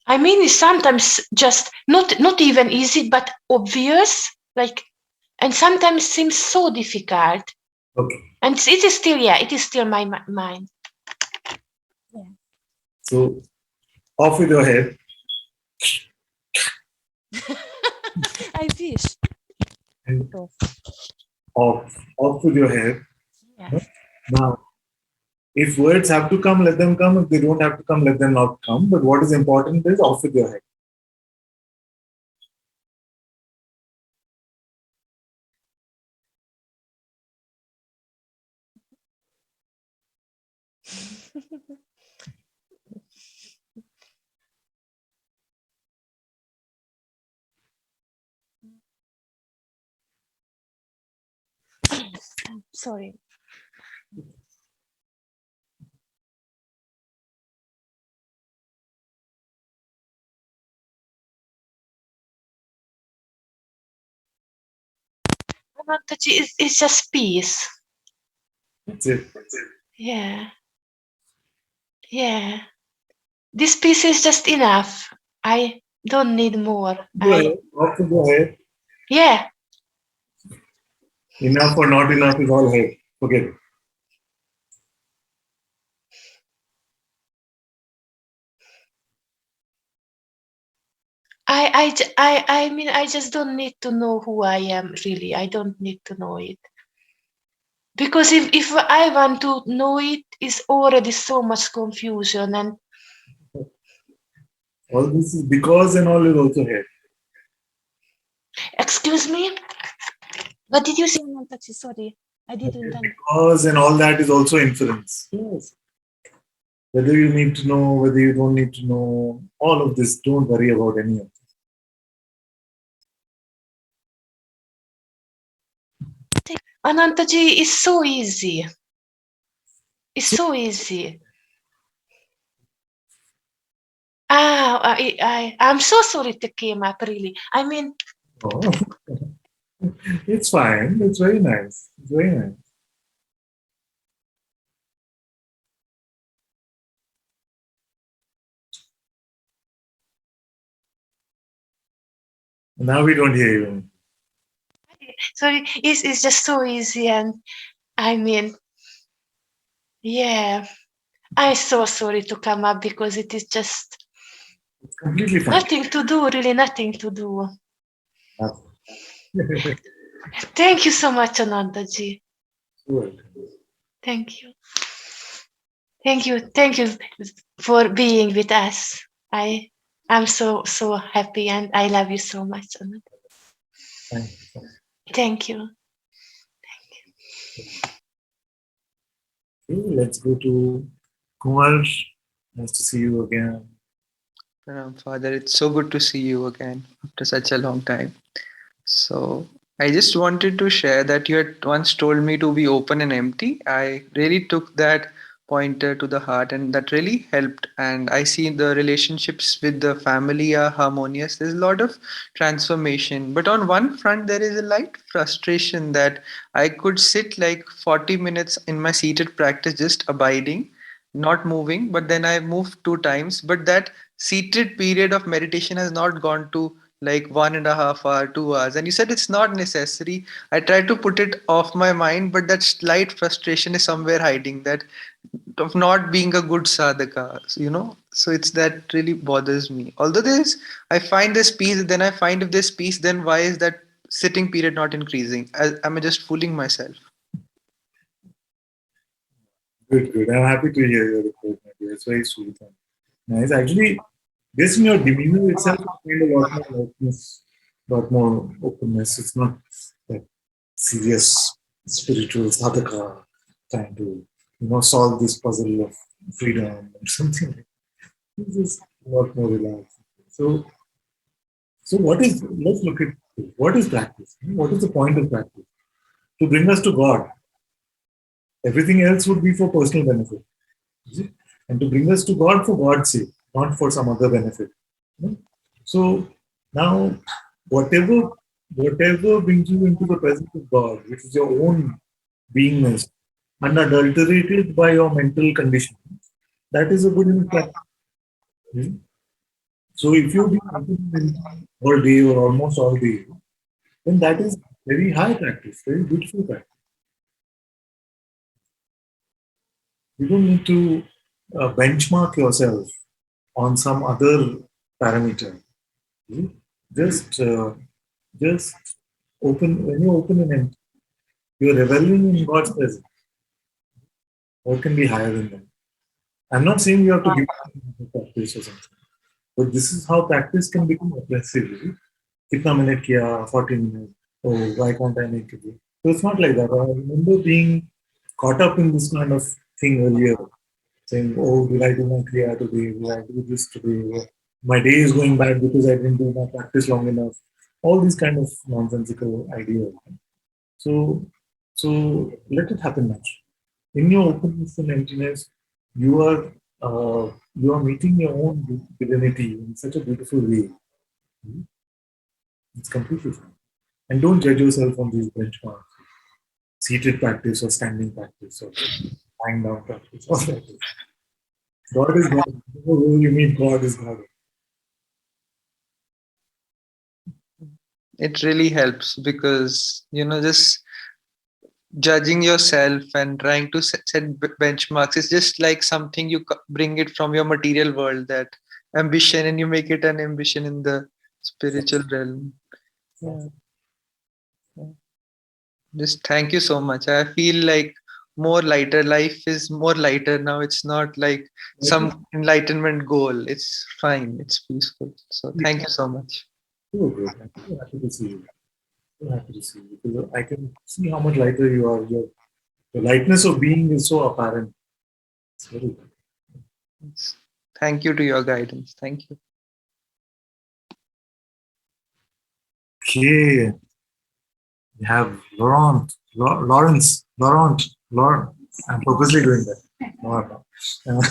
S12: I mean, it's sometimes just not even easy, but obvious. Like, and sometimes seems so difficult.
S1: Okay.
S12: And it is still, yeah, it is still my mind. Yeah.
S1: So, off with your head.
S12: I wish.
S1: And off with your head.
S12: Yeah.
S1: Now, if words have to come, let them come. If they don't have to come, let them not come. But what is important is off with your head.
S12: Sorry. Anantaji, it's just peace.
S1: That's it.
S12: Yeah. Yeah. This piece is just enough. I don't need more.
S1: Go ahead. Also go ahead.
S12: Yeah.
S1: Enough or not enough is all head. Forget it.
S12: I mean, I just don't need to know who I am, really. I don't need to know it. Because if I want to know it, is already so much confusion. And
S1: All this is because and all is also head.
S12: excuse me? What did you say, Anantaji? Sorry, I didn't.
S1: Because and all that is also inference. Yes. Whether you need to know, whether you don't need to know, all of this, don't worry about any of this.
S12: Anantaji is so easy. It's so easy. I'm so sorry to came up, really. I mean,
S1: Oh. It's fine. It's very nice. It's very nice. Now we don't hear you.
S12: sorry, it's just so easy. And I mean, yeah, I'm so sorry to come up because it is just
S1: It's completely fine.
S12: nothing to do, really nothing to do.
S1: Nothing.
S12: Thank you so much, Anantaji.
S1: Good.
S12: Thank you. Thank you. Thank you for being with us. I'm so happy and I love you so much, Anantaji.
S1: Thank you.
S12: Thank you.
S1: Okay, let's go to Kumar. Nice to see you again.
S13: Father, it's so good to see you again after such a long time. So, I just wanted to share that you had once told me to be open and empty. I really took that pointer to the heart, and that really helped. And I see the relationships with the family are harmonious. There's a lot of transformation. But on one front, there is a light frustration that I could sit like 40 minutes in my seated practice just abiding, not moving, but then I moved 2 times. But that seated period of meditation has not gone to like 1.5 hour, 2 hours. And you said it's not necessary. I tried to put it off my mind, but that slight frustration is somewhere hiding, that of not being a good sadhaka, so it's that really bothers me. Although I find this peace, then I find if there's peace, then why is that sitting period not increasing? Am I just fooling myself?
S1: Good, good. I'm happy to hear your report, my dear. It's very sweet and nice. Actually, this in your demeanor itself, I find a lot more lightness, a lot more openness. It's not like serious spiritual sadhaka trying to, solve this puzzle of freedom or something like that. It's just a lot more relaxed. So let's look at what is practice? What is the point of practice? To bring us to God. Everything else would be for personal benefit. And to bring us to God for God's sake, not for some other benefit. So now, whatever brings you into the presence of God, which is your own beingness, unadulterated by your mental condition, that is a good enough practice. So if you've been all day or almost all day, then that is very high practice, very beautiful practice. You don't need to benchmark yourself on some other parameter. Just open. When you open and empty, you're reveling in God's presence. What can be higher than that? I'm not saying you have to give practice or something, but this is how practice can become oppressive. Kitna minute kiya, 40 minutes. Oh, why can't I make it? So it's not like that. I remember being caught up in this kind of thing earlier, saying, "Oh, did I do my kriya today? Did I do this today? My day is going bad because I didn't do my practice long enough." All these kind of nonsensical ideas. So, let it happen naturally. In your openness and emptiness, you are meeting your own divinity in such a beautiful way. It's completely fine. And don't judge yourself on these benchmarks. Seated practice or standing practice or lying down practice. All that is. God is God. Whenever you meet God is God.
S13: It really helps because, just judging yourself and trying to set benchmarks is just like something you bring it from your material world, that ambition, and you make it an ambition in the spiritual realm. Yeah. Just thank you so much. I feel like more lighter. Life is more lighter now. It's not like some enlightenment goal. It's fine. It's peaceful. So thank you so much.
S1: So good. I'm so happy to see you. So happy to see you. Because I can see how much lighter you are. The lightness of being is so apparent. It's very good.
S13: Thank you to your guidance. Thank you.
S1: Okay. We have Lawrence. I'm purposely doing that. No.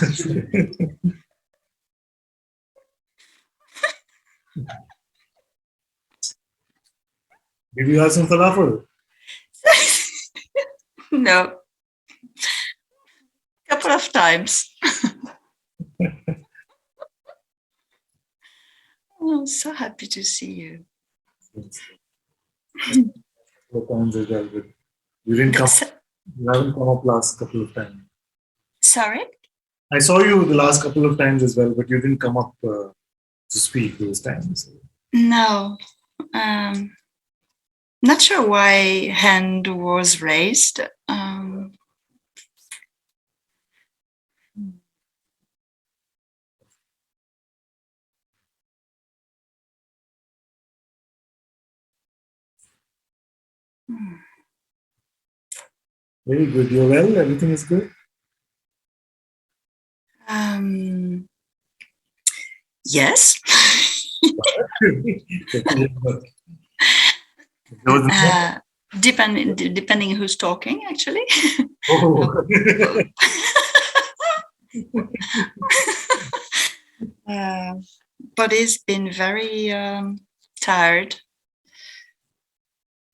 S1: Did you have some falafel?
S14: No. Couple of times. Oh, I'm so happy to see you.
S1: You didn't come. You haven't come up last couple of times.
S14: Sorry?
S1: I saw you the last couple of times as well, but you didn't come up to speak those times.
S14: No. Not sure why hand was raised.
S1: Very good. You're well? Everything is good?
S14: Yes. Depending who's talking, actually.
S1: Oh.
S14: Body's been very tired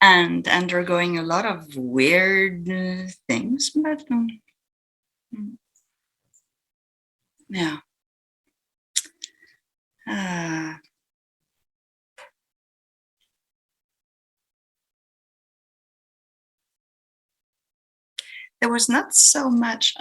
S14: and undergoing a lot of weird things, but yeah. There was not so much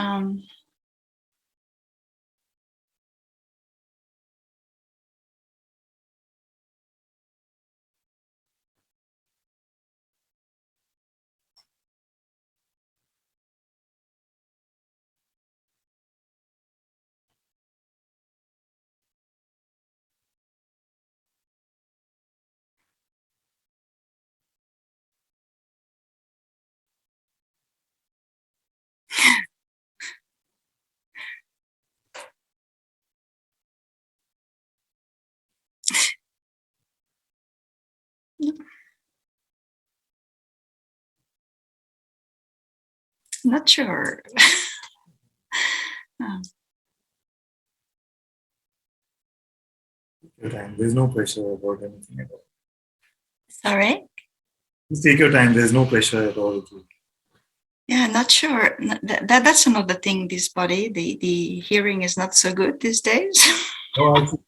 S14: not sure.
S1: Your time. There's no pressure about anything at all.
S14: Sorry?
S1: Just take your time. There's no pressure at all.
S14: Yeah, not sure. That's another thing, this body. The hearing is not so good these days.
S1: Oh,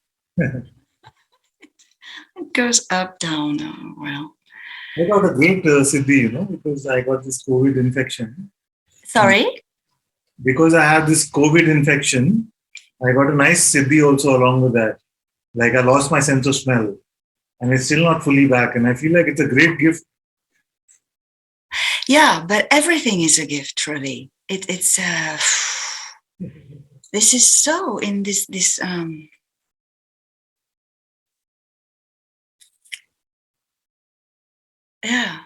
S14: It goes up, down. Well.
S1: I got a great siddhi, because I got this COVID infection.
S14: Sorry?
S1: Because I have this COVID infection, I got a nice siddhi also along with that. Like I lost my sense of smell and it's still not fully back. And I feel like it's a great gift.
S14: Yeah, but everything is a gift, really. It's this is so in this yeah.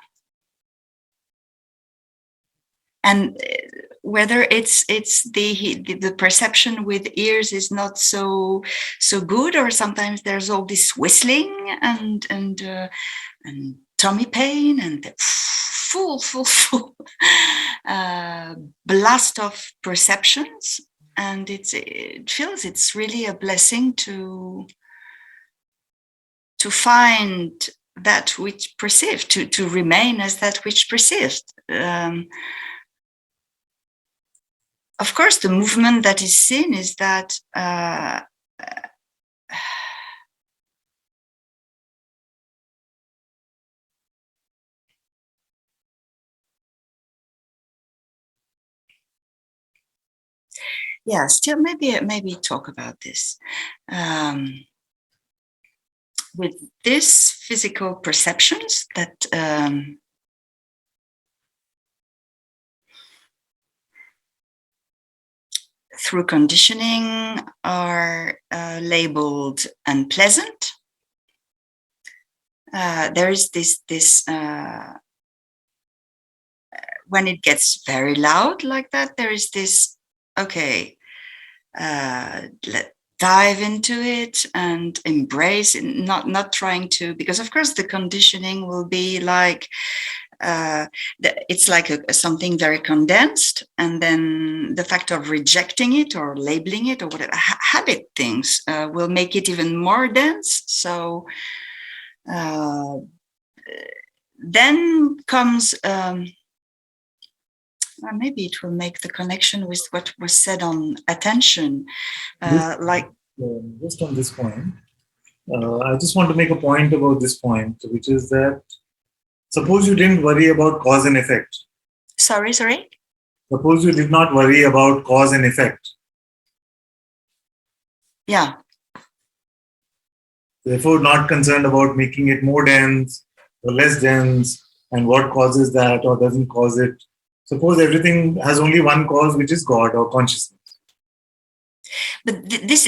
S14: And whether it's the perception with ears is not so good, or sometimes there's all this whistling and tummy pain and full blast of perceptions, and it feels it's really a blessing to find that which perceived, to remain as that which perceived. Of course, the movement that is seen is that yeah, still maybe talk about this. With these physical perceptions that through conditioning are labeled unpleasant, there is this when it gets very loud like that, there is this, okay, dive into it and embrace it, not trying to, because of course the conditioning will be like it's like something very condensed, and then the fact of rejecting it or labeling it or whatever habit things will make it even more dense. So then comes maybe it will make the connection with what was said on attention.
S1: Just on this point, I just want to make a point about this point, which is that suppose you didn't worry about cause and effect.
S14: Sorry?
S1: Suppose you did not worry about cause and effect.
S14: Yeah.
S1: Therefore, not concerned about making it more dense or less dense and what causes that or doesn't cause it. Suppose everything has only one cause, which is God or consciousness.
S14: But this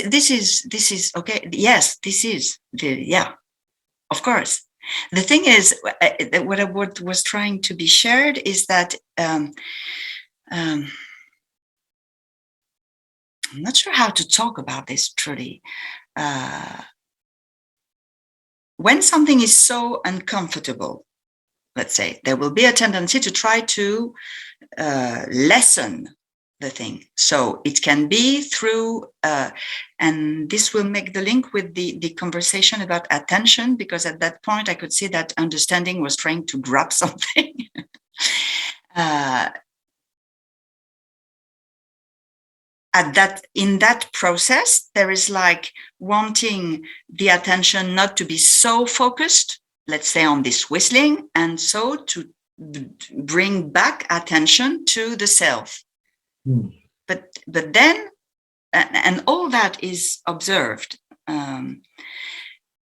S14: is okay. Yes, this is yeah, of course. The thing is, what was trying to be shared is that I'm not sure how to talk about this truly. When something is so uncomfortable, let's say, there will be a tendency to try to lessen the thing. So it can be through, and this will make the link with the conversation about attention, because at that point I could see that understanding was trying to grab something. In that process, there is like wanting the attention not to be so focused, let's say on this whistling, and so to bring back attention to the self. But then, and all that is observed. But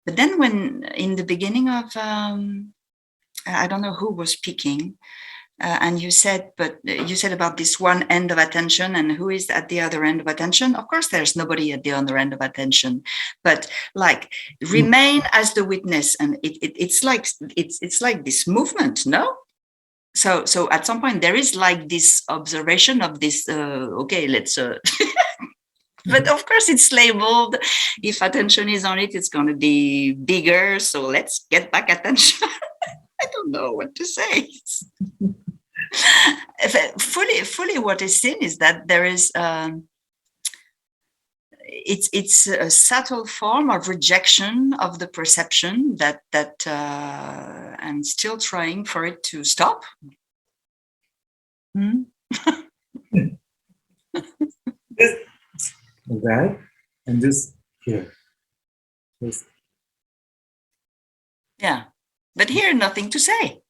S14: then when in the beginning of, I don't know who was speaking, and you said about this one end of attention and who is at the other end of attention. Of course, there's nobody at the other end of attention, but like remain as the witness, and it's like this movement, no? So at some point there is like this observation of this. Okay, let's. But of course, it's labeled. If attention is on it, it's going to be bigger. So let's get back attention. I don't know what to say. Fully what is seen is that there is it's a subtle form of rejection of the perception that I'm still trying for it to stop.
S1: That and just here. Just.
S14: Yeah, but here nothing to say.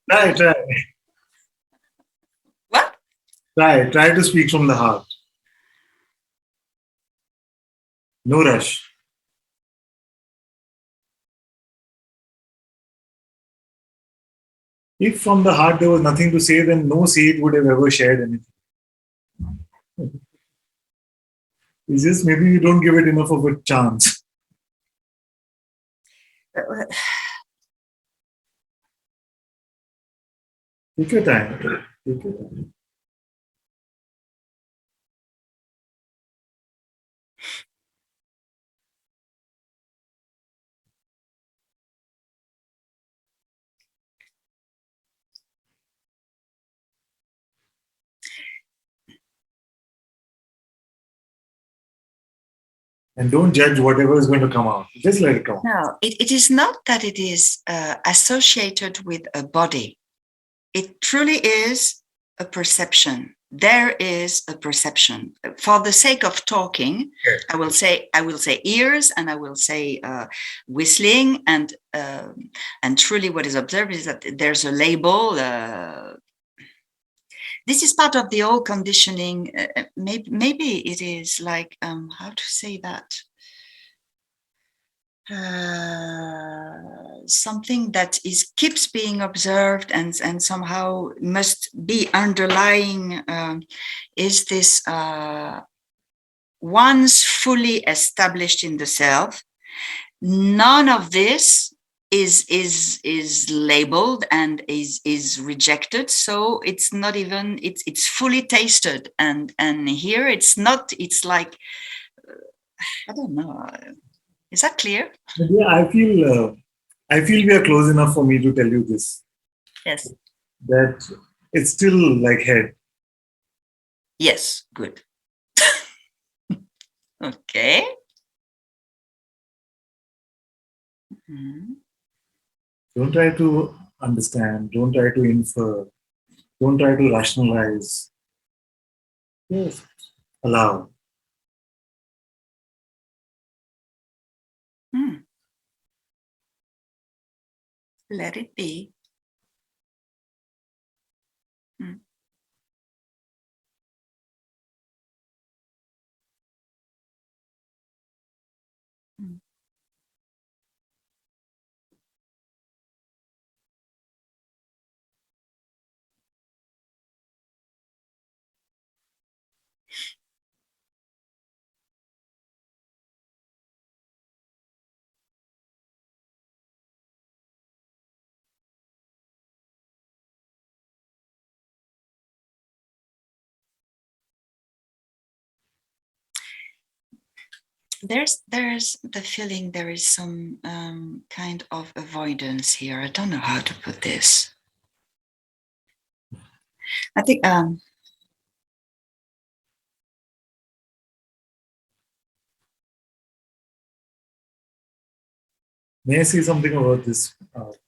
S1: Try.
S14: What?
S1: Try to speak from the heart. No rush. If from the heart there was nothing to say, then no seed would have ever shared anything. It's just maybe you don't give it enough of a chance. Take your time. And don't judge whatever is going to come out. Just let it come out.
S14: No, it is not that it is associated with a body. It truly is a perception. There is a perception. For the sake of talking,
S1: Yes.
S14: I will say ears, and I will say whistling, and truly, what is observed is that there's a label. This is part of the old conditioning. Maybe it is like how to say that. Something that keeps being observed and somehow must be underlying is this once fully established in the self. None of this is labeled and is rejected, so it's not even it's fully tasted, and here it's not. It's like I don't know. Is that clear?
S1: Yeah, I feel we are close enough for me to tell you this.
S14: Yes.
S1: That it's still like head.
S14: Yes. Good. Okay. Mm-hmm.
S1: Don't try to understand. Don't try to infer. Don't try to rationalize. Yes. Allow.
S14: Let it be. Mm. Mm. There's the feeling there is some kind of avoidance here. I don't know how to put this. I think
S1: May I say something about this?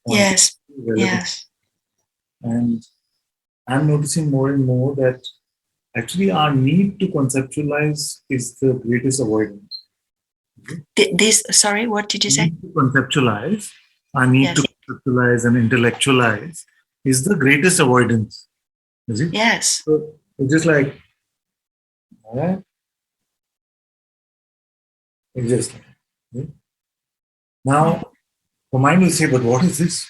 S14: Yes. Yes.
S1: And I'm noticing more and more that actually our need to conceptualize is the greatest avoidance.
S14: Sorry, what did you say?
S1: To conceptualize, our need to conceptualize and intellectualize is the greatest avoidance. Is it?
S14: Yes.
S1: So it's just like, all right. It's just like, okay. Now, the mind will say, but what is this?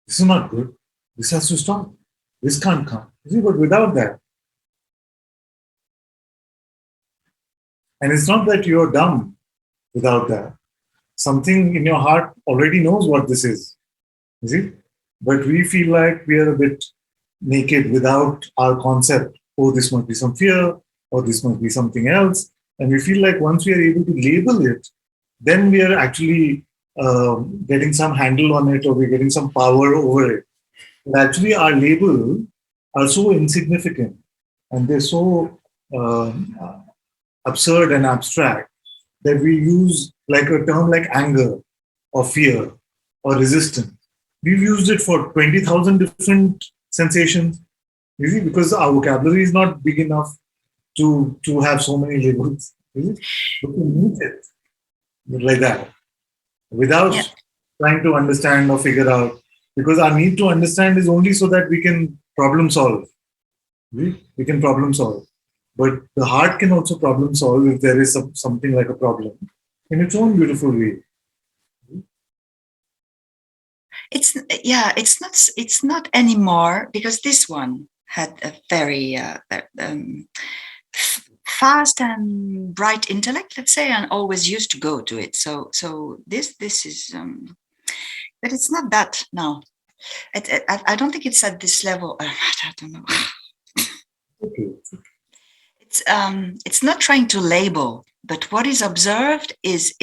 S1: This is not good. This has to stop. This can't come. You see, but without that, and it's not that you're dumb without that. Something in your heart already knows what this is. You see? But we feel like we are a bit naked without our concept. Oh, this must be some fear, or this must be something else. And we feel like once we are able to label it, then we are actually getting some handle on it, or we're getting some power over it. But actually, our labels are so insignificant, and they're so absurd and abstract that we use like a term like anger or fear or resistance. We've used it for 20,000 different sensations. You see, because our vocabulary is not big enough to have so many labels. You see? But we need it like that without trying to understand or figure out. Because our need to understand is only so that we can problem solve. We can problem solve. But the heart can also problem solve if there is something like a problem in its own beautiful way.
S14: It's not anymore, because this one had a very fast and bright intellect, let's say, and always used to go to it. So this is but it's not that now. I don't think it's at this level. I don't know. It's not trying to label, but what is observed is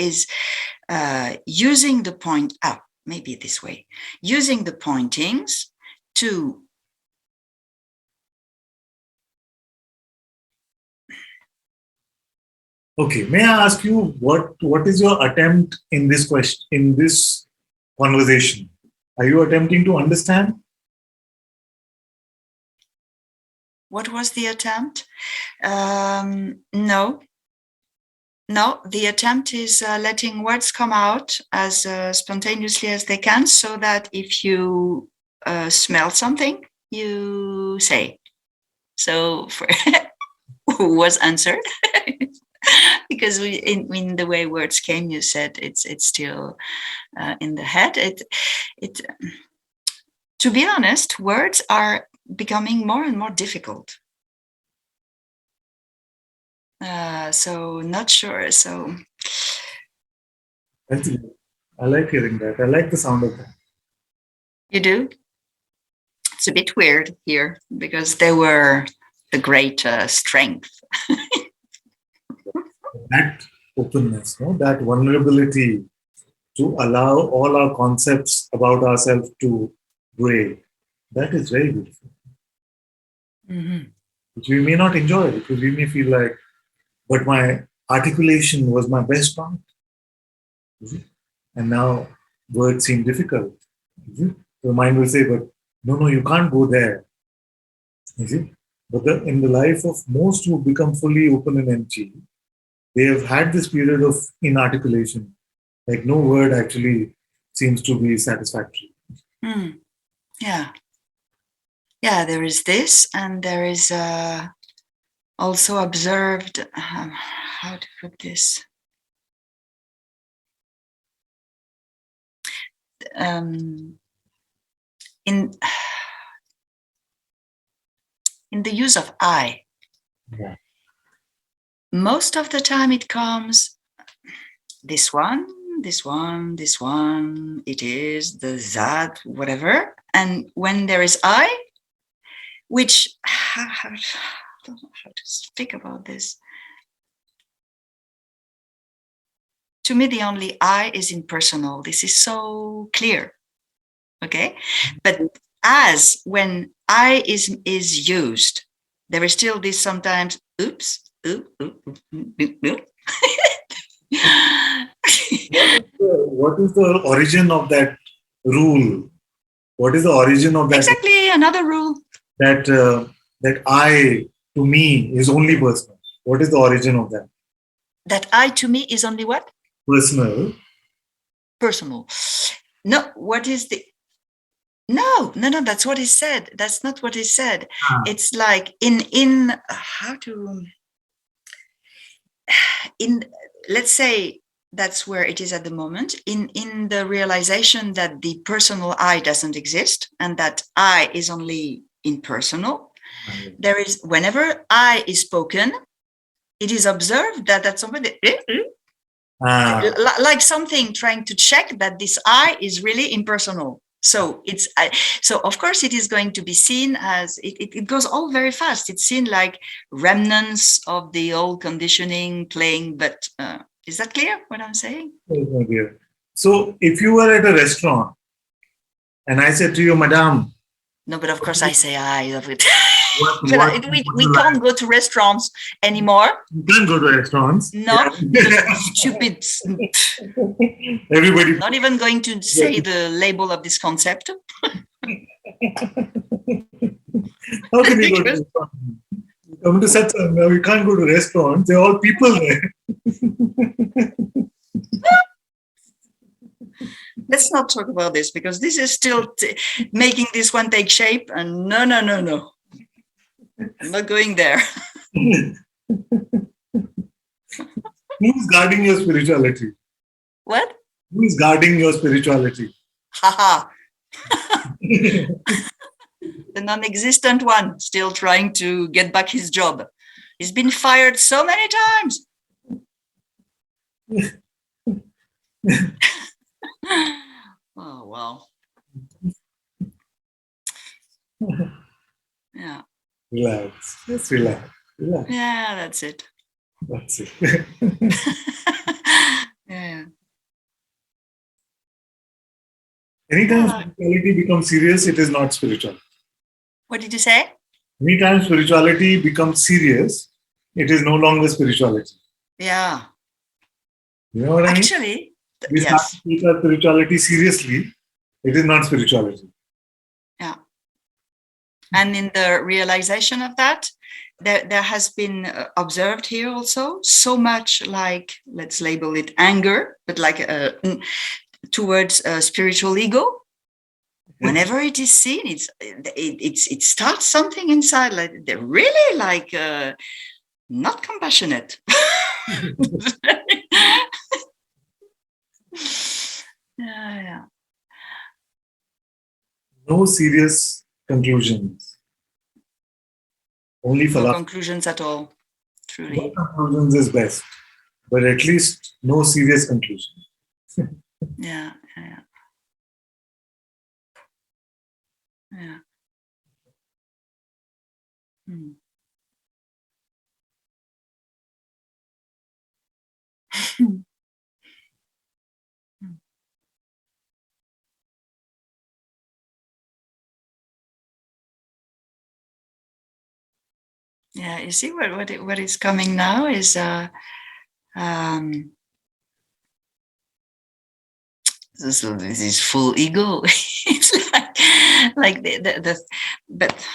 S14: using the point out. Maybe this way, using the pointings to
S1: Okay, may I ask you what is your attempt in this question, in this conversation? Are you attempting to understand?
S14: What was the attempt? No. No, the attempt is letting words come out as spontaneously as they can, so that if you smell something, you say. So for who was answered? Because in the way words came, you said it's still in the head. It to be honest, words are becoming more and more difficult. So not sure. So
S1: That's good. I like hearing that. I like the sound of that.
S14: you do? It's a bit weird here because they were the great strength.
S1: That openness, no? That vulnerability to allow all our concepts about ourselves to break. That is very beautiful.
S14: Mm-hmm.
S1: Which we may not enjoy because we may feel like, but my articulation was my best part. And now words seem difficult. The mind will say, but no, you can't go there. But in the life of most who become fully open and empty, they have had this period of inarticulation. Like no word actually seems to be satisfactory.
S14: Yeah. Yeah, there is this, and there is also observed, how to put this? In the use of I.
S1: Yeah.
S14: Most of the time it comes this one, it is, the that, whatever. And when there is I, which, I don't know how to speak about this. To me, the only I is impersonal. This is so clear. Okay? But as when I is used, there is still this sometimes, oops.
S1: What is the origin of that rule? What is the origin of that?
S14: Exactly, another rule.
S1: That I, to me, is only personal. What is the origin of that?
S14: That I, to me, is only what?
S1: Personal.
S14: Personal. No, what is the... No, that's what he said. That's not what he said. It's like in how to... let's say that's where it is at the moment, in the realization that the personal I doesn't exist and that I is only impersonal. There is, whenever I is spoken, it is observed that somebody like something trying to check that this I is really impersonal. So it's so of course it is going to be seen as it goes all very fast. It's seen like remnants of the old conditioning playing. But is that clear what I'm saying?
S1: So if you were at a restaurant and I said to you, Madame.
S14: No, but of course I say I love it. We can't go to restaurants anymore.
S1: You can't go to restaurants.
S14: No, stupid.
S1: Everybody.
S14: Not even going to say the label of this concept.
S1: How can you go to restaurants? Come to Satsang, now you can't go to restaurants. They're all people there.
S14: Let's not talk about this because this is still making this one take shape. And no. I'm not going there.
S1: Who's guarding your spirituality?
S14: What?
S1: Who is guarding your spirituality?
S14: Haha. The non-existent one, still trying to get back his job. He's been fired so many times. Oh, well. Yeah.
S1: Relax. Just relax.
S14: Yeah, that's it.
S1: That's it.
S14: Yeah.
S1: Anytime spirituality becomes serious, it is not spiritual.
S14: What did you say?
S1: Anytime spirituality becomes serious, it is no longer spirituality.
S14: Yeah.
S1: You know what I mean?
S14: Actually,
S1: We start
S14: yes.
S1: to take our spirituality seriously. It is not spirituality.
S14: Yeah. And in the realization of that, there has been observed here also so much like, let's label it anger, but like towards spiritual ego. Whenever it is seen, it starts something inside, like they're really like not compassionate. Yeah.
S1: No serious conclusions. Only
S14: No
S1: philosophy.
S14: conclusions at all.
S1: No
S14: Truly.
S1: conclusions is best, but at least no serious conclusion.
S14: Yeah. Yeah. Hmm. Yeah, you see what is coming now is this is full ego. It's like the but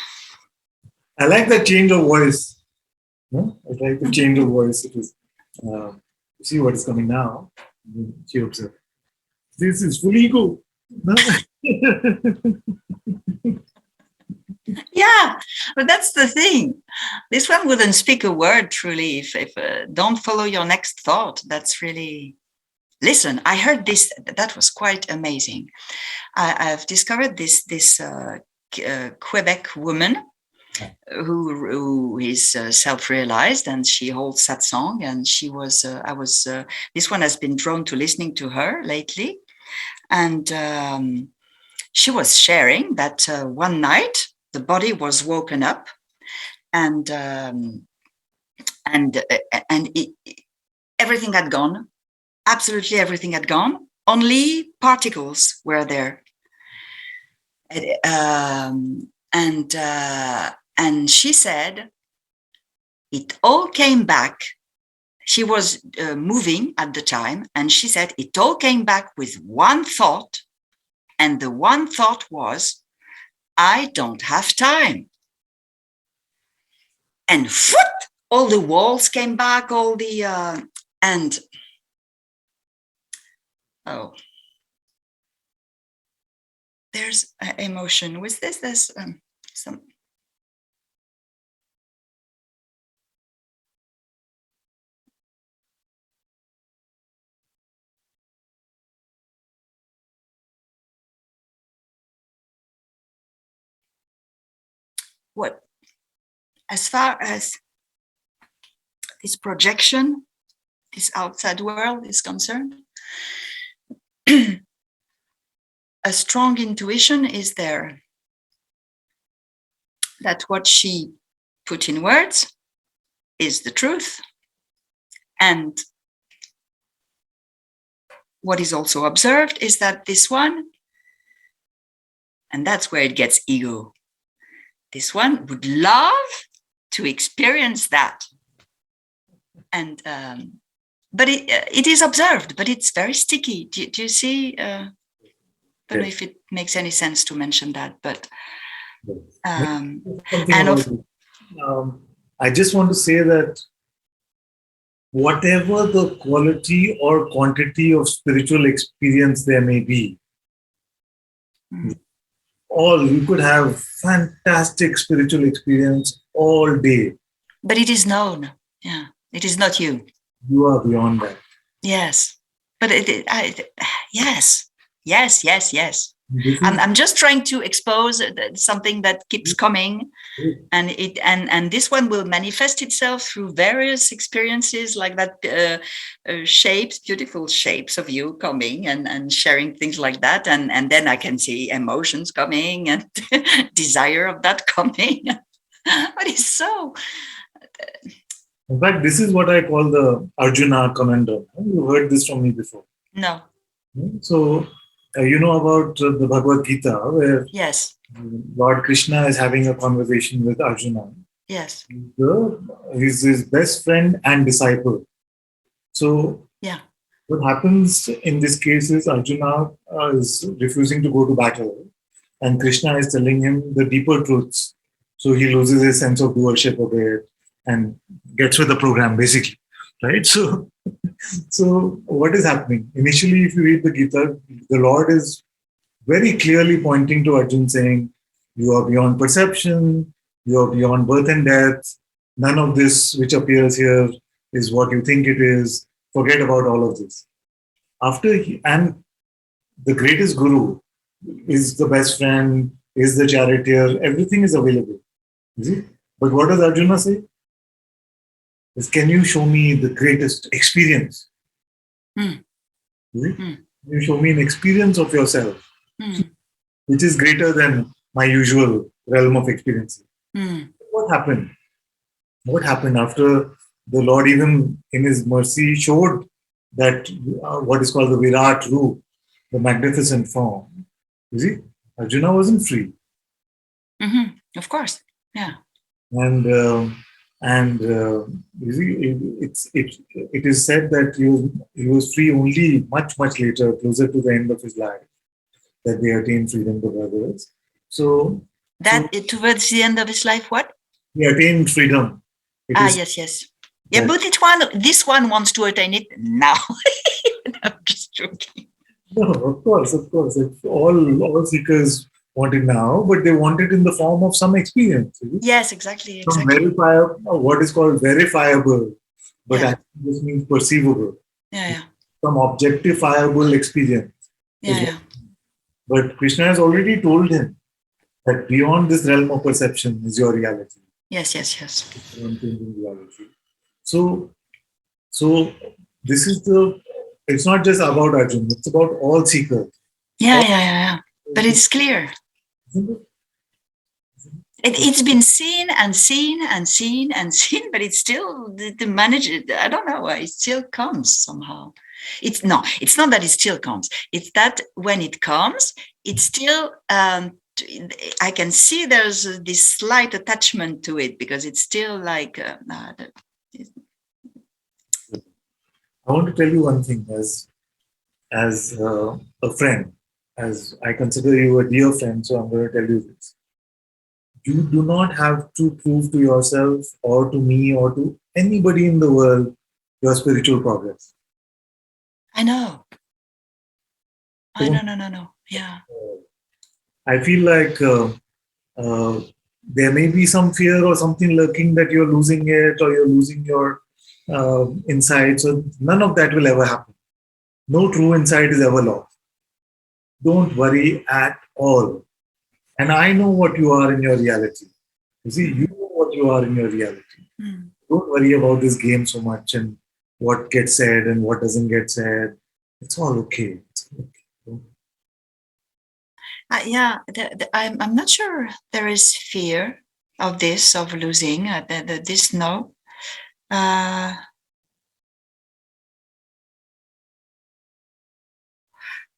S1: I like the change of voice. No? I like the change of voice. It is you see what is coming now. She observed. This is full ego. No?
S14: yeah, but that's the thing. This one wouldn't speak a word truly if don't follow your next thought. That's really listen. I heard this. That was quite amazing. I've discovered this Quebec woman who is self-realized, and she holds Satsang, and she was this one has been drawn to listening to her lately, and she was sharing that one night the body was woken up, and everything had gone, absolutely everything had gone, only particles were there. And she said it all came back. She was moving at the time, and she said it all came back with one thought, and the one thought was, I don't have time. And whoop, all the walls came back, all the and oh, there's emotion with this. There's some. What, as far as this projection, this outside world is concerned, a strong intuition is there that what she put in words is the truth. And what is also observed is that this one, and that's where it gets ego, this one would love to experience that. And but it is observed, but it's very sticky. Do you see? I don't know if it makes any sense to mention that, but
S1: I just want to say that whatever the quality or quantity of spiritual experience there may be, you could have fantastic spiritual experience all day.
S14: But it is known. Yeah, it is not you.
S1: You are beyond that.
S14: Yes, but yes. I'm just trying to expose something that keeps coming, and this one will manifest itself through various experiences like that, shapes, beautiful shapes of you coming and sharing things like that, and then I can see emotions coming and desire of that coming. But it's so.
S1: In fact, this is what I call the Arjuna conundrum. You heard this from me before.
S14: No.
S1: So, you know about the Bhagavad Gita, where
S14: yes,
S1: Lord Krishna is having a conversation with Arjuna.
S14: Yes.
S1: He's his best friend and disciple. So
S14: Yeah.
S1: what happens in this case is Arjuna is refusing to go to battle, and Krishna is telling him the deeper truths. So he loses his sense of doership a bit and gets with the program, basically, right? So what is happening? Initially, if you read the Gita, the Lord is very clearly pointing to Arjun, saying, "You are beyond perception. You are beyond birth and death. None of this which appears here is what you think it is. Forget about all of this." And the greatest guru is the best friend, is the charioteer, everything is available. You see? But what does Arjuna say? Is, can you show me the greatest experience?
S14: Mm.
S1: You see?
S14: Mm.
S1: Can you show me an experience of yourself,
S14: Mm.
S1: which is greater than my usual realm of experiences?
S14: Mm.
S1: What happened? What happened after the Lord, even in His mercy, showed that what is called the Virat Roop, the magnificent form? You see, Arjuna wasn't free.
S14: Mm-hmm. Of course. Yeah.
S1: And you see, it is said that he was free only much later, closer to the end of his life, that they attained freedom, the brothers. So
S14: Towards the end of his life, what?
S1: he attained freedom.
S14: Yes. Yeah, but this one wants to attain it now. I'm just joking.
S1: No, of course. If all seekers want it now, but they want it in the form of some experience.
S14: Yes, exactly.
S1: Some verifiable, what is called verifiable, but actually this means perceivable.
S14: Yeah.
S1: Some objectifiable experience.
S14: Yeah.
S1: But Krishna has already told him that beyond this realm of perception is your reality.
S14: Yes.
S1: Reality. So this is it's not just about Arjun, it's about all seekers.
S14: Yeah. But it's clear. It's been seen, but it's still to manage it. I don't know why it still comes somehow. It's not that it still comes. It's that when it comes, it's still. I can see there's this slight attachment to it because it's still like.
S1: I want to tell you one thing as a friend, as I consider you a dear friend, so I'm going to tell you this. You do not have to prove to yourself or to me or to anybody in the world your spiritual progress.
S14: I know. No. Yeah.
S1: I feel like there may be some fear or something lurking that you're losing it or you're losing your insight. So none of that will ever happen. No true insight is ever lost. Don't worry at all. And I know what you are in your reality. You see, you know what you are in your reality. Don't worry about this game so much and what gets said and what doesn't get said. It's all okay.
S14: I'm not sure there is fear of this, of losing this. No.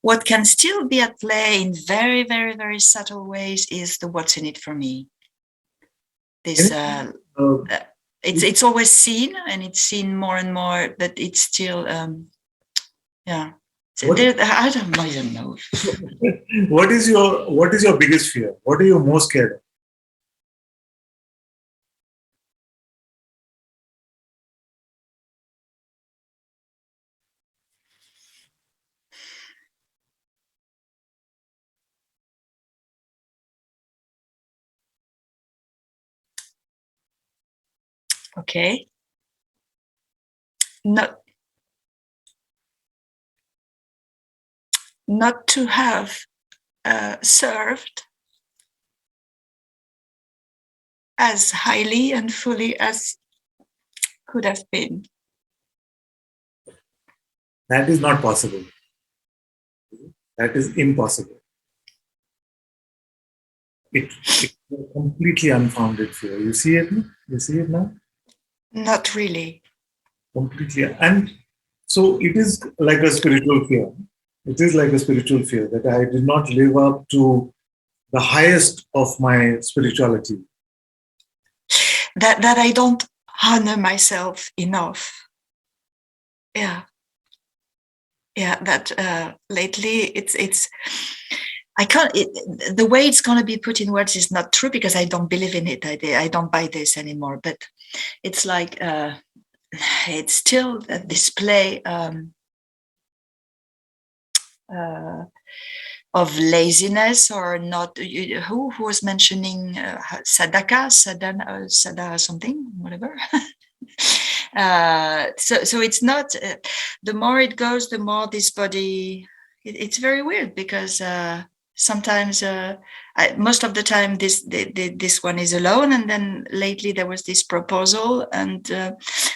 S14: What can still be at play in very, very, very subtle ways is the what's in it for me. This it's always seen, and it's seen more and more, but it's still yeah. I don't even know.
S1: What is your biggest fear? What are you most scared of?
S14: Okay. Not to have served as highly and fully as could have been.
S1: That is not possible. That is impossible. It's a completely unfounded fear. You see it? You see it now?
S14: Not really.
S1: Completely. And so it is like a spiritual fear. It is like a spiritual fear that I did not live up to the highest of my spirituality.
S14: That I don't honor myself enough. That lately it's I can't. The way it's going to be put in words is not true because I don't believe in it. I don't buy this anymore. But it's like it's still a display of laziness or not. Who was mentioning sadaka, sada something, whatever. So it's not. The more it goes, the more this body. It's very weird because. Sometimes most of the time this one is alone, and then lately there was this proposal and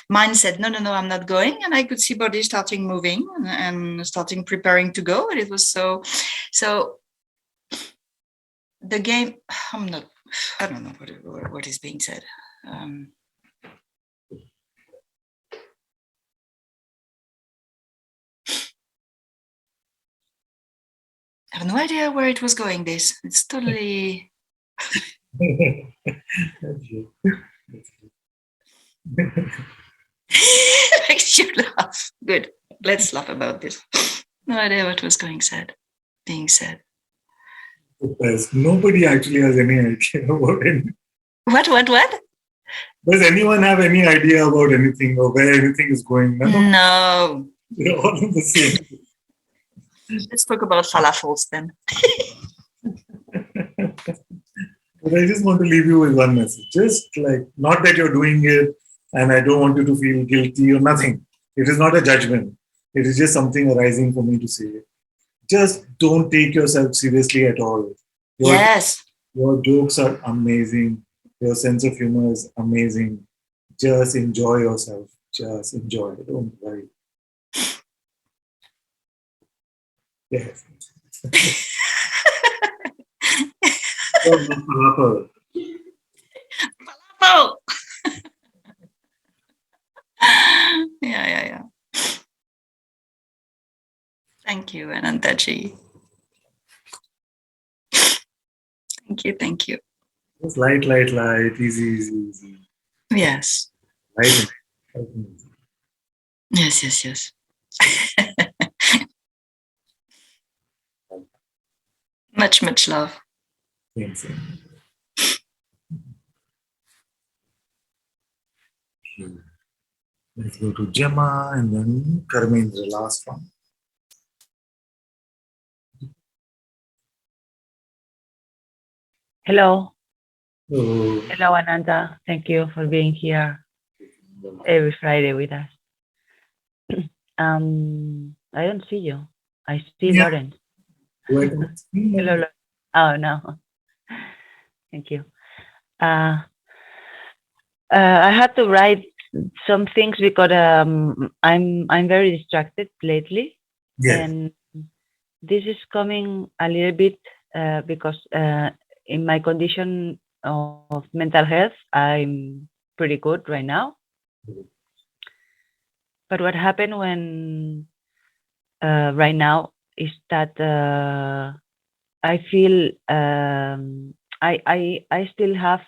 S14: mine said no, I'm not going, and I could see body starting moving and starting preparing to go, and it was so the game. I don't know what is being said. I have no idea where it was going. This it's totally makes you laugh. Good. Let's laugh about this. No idea what was being said.
S1: Nobody actually has any idea about it.
S14: What?
S1: Does anyone have any idea about anything or where anything is going?
S14: No.
S1: They're all in the same.
S14: Let's talk about falafels then.
S1: But I just want to leave you with one message. Just like, not that you're doing it and I don't want you to feel guilty or nothing. It is not a judgment. It is just something arising for me to say. Just don't take yourself seriously at all.
S14: Yes.
S1: Your jokes are amazing. Your sense of humor is amazing. Just enjoy yourself. Just enjoy. Don't worry. Yes.
S14: Falafel. Yeah. Thank you, Ananta-ji. Thank you.
S1: Just light. Easy.
S14: Yes.
S1: Light.
S14: Yes. Much love.
S1: Thanks. Let's go to Gemma and then Karmendra, last one.
S15: Hello.
S1: Hello.
S15: Hello, Ananta. Thank you for being here every Friday with us. I don't see you. I see Lauren. Hello. Oh, no. Thank you. I had to write some things because I'm very distracted lately.
S1: Yes.
S15: And this is coming a little bit because in my condition of mental health, I'm pretty good right now. But what happened when right now is that I feel I still have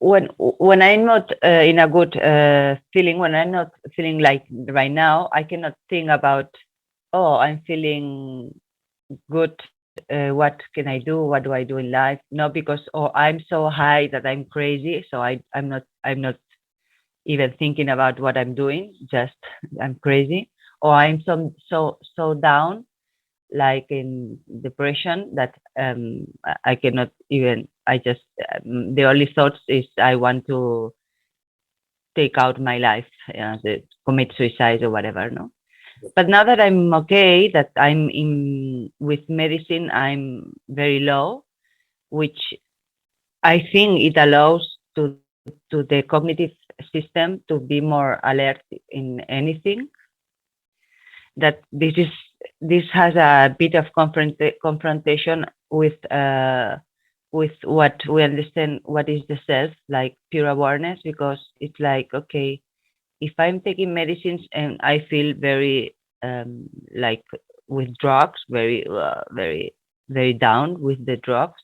S15: when I'm not in a good feeling, when I'm not feeling like right now, I cannot think about, oh, I'm feeling good. What can I do? What do I do in life? No, because I'm so high that I'm crazy. So I'm not even thinking about what I'm doing. Just I'm crazy, or I'm so down, like in depression, that I cannot even. I just the only thoughts is I want to take out my life, commit suicide or whatever. No. But now that I'm okay, that I'm in with medicine, I'm very low, which I think it allows to the cognitive system to be more alert in anything. That this has a bit of confrontation with what we understand what is the self, like pure awareness, because it's like, okay, if I'm taking medicines and I feel very like with drugs, very down with the drugs,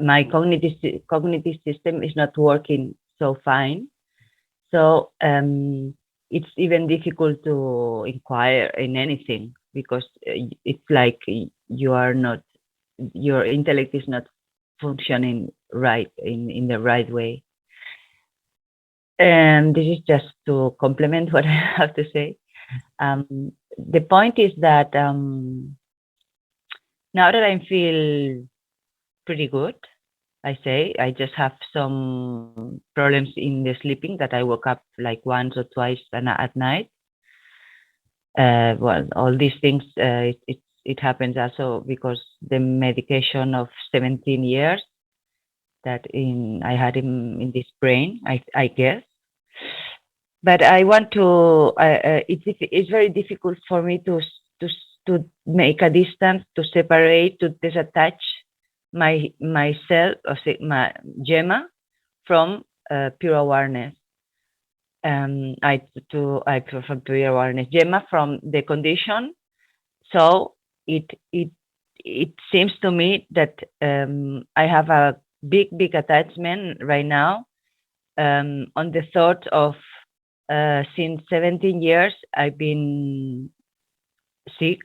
S15: my cognitive system is not working so fine. So it's even difficult to inquire in anything because it's like you are not, your intellect is not functioning right in the right way. And this is just to complement what I have to say. The point is that now that I feel pretty good, I just have some problems in the sleeping that I woke up like once or twice at night. Well, all these things, it happens also because the medication of 17 years that I had in this brain, I guess. But I want to, it's very difficult for me to make a distance, to separate, to detach myself, or say, my Gemma, from pure awareness. From pure awareness, Gemma from the condition. So it seems to me that I have a big attachment right now on the thought of since 17 years I've been sick.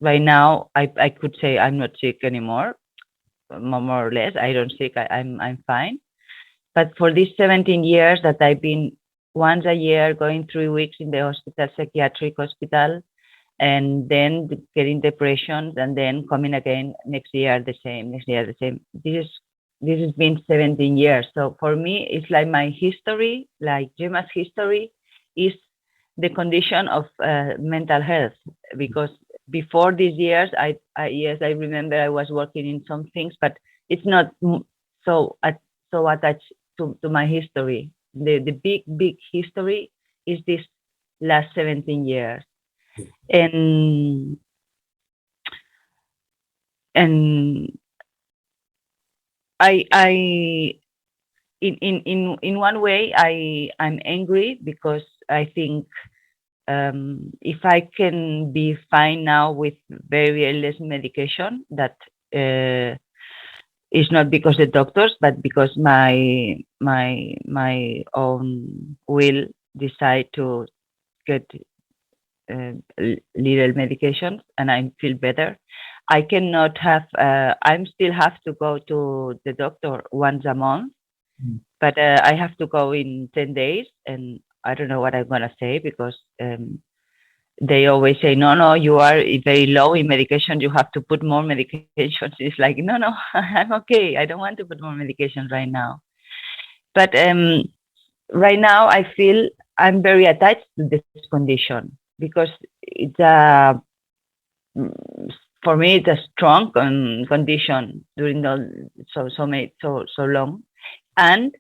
S15: Right now I could say I'm not sick anymore, more or less. I don't sick. I'm fine. But for these 17 years that I've been once a year going 3 weeks in the hospital, psychiatric hospital, and then getting depressions, and then coming again next year the same, next year the same. This has been 17 years. So for me, it's like my history, like Gemma's history, is the condition of mental health. Because before these years, yes, I remember I was working in some things, but it's not so attached to my history. The big history is this last 17 years. And I in one way I'm angry because I think if I can be fine now with very less medication, that is not because the doctors, but because my own will decide to get little medications, and I feel better. I cannot have, I still have to go to the doctor once a month, but I have to go in 10 days, and I don't know what I'm going to say because they always say, no, you are very low in medication, you have to put more medications. It's like, no, I'm okay. I don't want to put more medication right now. But right now I feel I'm very attached to this condition because it's for me it's a strong condition during so long. And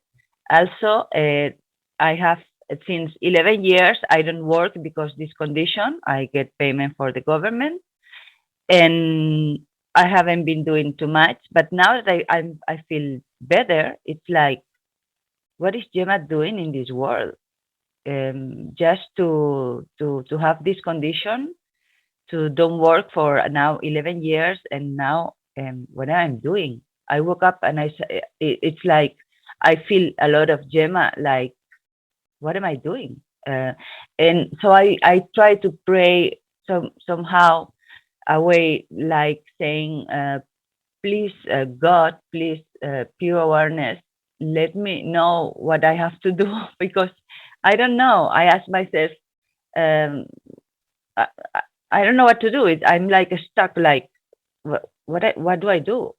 S15: also I have, since 11 years I don't work because this condition. I get payment for the government, and I haven't been doing too much. But now that I feel better, it's like, what is Gemma doing in this world? Just to have this condition, to don't work for now 11 years, and now what I'm doing, I woke up and it's like I feel a lot of Gemma, like, what am I doing? And so I try to pray somehow a way, like saying, please, God, please, pure awareness, let me know what I have to do because I don't know. I ask myself, I don't know what to do. I'm like stuck, like, what do I do?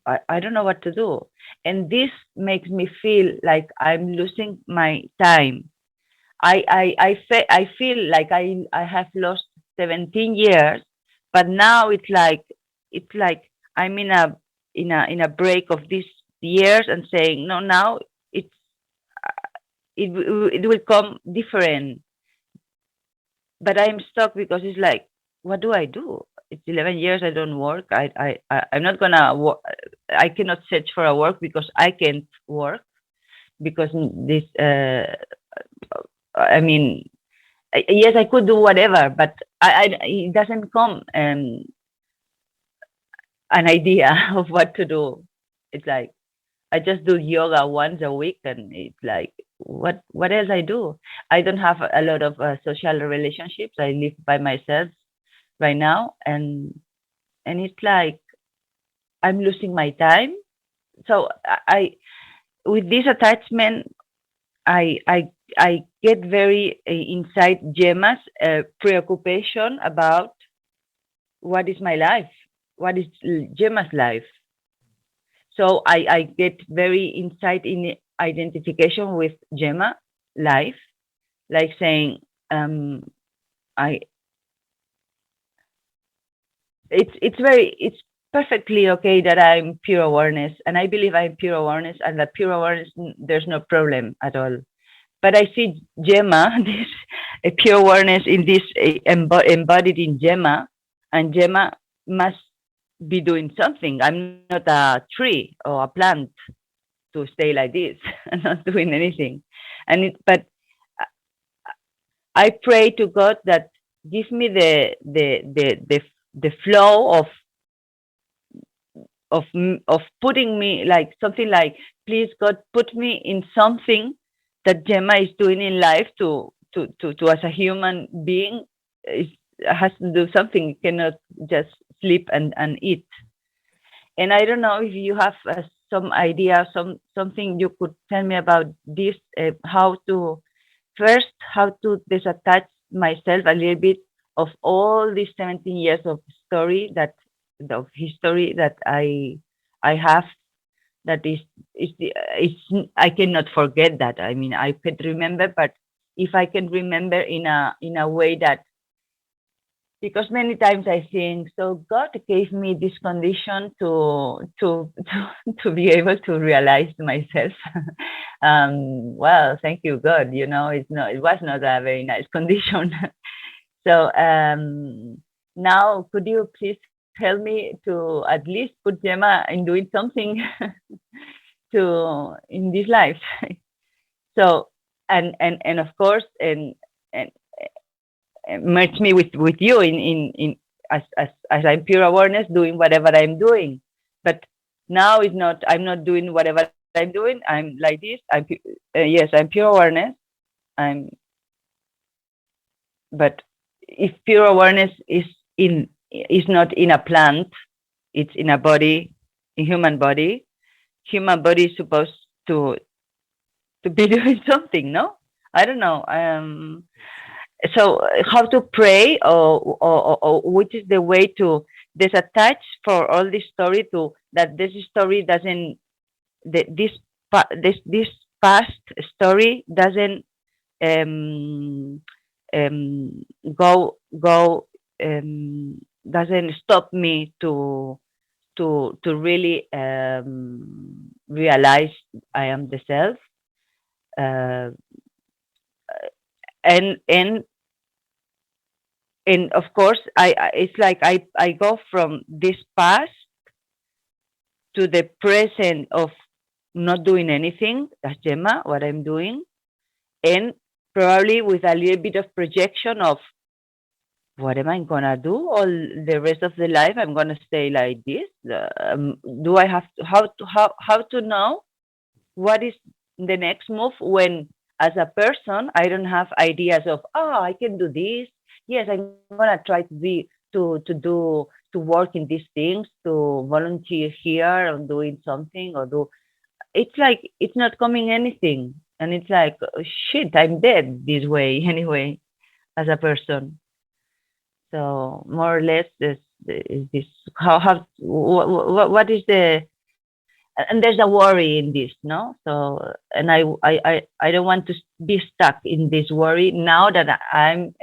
S15: I don't know what to do. And this makes me feel like I'm losing my time. I feel like I have lost 17 years, but now it's like I'm in a break of these years and saying, no, now it will come different. But I'm stuck because it's like, what do I do? It's 11 years I don't work. I'm not gonna work. I cannot search for a work because I can't work because this. I mean, yes, I could do whatever, but it doesn't come an idea of what to do. It's like I just do yoga once a week, and it's like, what else I do? I don't have a lot of social relationships. I live by myself right now, and it's like I'm losing my time. So I with this attachment, I get very inside Gemma's preoccupation about what is my life, what is Gemma's life. So I get very inside in identification with Gemma life, like saying, I it's perfectly okay that I'm pure awareness, and I believe I'm pure awareness, and that pure awareness there's no problem at all. But I see Gemma, this pure awareness in this embodied in Gemma, and Gemma must be doing something. I'm not a tree or a plant to stay like this and not doing anything. But I pray to God that give me the flow of putting me like something like, please God, put me in something that Gemma is doing in life to as a human being has to do something. It cannot just sleep and eat. And I don't know if you have some idea, something you could tell me about this, how to disattach myself a little bit of all these 17 years of history that I have. That is I cannot forget that. I mean, I could remember, but if I can remember in a way that, because many times I think, so God gave me this condition to be able to realize myself. Well, thank you, God. You know, it was not a very nice condition. So now, could you please help me to at least put Gemma in doing something in this life? So and of course and merge me with you in as I'm pure awareness doing whatever I'm doing. But now it's not, I'm not doing whatever I'm doing. I'm like this. Yes, I'm pure awareness. But if pure awareness is not in a plant, it's in a body, a human body. Human body is supposed to be doing something, no? I don't know. So how to pray, or which is the way to disattach for all this story, to that this story doesn't, this past story doesn't doesn't stop me to really realize I am the self, and of course it's like I go from this past to the present of not doing anything as Gemma, what I'm doing, and probably with a little bit of projection of what am I gonna do all the rest of the life? I'm gonna stay like this. Do I have to, how to know what is the next move when, as a person, I don't have ideas of, I can do this. Yes, I'm gonna try to work in these things, to volunteer here or doing something or do. It's like it's not coming anything, and it's like, oh, shit, I'm dead this way anyway, as a person. So more or less, is this what is the, and there's a worry in this, no? So, and I don't want to be stuck in this worry now that I'm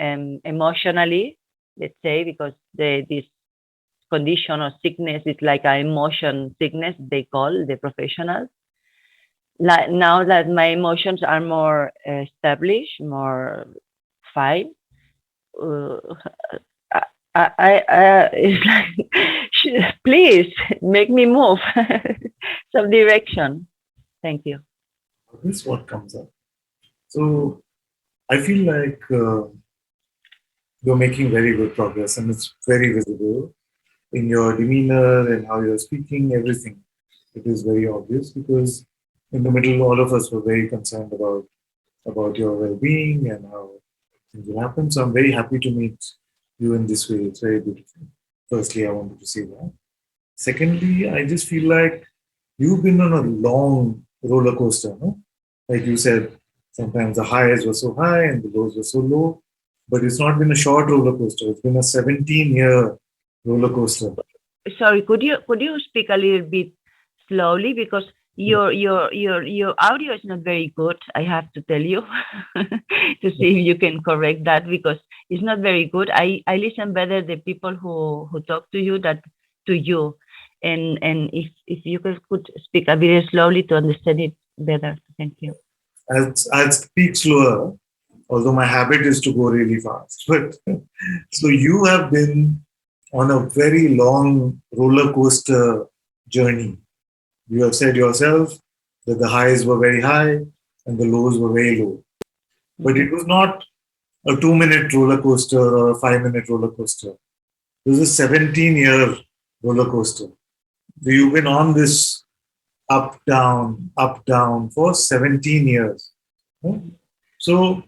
S15: emotionally, let's say, because this condition or sickness is like an emotion sickness, they call the professionals. Like now that my emotions are more established, more fine, it's like, please make me move some direction. Thank you.
S1: This is what comes up. So I feel like you're making very good progress, and it's very visible in your demeanor and how you're speaking, everything. It is very obvious, because in the middle, all of us were very concerned about about your well-being and how things will happen. So I'm very happy to meet you in this way. It's very beautiful. Firstly, I wanted to say that. Secondly, I just feel like you've been on a long roller coaster, no? Like you said, sometimes the highs were so high and the lows were so low. But it's not been a short roller coaster. It's been a 17-year roller coaster.
S15: Sorry, could you speak a little bit slowly, because your audio is not very good. I have to tell you to see if you can correct that, because it's not very good. I listen better the people who talk to you that to you, and if you could speak a bit slowly to understand it better. Thank you.
S1: I'll speak slower, although my habit is to go really fast. But so you have been on a very long roller coaster journey. You have said yourself that the highs were very high and the lows were very low. But it was not a 2-minute roller coaster or a 5-minute roller coaster. It was a 17-year roller coaster. So you've been on this up, down for 17 years. So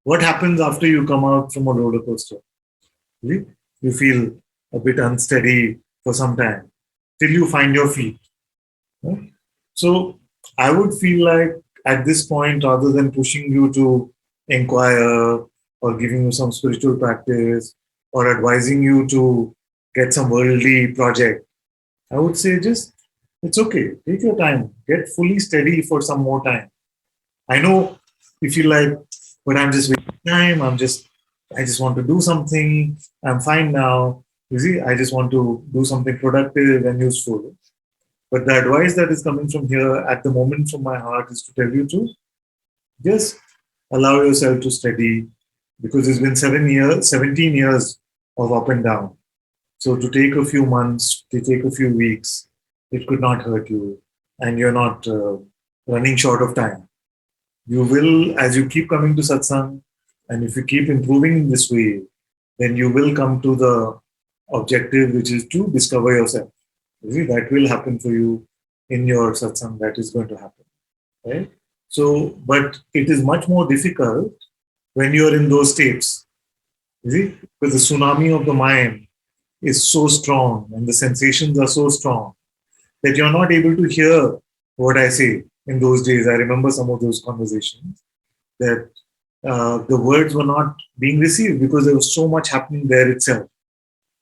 S1: what happens after you come out from a roller coaster? You feel a bit unsteady for some time till you find your feet. So I would feel like at this point, rather than pushing you to inquire or giving you some spiritual practice or advising you to get some worldly project, I would say just, it's okay. Take your time. Get fully steady for some more time. I know you feel like, but I'm just wasting time. I just want to do something. I'm fine now. You see, I just want to do something productive and useful. But the advice that is coming from here at the moment from my heart is to tell you to just allow yourself to steady, because it's been 17 years of up and down. So to take a few months, to take a few weeks, it could not hurt you, and you're not running short of time. You will, as you keep coming to satsang, and if you keep improving in this way, then you will come to the objective, which is to discover yourself. You see, that will happen for you in your satsang. That is going to happen, right? So, but it is much more difficult when you are in those states. You see, because the tsunami of the mind is so strong and the sensations are so strong that you're not able to hear what I say in those days. I remember some of those conversations that the words were not being received because there was so much happening there itself.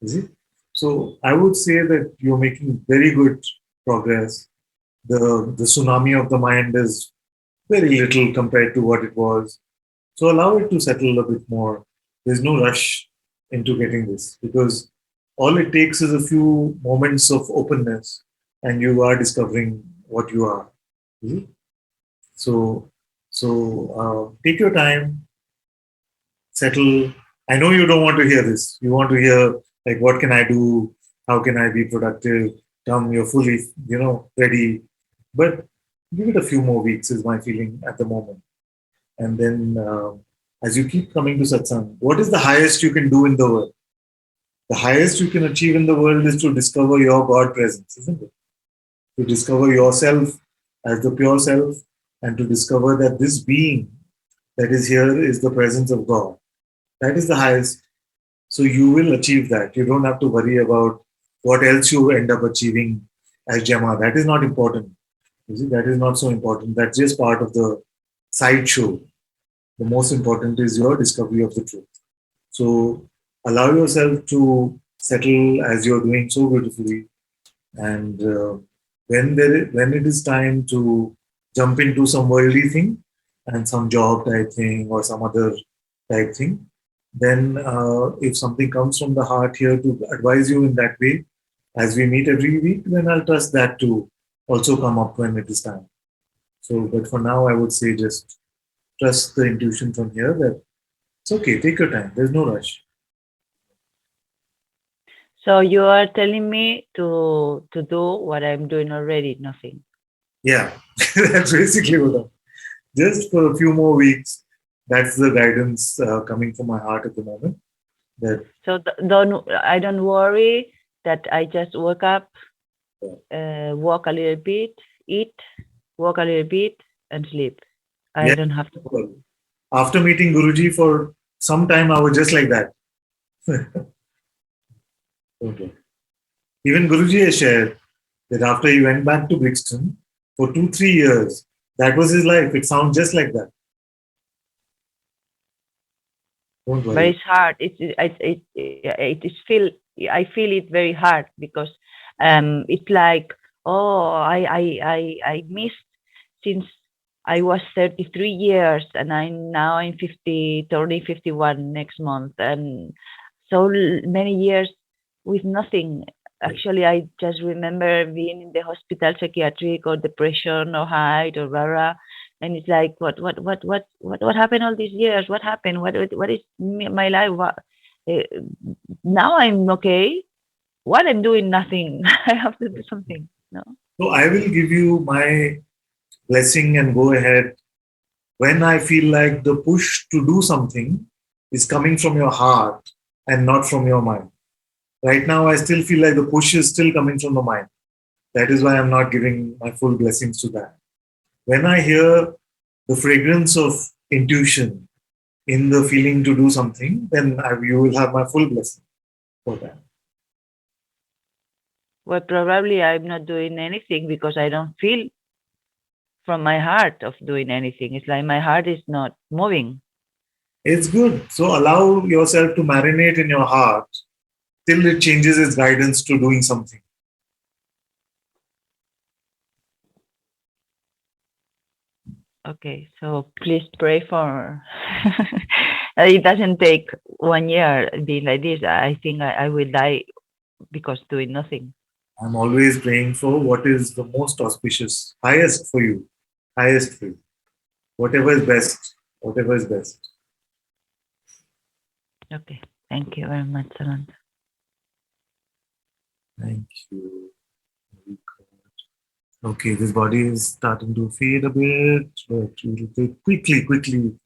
S1: You see? So I would say that you're making very good progress. The tsunami of the mind is very little compared to what it was. So allow it to settle a bit more. There's no rush into getting this, because all it takes is a few moments of openness and you are discovering what you are. So take your time, settle. I know you don't want to hear this. You want to hear, like, what can I do? How can I be productive? Come, you're fully, ready. But give it a few more weeks is my feeling at the moment. And then as you keep coming to satsang, what is the highest you can do in the world? The highest you can achieve in the world is to discover your God presence, isn't it? To discover yourself as the pure self, and to discover that this being that is here is the presence of God. That is the highest. So you will achieve that. You don't have to worry about what else you end up achieving as Jama. That is not important. You see, that is not so important. That's just part of the sideshow. The most important is your discovery of the truth. So allow yourself to settle as you're doing so beautifully. And when it is time to jump into some worldly thing and some job type thing or some other type thing, then if something comes from the heart here to advise you in that way, as we meet every week, then I'll trust that to also come up when it is time. So, but for now, I would say just trust the intuition from here that it's okay, take your time, there's no rush.
S15: So you are telling me to do what I'm doing already, nothing.
S1: Yeah, that's basically what I'm. Just for a few more weeks, that's the guidance coming from my heart at the moment. That
S15: so don't worry that I just woke up, walk a little bit, eat, walk a little bit, and sleep. I don't have to worry.
S1: after meeting Guruji for some time, I was just like that. Okay. Even Guruji has shared that after he went back to Brixton for 2-3 years, that was his life. It sounds just like that. Don't
S15: But
S1: worry.
S15: it's hard. It is feel. I feel it very hard because it's like, oh, I missed since I was 33 years and I'm 50, turning 51 next month, and so many years with nothing. Actually, I just remember being in the hospital, psychiatric or depression or height or rara, and it's like, what happened all these years? What happened? What is my life? Uh, Now I'm okay. What I'm doing? Nothing. I have to do something. No.
S1: So I will give you my blessing and go ahead when I feel like the push to do something is coming from your heart and not from your mind. Right now, I still feel like the push is still coming from the mind. That is why I'm not giving my full blessings to that. When I hear the fragrance of intuition in the feeling to do something, then you will have my full blessing for that.
S15: Well, probably I'm not doing anything because I don't feel from my heart of doing anything. It's like my heart is not moving.
S1: It's good. So allow yourself to marinate in your heart till it changes its guidance to doing something.
S15: Okay, so please pray for. It doesn't take 1 year being like this. I think I will die because doing nothing.
S1: I'm always praying for what is the most auspicious, highest for you, highest for you. Whatever is best, whatever is best.
S15: Okay, thank you very much, Ananta.
S1: Thank you. Okay, this body is starting to fade a bit, but we'll take quickly.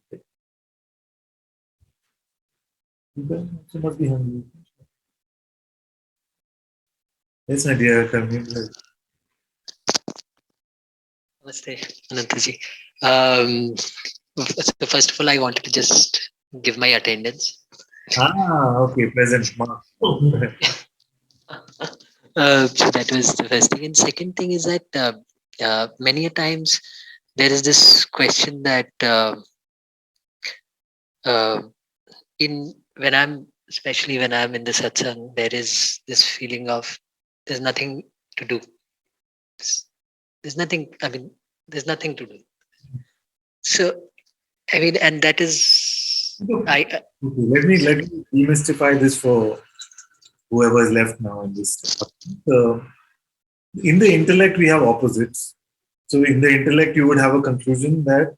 S1: You must be hungry. Yes, my dear, come in.
S16: Namaste, Anantaji. So first of all, I wanted to just give my attendance.
S1: Okay, present.
S16: So that was the first thing. And second thing is that many a times there is this question that especially when I'm in the satsang, there is this feeling of there's nothing to do. There's nothing. I mean, there's nothing to do. So I mean, and that is
S1: Okay, let me demystify this for whoever is left now in this. In the intellect, we have opposites. So in the intellect, you would have a conclusion that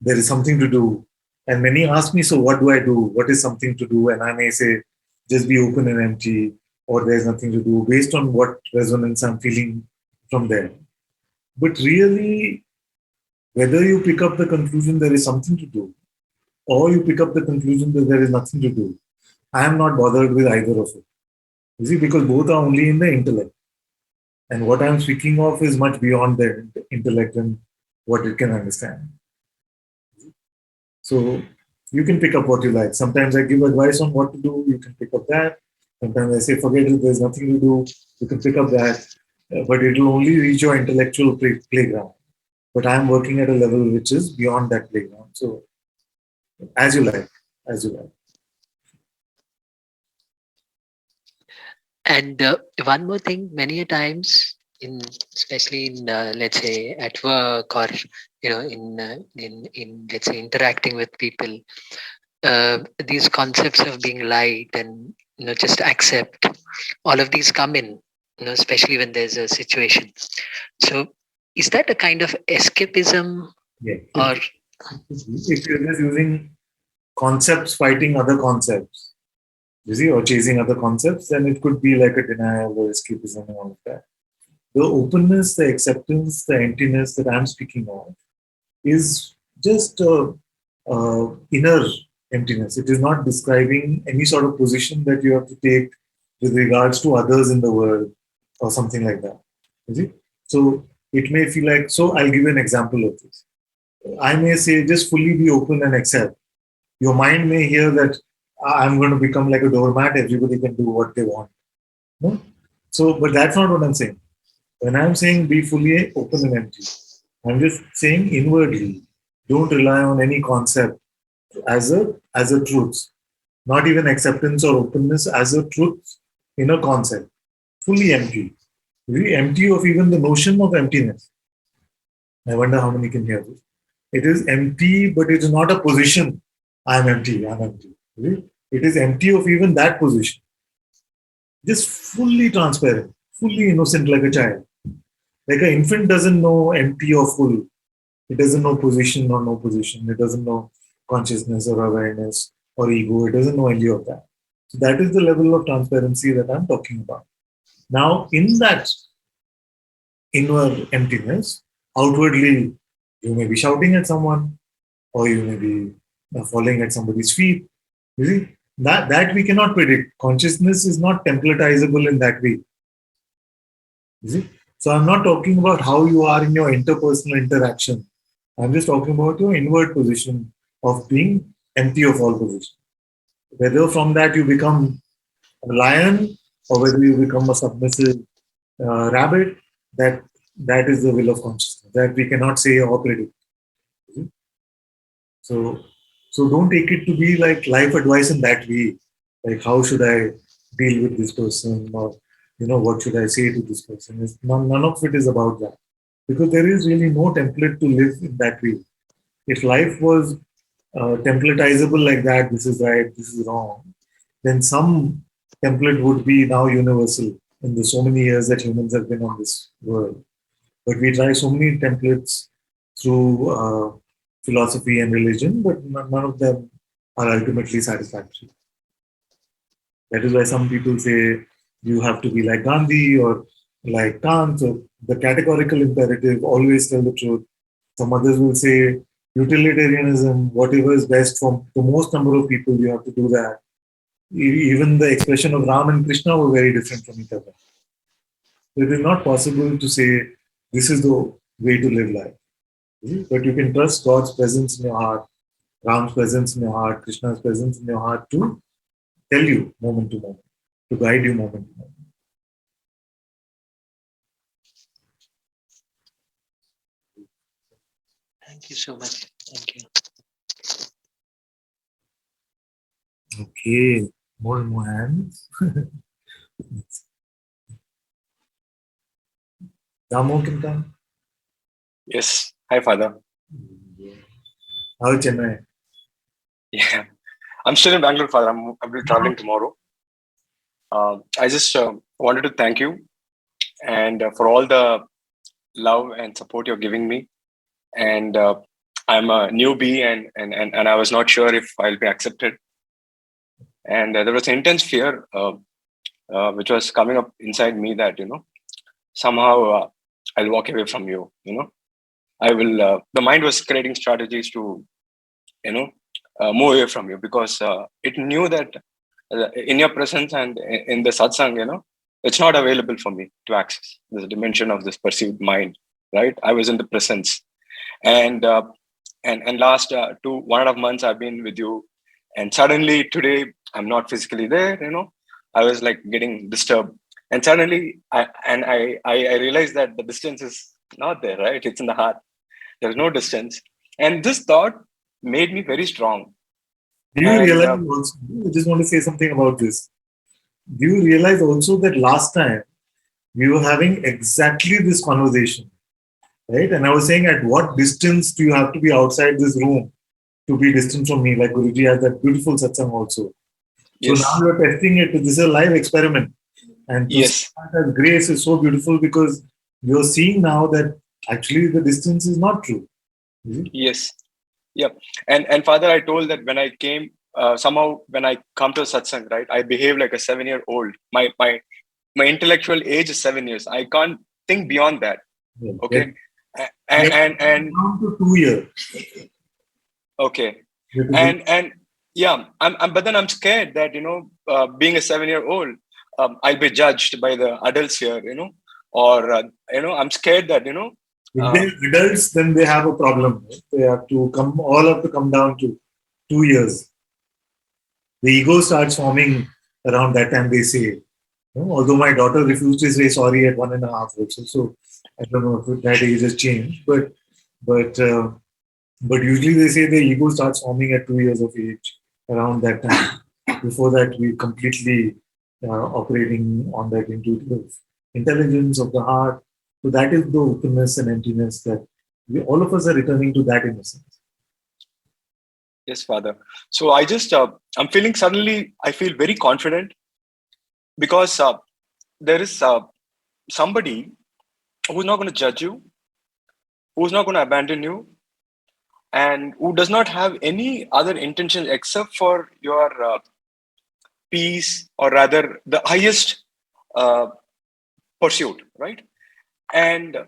S1: there is something to do. And many ask me, so what do I do? What is something to do? And I may say, just be open and empty, or there's nothing to do, based on what resonance I'm feeling from there. But really, whether you pick up the conclusion there is something to do, or you pick up the conclusion that there is nothing to do, I am not bothered with either of it. You see, because both are only in the intellect. And what I'm speaking of is much beyond the intellect and what it can understand. So you can pick up what you like. Sometimes I give advice on what to do. You can pick up that. Sometimes I say, forget it, there's nothing to do. You can pick up that. But it will only reach your intellectual playground. But I'm working at a level which is beyond that playground. So as you like, as you like.
S16: And one more thing, many a times, especially in let's say at work or in let's say interacting with people, these concepts of being light and just accept, all of these come in, especially when there's a situation. So, is that a kind of escapism,
S1: Yeah.
S16: or
S1: if you're just using concepts fighting other concepts, you see, or chasing other concepts, then it could be like a denial or escapism and all of that. The openness, the acceptance, the emptiness that I'm speaking of is just inner emptiness. It is not describing any sort of position that you have to take with regards to others in the world or something like that. You see? So it may feel like, so I'll give you an example of this. I may say, just fully be open and accept Your mind may hear that I'm going to become like a doormat, everybody can do what they want. No? So, but that's not what I'm saying. When I'm saying be fully open and empty, I'm just saying inwardly, don't rely on any concept as a truth, not even acceptance or openness as a truth in a concept. Fully empty, really empty of even the notion of emptiness. I wonder how many can hear this. It is empty, but it is not a position. I'm empty. I'm empty. Really? It is empty of even that position. Just fully transparent, fully innocent, like a child. Like an infant doesn't know empty or full. It doesn't know position or no position. It doesn't know consciousness or awareness or ego. It doesn't know any of that. So that is the level of transparency that I'm talking about. Now, in that inward emptiness, outwardly, you may be shouting at someone or you may be falling at somebody's feet. You see, that we cannot predict. Consciousness is not templatizable in that way. You see? So I'm not talking about how you are in your interpersonal interaction. I'm just talking about your inward position of being empty of all position. Whether from that you become a lion or whether you become a submissive rabbit, that is the will of consciousness. That we cannot say or predict. So, so don't take it to be like life advice in that way. Like how should I deal with this person, or what should I say to this person? None of it is about that, because there is really no template to live in that way. If life was templatizable like that, this is right, this is wrong, then some template would be now universal in the so many years that humans have been on this world. But we try so many templates through philosophy and religion, but none of them are ultimately satisfactory. That is why some people say you have to be like Gandhi or like Kant. So the categorical imperative, always tell the truth. Some others will say utilitarianism, whatever is best for the most number of people, you have to do that. Even the expression of Ram and Krishna were very different from each other. It is not possible to say this is the way to live life. But you can trust God's presence in your heart, Ram's presence in your heart, Krishna's presence in your heart to tell you moment to moment, to guide you moment to moment.
S16: Thank you so much. Thank you.
S1: Okay, more and more hands. Damo can come.
S17: Yes. Hi, Father.
S1: How is Chennai?
S17: Yeah. I'm still in Bangalore, Father. I'll be traveling tomorrow. I just wanted to thank you and for all the love and support you're giving me. And I'm a newbie and I was not sure if I'll be accepted. And there was intense fear which was coming up inside me that, somehow I'll walk away from you, I will, the mind was creating strategies to, move away from you because it knew that in your presence and in the satsang, it's not available for me to access this dimension of this perceived mind, right? I was in the presence. And last 1.5 months I've been with you, and suddenly today I'm not physically there. I was like getting disturbed, and suddenly I realized that the distance is not there, right? It's in the heart. There's no distance, and this thought made me very strong.
S1: Do you realize also? I just want to say something about this. Do you realize also that last time we were having exactly this conversation, right? And I was saying, at what distance do you have to be outside this room to be distant from me? Like Guruji has that beautiful satsang also. So
S17: Yes.
S1: now you're testing it. This is a live experiment. And to see that grace is so beautiful because you're seeing now that actually the distance is not true.
S17: Yes. Yeah. And Father, I told that when I came, somehow when I come to a satsang, right, I behave like a 7-year-old. My intellectual age is 7 years. I can't think beyond that. Okay. And
S1: down to 2 years.
S17: Okay. And yeah, but then I'm scared that, being a 7-year-old, I'll be judged by the adults here, or, I'm scared that,
S1: If they're adults, then they have a problem. Right? They have to come, all have to come down to 2 years. The ego starts forming around that time, they say. Although my daughter refused to say sorry at 1.5 also, so I don't know if that age has changed, but usually they say the ego starts forming at 2 years of age, around that time. Before that, we completely operating on that intuitive intelligence of the heart. So that is the openness and emptiness that all of us are returning to that innocence.
S17: Yes, Father. So I just, I'm feeling suddenly, I feel very confident because there is somebody who's not going to judge you, who's not going to abandon you, and who does not have any other intention except for your peace, or rather the highest uh, pursuit, right? And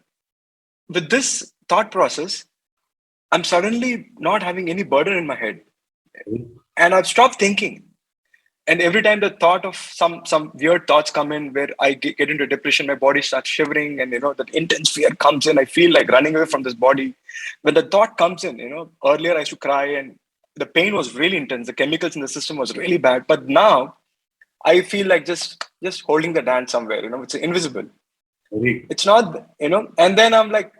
S17: with this thought process, I'm suddenly not having any burden in my head, and I've stopped thinking. And every time the thought of some weird thoughts come in, where I get into depression, my body starts shivering, and that intense fear comes in. I feel like running away from this body. When the thought comes in, earlier I used to cry, and the pain was really intense. The chemicals in the system was really bad. But now I feel like just holding the dance somewhere. It's invisible. It's not, And then I'm like,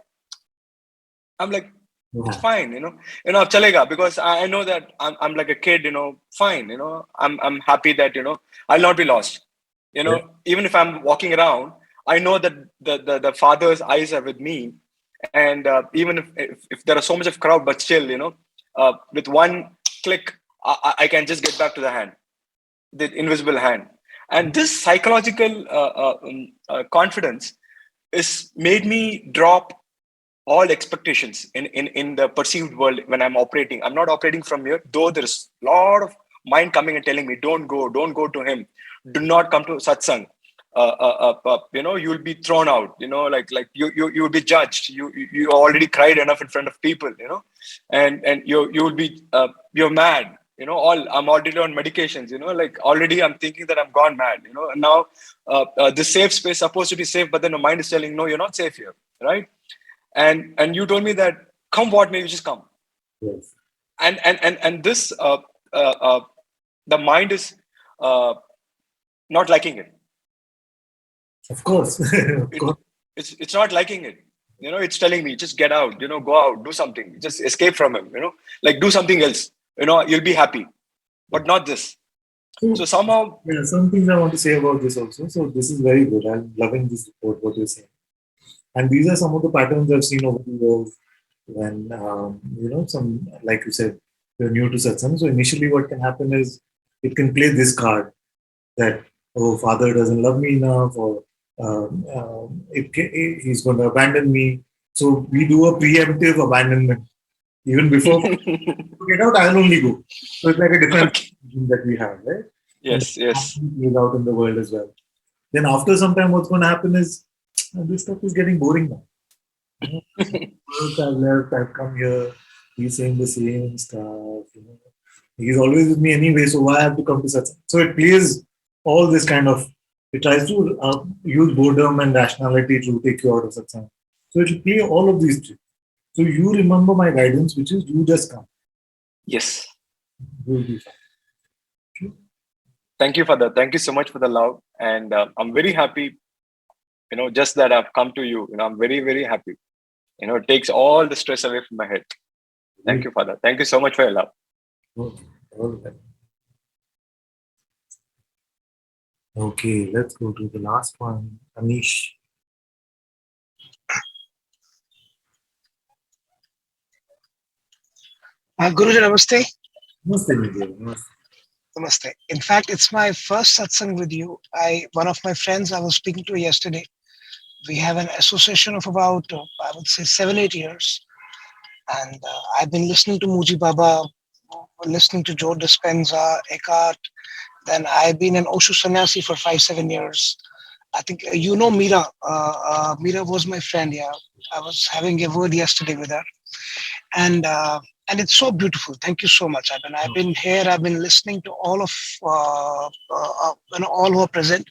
S17: it's fine, chalega, because I know that I'm like a kid, fine, I'm happy that I'll not be lost, even if I'm walking around, I know that the Father's eyes are with me, and even if there are so much of crowd, but still, with one click, I can just get back to the hand, the invisible hand, and this psychological confidence is made me drop all expectations in the perceived world. When I'm operating, I'm not operating from here, though there's a lot of mind coming and telling me, don't go to him, do not come to satsang, you'll be thrown out, like you'll be judged, you already cried enough in front of people, and you'll be you're mad, I'm already on medications, like already I'm thinking that I'm gone mad, and now the safe space supposed to be safe, but then the mind is telling, no, you're not safe here, right? And you told me that come what may, you just come.
S1: Yes.
S17: And this the mind is not liking it.
S1: Of course. Of course.
S17: It's not liking it. It's telling me, just get out, go out, do something, just escape from him, like do something else, you'll be happy, but not this. So somehow,
S1: yeah, some things I want to say about this also. So this is very good. I'm loving this report, what you're saying. And these are some of the patterns I've seen over the years when, some, like you said, you're new to satsang. So initially what can happen is it can play this card that, oh, Father doesn't love me enough, or he's going to abandon me. So we do a preemptive abandonment. Even before get out, I'll only go. So it's like a different that we have, right?
S17: Yes.
S1: Plays out in the world as well. Then after some time, what's going to happen is this stuff is getting boring now. I've left, I've come here, he's saying the same stuff. He's always with me anyway, so why I have to come to satsang? So it plays all this kind of, it tries to use boredom and rationality to take you out of satsang. So it will play all of these tricks. So you remember my guidance, which is you just come.
S17: Yes.
S1: You'll be fine.
S17: Thank you, Father. Thank you so much for the love. And I'm very happy, just that I've come to you. I'm very, very happy. It takes all the stress away from my head. Thank you, Father. Thank you so much for your love.
S1: Okay, let's go to the last one. Anish.
S18: Guruji, namaste.
S1: Namaste, Namaste.
S18: Namaste. In fact, it's my first satsang with you. One of my friends I was speaking to yesterday, we have an association of about, I would say, 7-8 years. And I've been listening to Muji Baba, listening to Joe Dispenza, Eckhart. Then I've been an Osho sannyasi for 5-7 years. I think Meera. Meera was my friend. Yeah, I was having a word yesterday with her, and it's so beautiful. Thank you so much. I've been here. I've been listening to all of all who are present,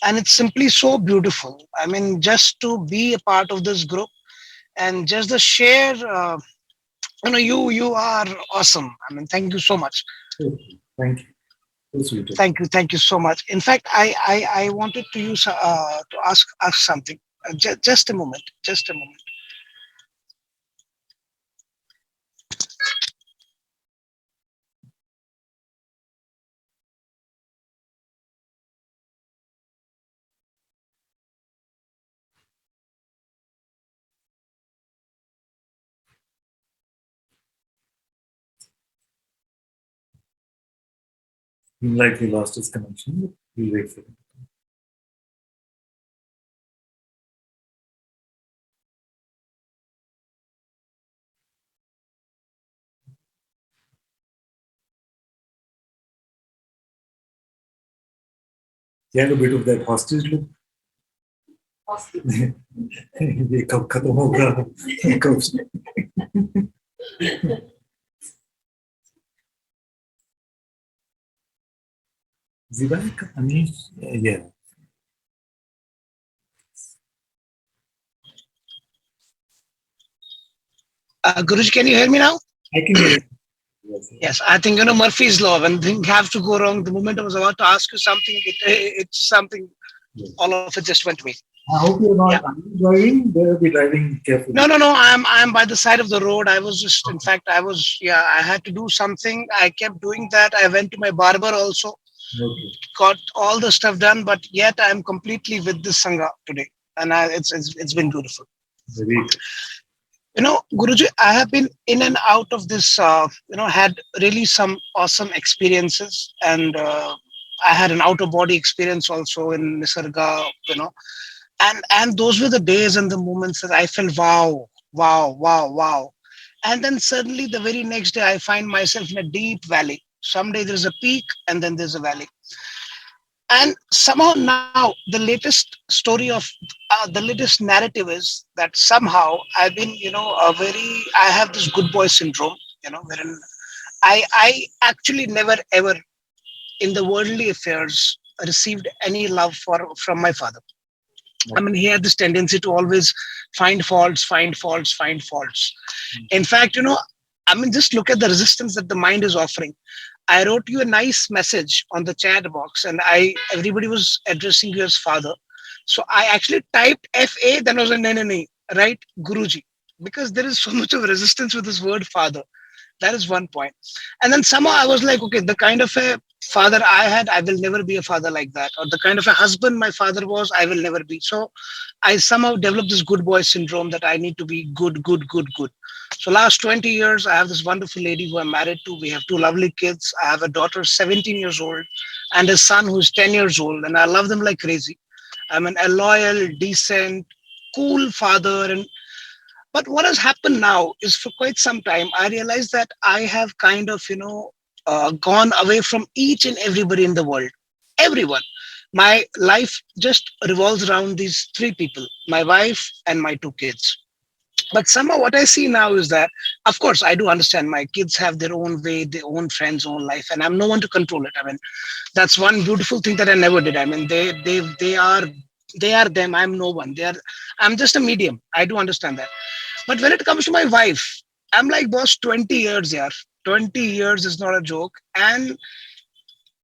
S18: and it's simply so beautiful. I mean, just to be a part of this group, and just the sheer You are awesome. I mean, thank you so much.
S1: Thank you. So sweet.
S18: Thank you so much. In fact, I wanted to use to ask something. Just a moment. Just a moment.
S1: Seems like he lost his connection. We'll wait for him. He had a bit of that hostage look. ये कब खत्म होगा कब Zivak, I mean, yeah.
S18: Guruji, can you hear me now?
S1: I can hear you.
S18: Yes, I think Murphy's law. When things have to go wrong, the moment I was about to ask you something, it's something. All of it just went to me.
S1: I hope you're not driving. Better be driving carefully.
S18: No. I'm by the side of the road. I was just, in fact, I had to do something. I kept doing that. I went to my barber also.
S1: Okay.
S18: Got all the stuff done, but yet I'm completely with this sangha today, and it's been beautiful.
S1: Very good.
S18: Guruji, I have been in and out of this. Had really some awesome experiences, and I had an outer body experience also in Nisarga. And those were the days and the moments that I felt wow. And then suddenly the very next day I find myself in a deep valley. Someday there's a peak and then there's a valley. And somehow now the latest story of the latest narrative is that somehow I've been, I have this good boy syndrome, wherein I actually never ever in the worldly affairs received any love from my father. I mean, he had this tendency to always find faults. In fact, just look at the resistance that the mind is offering. I wrote you a nice message on the chat box, and everybody was addressing you as father. So I actually typed FA, then I was a nene, right? Guruji. Because there is so much of resistance with this word father. That is one point. And then somehow I was like, okay, the kind of a father I had, I will never be a father like that. Or the kind of a husband my father was, I will never be. So I somehow developed this good boy syndrome that I need to be good. So last 20 years, I have this wonderful lady who I'm married to. We have two lovely kids. I have a daughter, 17 years old, and a son who's 10 years old. And I love them like crazy. I'm a loyal, decent, cool father. But what has happened now is for quite some time, I realized that I have kind of, gone away from each and everybody in the world. Everyone. My life just revolves around these three people, my wife and my two kids. But somehow what I see now is that, of course, I do understand my kids have their own way, their own friends, own life, and I'm no one to control it. I mean, that's one beautiful thing that I never did. I mean, they are them. I'm no one. I'm just a medium. I do understand that. But when it comes to my wife, I'm like, boss, 20 years, yeah. 20 years is not a joke. And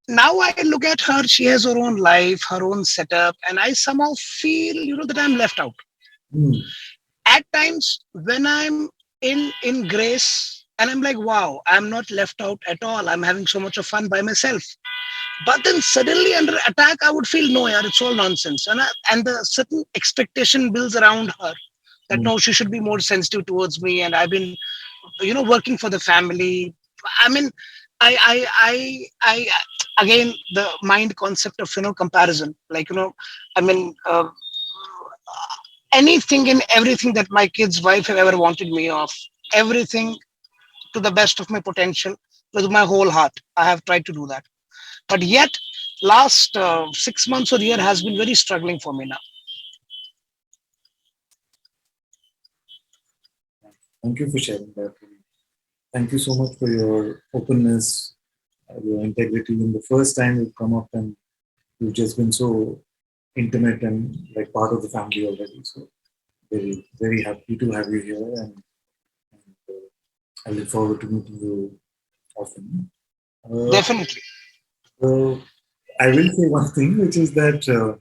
S18: now I look at her, she has her own life, her own setup, and I somehow feel, that I'm left out. At times when I'm in grace and I'm like, wow, I'm not left out at all. I'm having so much of fun by myself. But then suddenly under attack, I would feel, no, yeah, it's all nonsense. And the certain expectation builds around her that no, she should be more sensitive towards me. And I've been, working for the family. I mean, I again, the mind concept of, comparison, like, I mean, anything and everything that my kid's wife have ever wanted me of, everything to the best of my potential with my whole heart. I have tried to do that. But yet, last 6 months or a year has been very struggling for me now.
S1: Thank you for sharing that. Thank you so much for your openness, your integrity. In the first time you've come up and you've just been so intimate and like part of the family already. So very, very happy to have you here. And I look forward to meeting you often.
S18: Definitely.
S1: I will say one thing, which is that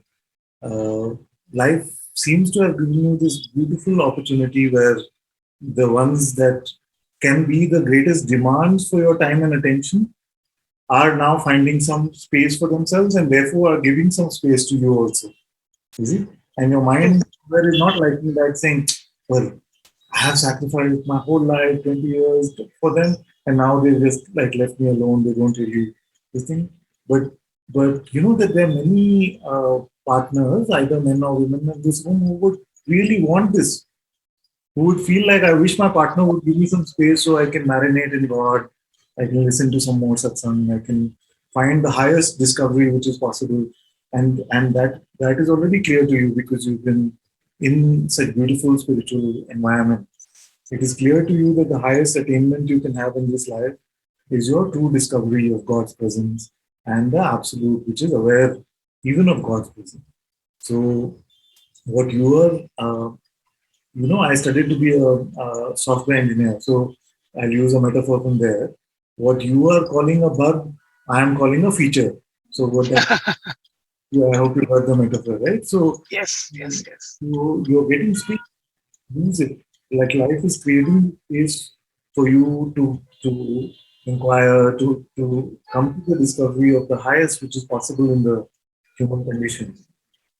S1: life seems to have given you this beautiful opportunity where the ones that can be the greatest demands for your time and attention are now finding some space for themselves and therefore are giving some space to you also. You see? And your mind where is not liking that, saying, well, I have sacrificed my whole life, 20 years for them, and now they just like left me alone. They don't really this thing. But you know that there are many partners, either men or women in this room, who would really want this, who would feel like I wish my partner would give me some space so I can marinate in God, I can listen to some more satsang, I can find the highest discovery which is possible, and that is already clear to you because you've been in such beautiful spiritual environment. It is clear to you that the highest attainment you can have in this life is your true discovery of God's presence and the absolute, which is aware even of God's presence. So, what you are I studied to be a software engineer. So I'll use a metaphor from there. What you are calling a bug, I am calling a feature. So what that, yeah, I hope you heard the metaphor, right? So
S18: Yes.
S1: you're getting space, use it. Like life is creating space for you to inquire, to come to the discovery of the highest which is possible in the human condition.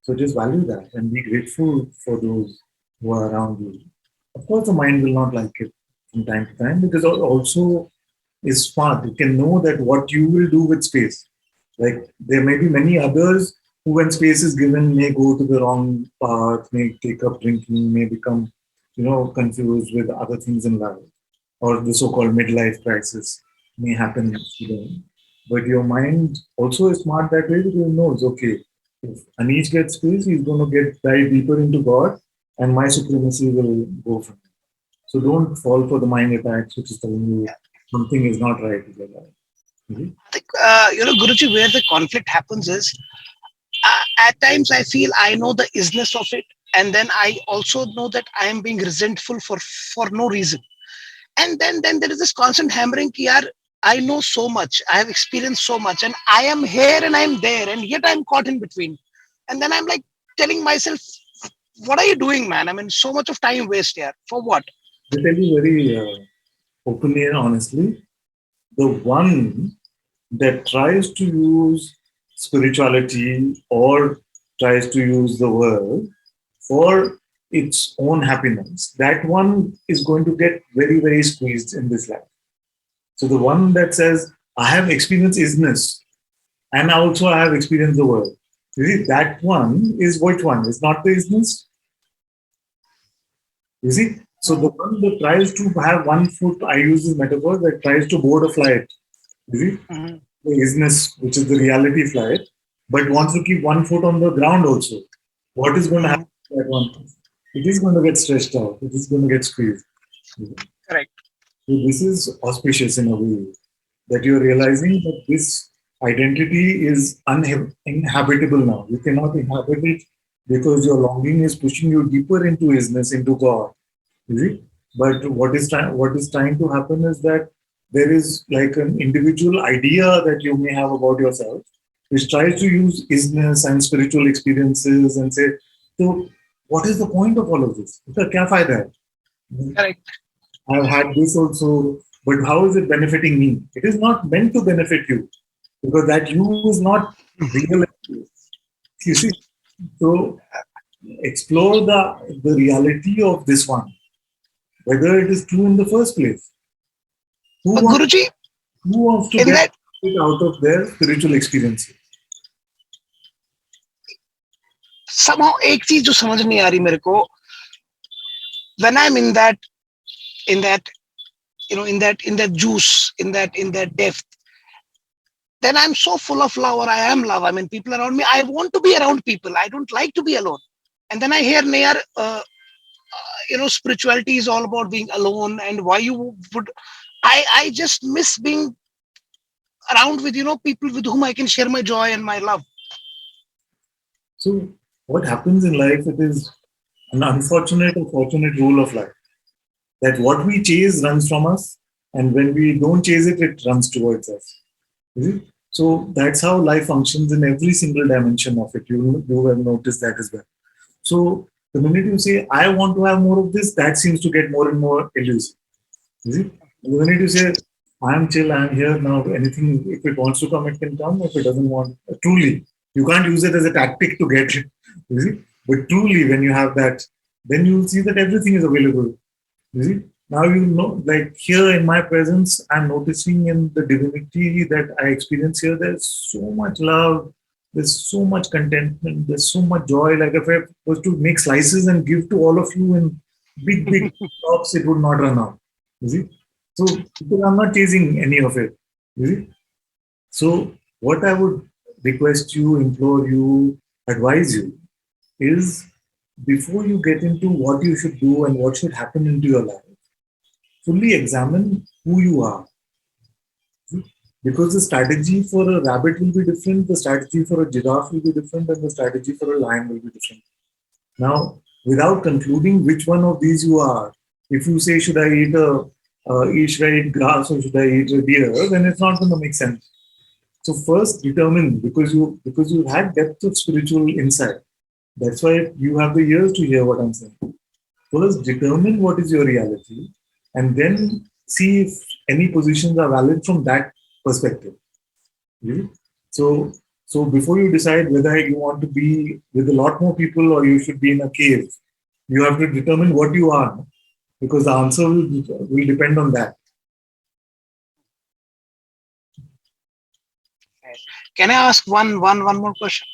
S1: So just value that and be grateful for those who are around you. Of course, the mind will not like it from time to time because it also is smart. It can know that what you will do with space. Like there may be many others who, when space is given, may go to the wrong path, may take up drinking, may become, confused with other things in life, or the so-called midlife crisis may happen to them. But your mind also is smart that way because it knows, okay, if Anish gets space, he's going to get dive deeper into God, and my supremacy will go from him. So don't fall for the mind attacks, which is telling you something is not right with your life. Mhm.
S18: I think, Guruji, where the conflict happens is at times I feel I know the isness of it, and then I also know that I am being resentful for no reason. And then there is this constant hammering ki yaar, I know so much, I have experienced so much, and I am here and I am there, and yet I'm caught in between. And then I'm like telling myself, what are you doing, man? I mean, so much of time waste here. For what?
S1: To tell you very openly and honestly, the one that tries to use spirituality or tries to use the world for its own happiness, that one is going to get very, very squeezed in this life. So the one that says, I have experienced isness and also I have experienced the world. You see, that one is which one? It's not the isness. You see? So the one that tries to have one foot, I use this metaphor, that tries to board a flight. You see? The isness, which is the reality flight, but wants to keep one foot on the ground also. What is going to happen to that one? It is going to get stretched out. It is going to get squeezed.
S18: Correct.
S1: So this is auspicious in a way that you're realizing that this identity is uninhabitable now. You cannot inhabit it because your longing is pushing you deeper into isness, into God. You see? But what is trying to happen is that there is like an individual idea that you may have about yourself, which tries to use isness and spiritual experiences and say, so what is the point of all of this? Kya fayda hai?
S18: Correct.
S1: I've had this also, but how is it benefiting me? It is not meant to benefit you because that you is not real. You see, so explore the reality of this one, whether it is true in the first place.
S18: Guruji,
S1: who wants to get it out of their spiritual experiences?
S18: Somehow एक चीज जो समझ नहीं आ रही मेरे को, when I'm in that in that juice, in that depth, then I'm so full of love, or I am love. I mean, people around me, I want to be around people. I don't like to be alone. And then I hear Nayar, spirituality is all about being alone, and why you would. I just miss being around with people with whom I can share my joy and my love.
S1: So what happens in life? It is an unfortunate or fortunate rule of life that what we chase runs from us, And when we don't chase it, it runs towards us. Is it? So that's how life functions in every single dimension of it. You have noticed that as well. So the minute you say, I want to have more of this, that seems to get more and more elusive. Is it? The minute you say, I'm chill, I'm here now, anything, if it wants to come, it can come. If it doesn't want, truly, you can't use it as a tactic to get it. You see? But truly, when you have that, then you'll see that everything is available. You see? Now you know, like here in my presence, I'm noticing in the divinity that I experience here, there's so much love, there's so much contentment, there's so much joy. Like if I was to make slices and give to all of you in big blocks, it would not run out. You see? So because I'm not chasing any of it. You see? So what I would request you, implore you, advise you is before you get into what you should do and what should happen into your life, fully examine who you are. Because the strategy for a rabbit will be different, the strategy for a giraffe will be different, and the strategy for a lion will be different. Now, without concluding which one of these you are, if you say, should I eat grass or should I eat a deer, then it's not going to make sense. So first determine, because you had depth of spiritual insight. That's why you have the ears to hear what I'm saying. First determine what is your reality and then see if any positions are valid from that perspective. Mhm. So before you decide whether you want to be with a lot more people or you should be in a cave, you have to determine what you are, because the answer will depend on that.
S18: Can I ask one more question?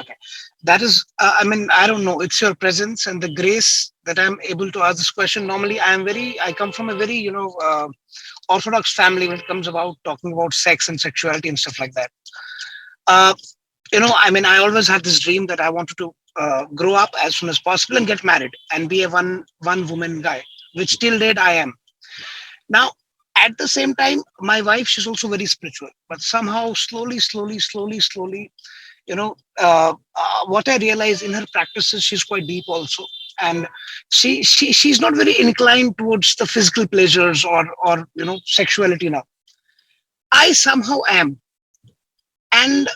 S18: Okay, that is, I mean, I don't know. It's your presence and the grace that I'm able to ask this question. Normally, I come from a very, orthodox family when it comes about talking about sex and sexuality and stuff like that. I mean, I always had this dream that I wanted to grow up as soon as possible and get married and be a one woman guy, which till date I am. Now, at the same time, my wife, she's also very spiritual, but somehow slowly, what I realize in her practices, she's quite deep also. And she's not very inclined towards the physical pleasures or sexuality now. I somehow am. And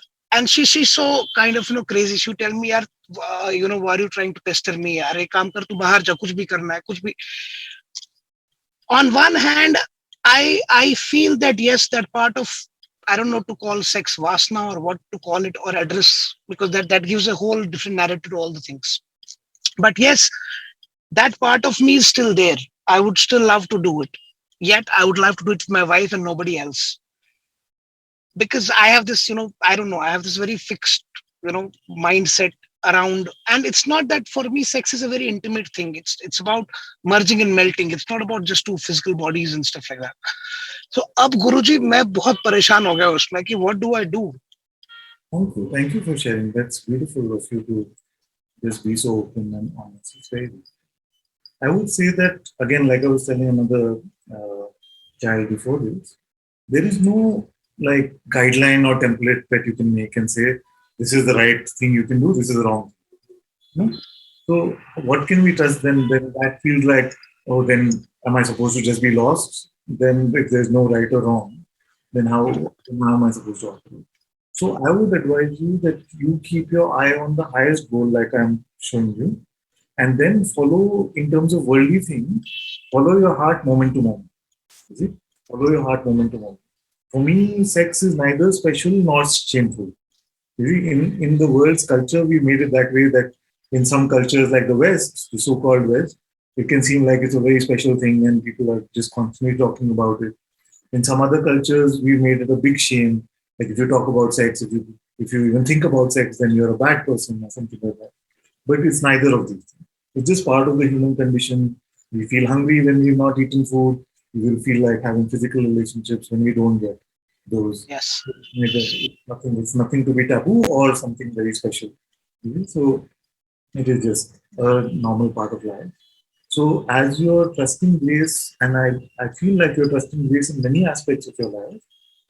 S18: she's so kind of crazy. She would tell me, yaar, why are you trying to pester me? Yaar, ek kaam kar, tu bahar ja, kuch bhi karna hai, kuch bhi. On one hand, I feel that yes, that part of, I don't know to call sex vasana or what to call it or address, because that gives a whole different narrative to all the things. But yes, that part of me is still there. I would still love to do it. Yet I would love to do it with my wife and nobody else. Because I have this, I don't know, I have this very fixed, mindset around, and it's not that for me sex is a very intimate thing. It's about merging and melting. It's not about just two physical bodies and stuff like that. So ab Guruji, मैं बहुत परेशान हो गया उसमें कि what do I do?
S1: Thank you for sharing. That's beautiful of you to just be so open and honest. It's very good. I would say that again, like I was telling another child before this, there is no like guideline or template that you can make and say this is the right thing you can do, this is the wrong. No? So what can we trust then? Then that feels like, oh, then am I supposed to just be lost? Then if there's no right or wrong, then how am I supposed to operate? So I would advise you that you keep your eye on the highest goal, like I'm showing you, and then follow in terms of worldly things, follow your heart moment to moment. Is it? Follow your heart moment to moment. For me, sex is neither special nor shameful. You see, in the world's culture, we made it that way that in some cultures like the West, the so-called West, it can seem like it's a very special thing and people are just constantly talking about it. In some other cultures, we made it a big shame. Like if you talk about sex, if you even think about sex, then you're a bad person or something like that. But it's neither of these things. It's just part of the human condition. We feel hungry when we've not eaten food. We will feel like having physical relationships when we don't get those.
S18: Yes.
S1: It's nothing to be taboo or something very special. So it is just a normal part of life. So as you're trusting grace, and I feel like you're trusting grace in many aspects of your life,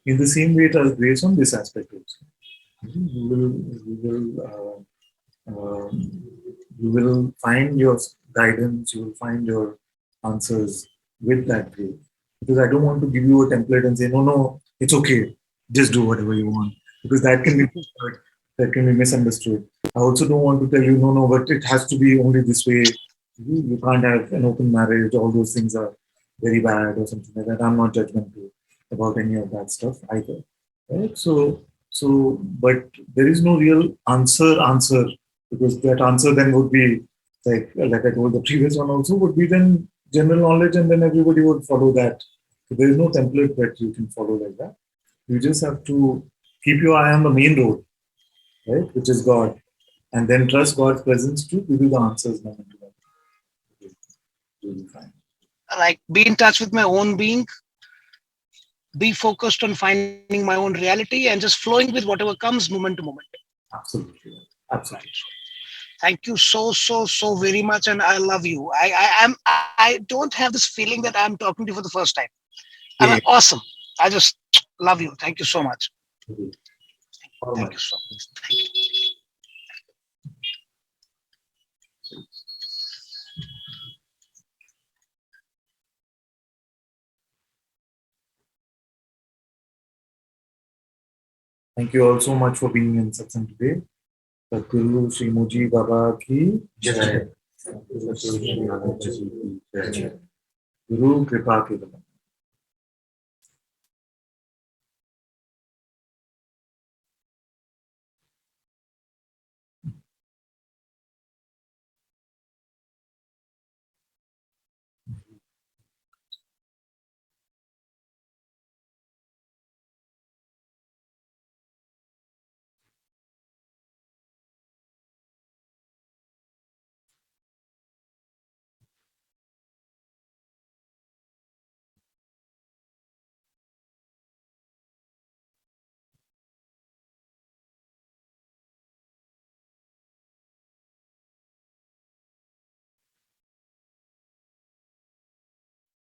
S1: in the same way trust grace on this aspect also. You will find your guidance, you will find your answers with that grace. because I don't want to give you a template and say, no, it's okay, just do whatever you want, because that can be that can be misunderstood. I also don't want to tell you, no, but it has to be only this way. You can't have an open marriage. All those things are very bad or something like that. I'm not judgmental about any of that stuff either. Right? But there is no real answer, because that answer then would be like I told the previous one also, would be then general knowledge, and then everybody would follow that. So there is no template that you can follow like that. You just have to keep your eye on the main road, right, which is God, and then trust God's presence to give you the answers moment to moment. You'll be fine.
S18: Like, be in touch with my own being, be focused on finding my own reality, and just flowing with whatever comes moment to moment.
S1: Absolutely. Absolutely.
S18: Thank you so very much, and I love you. I don't have this feeling that I'm talking to you for the first time. I mean, awesome. I just love you. Thank you so much. Thank you so much. Thank you.
S1: Thank you all so much for being in Satsang today. Sadhguru Sri Muji Baba ki Jai. Sadhguru Sri Ananta Ji ki Jai. Guru Kripa Kevalam.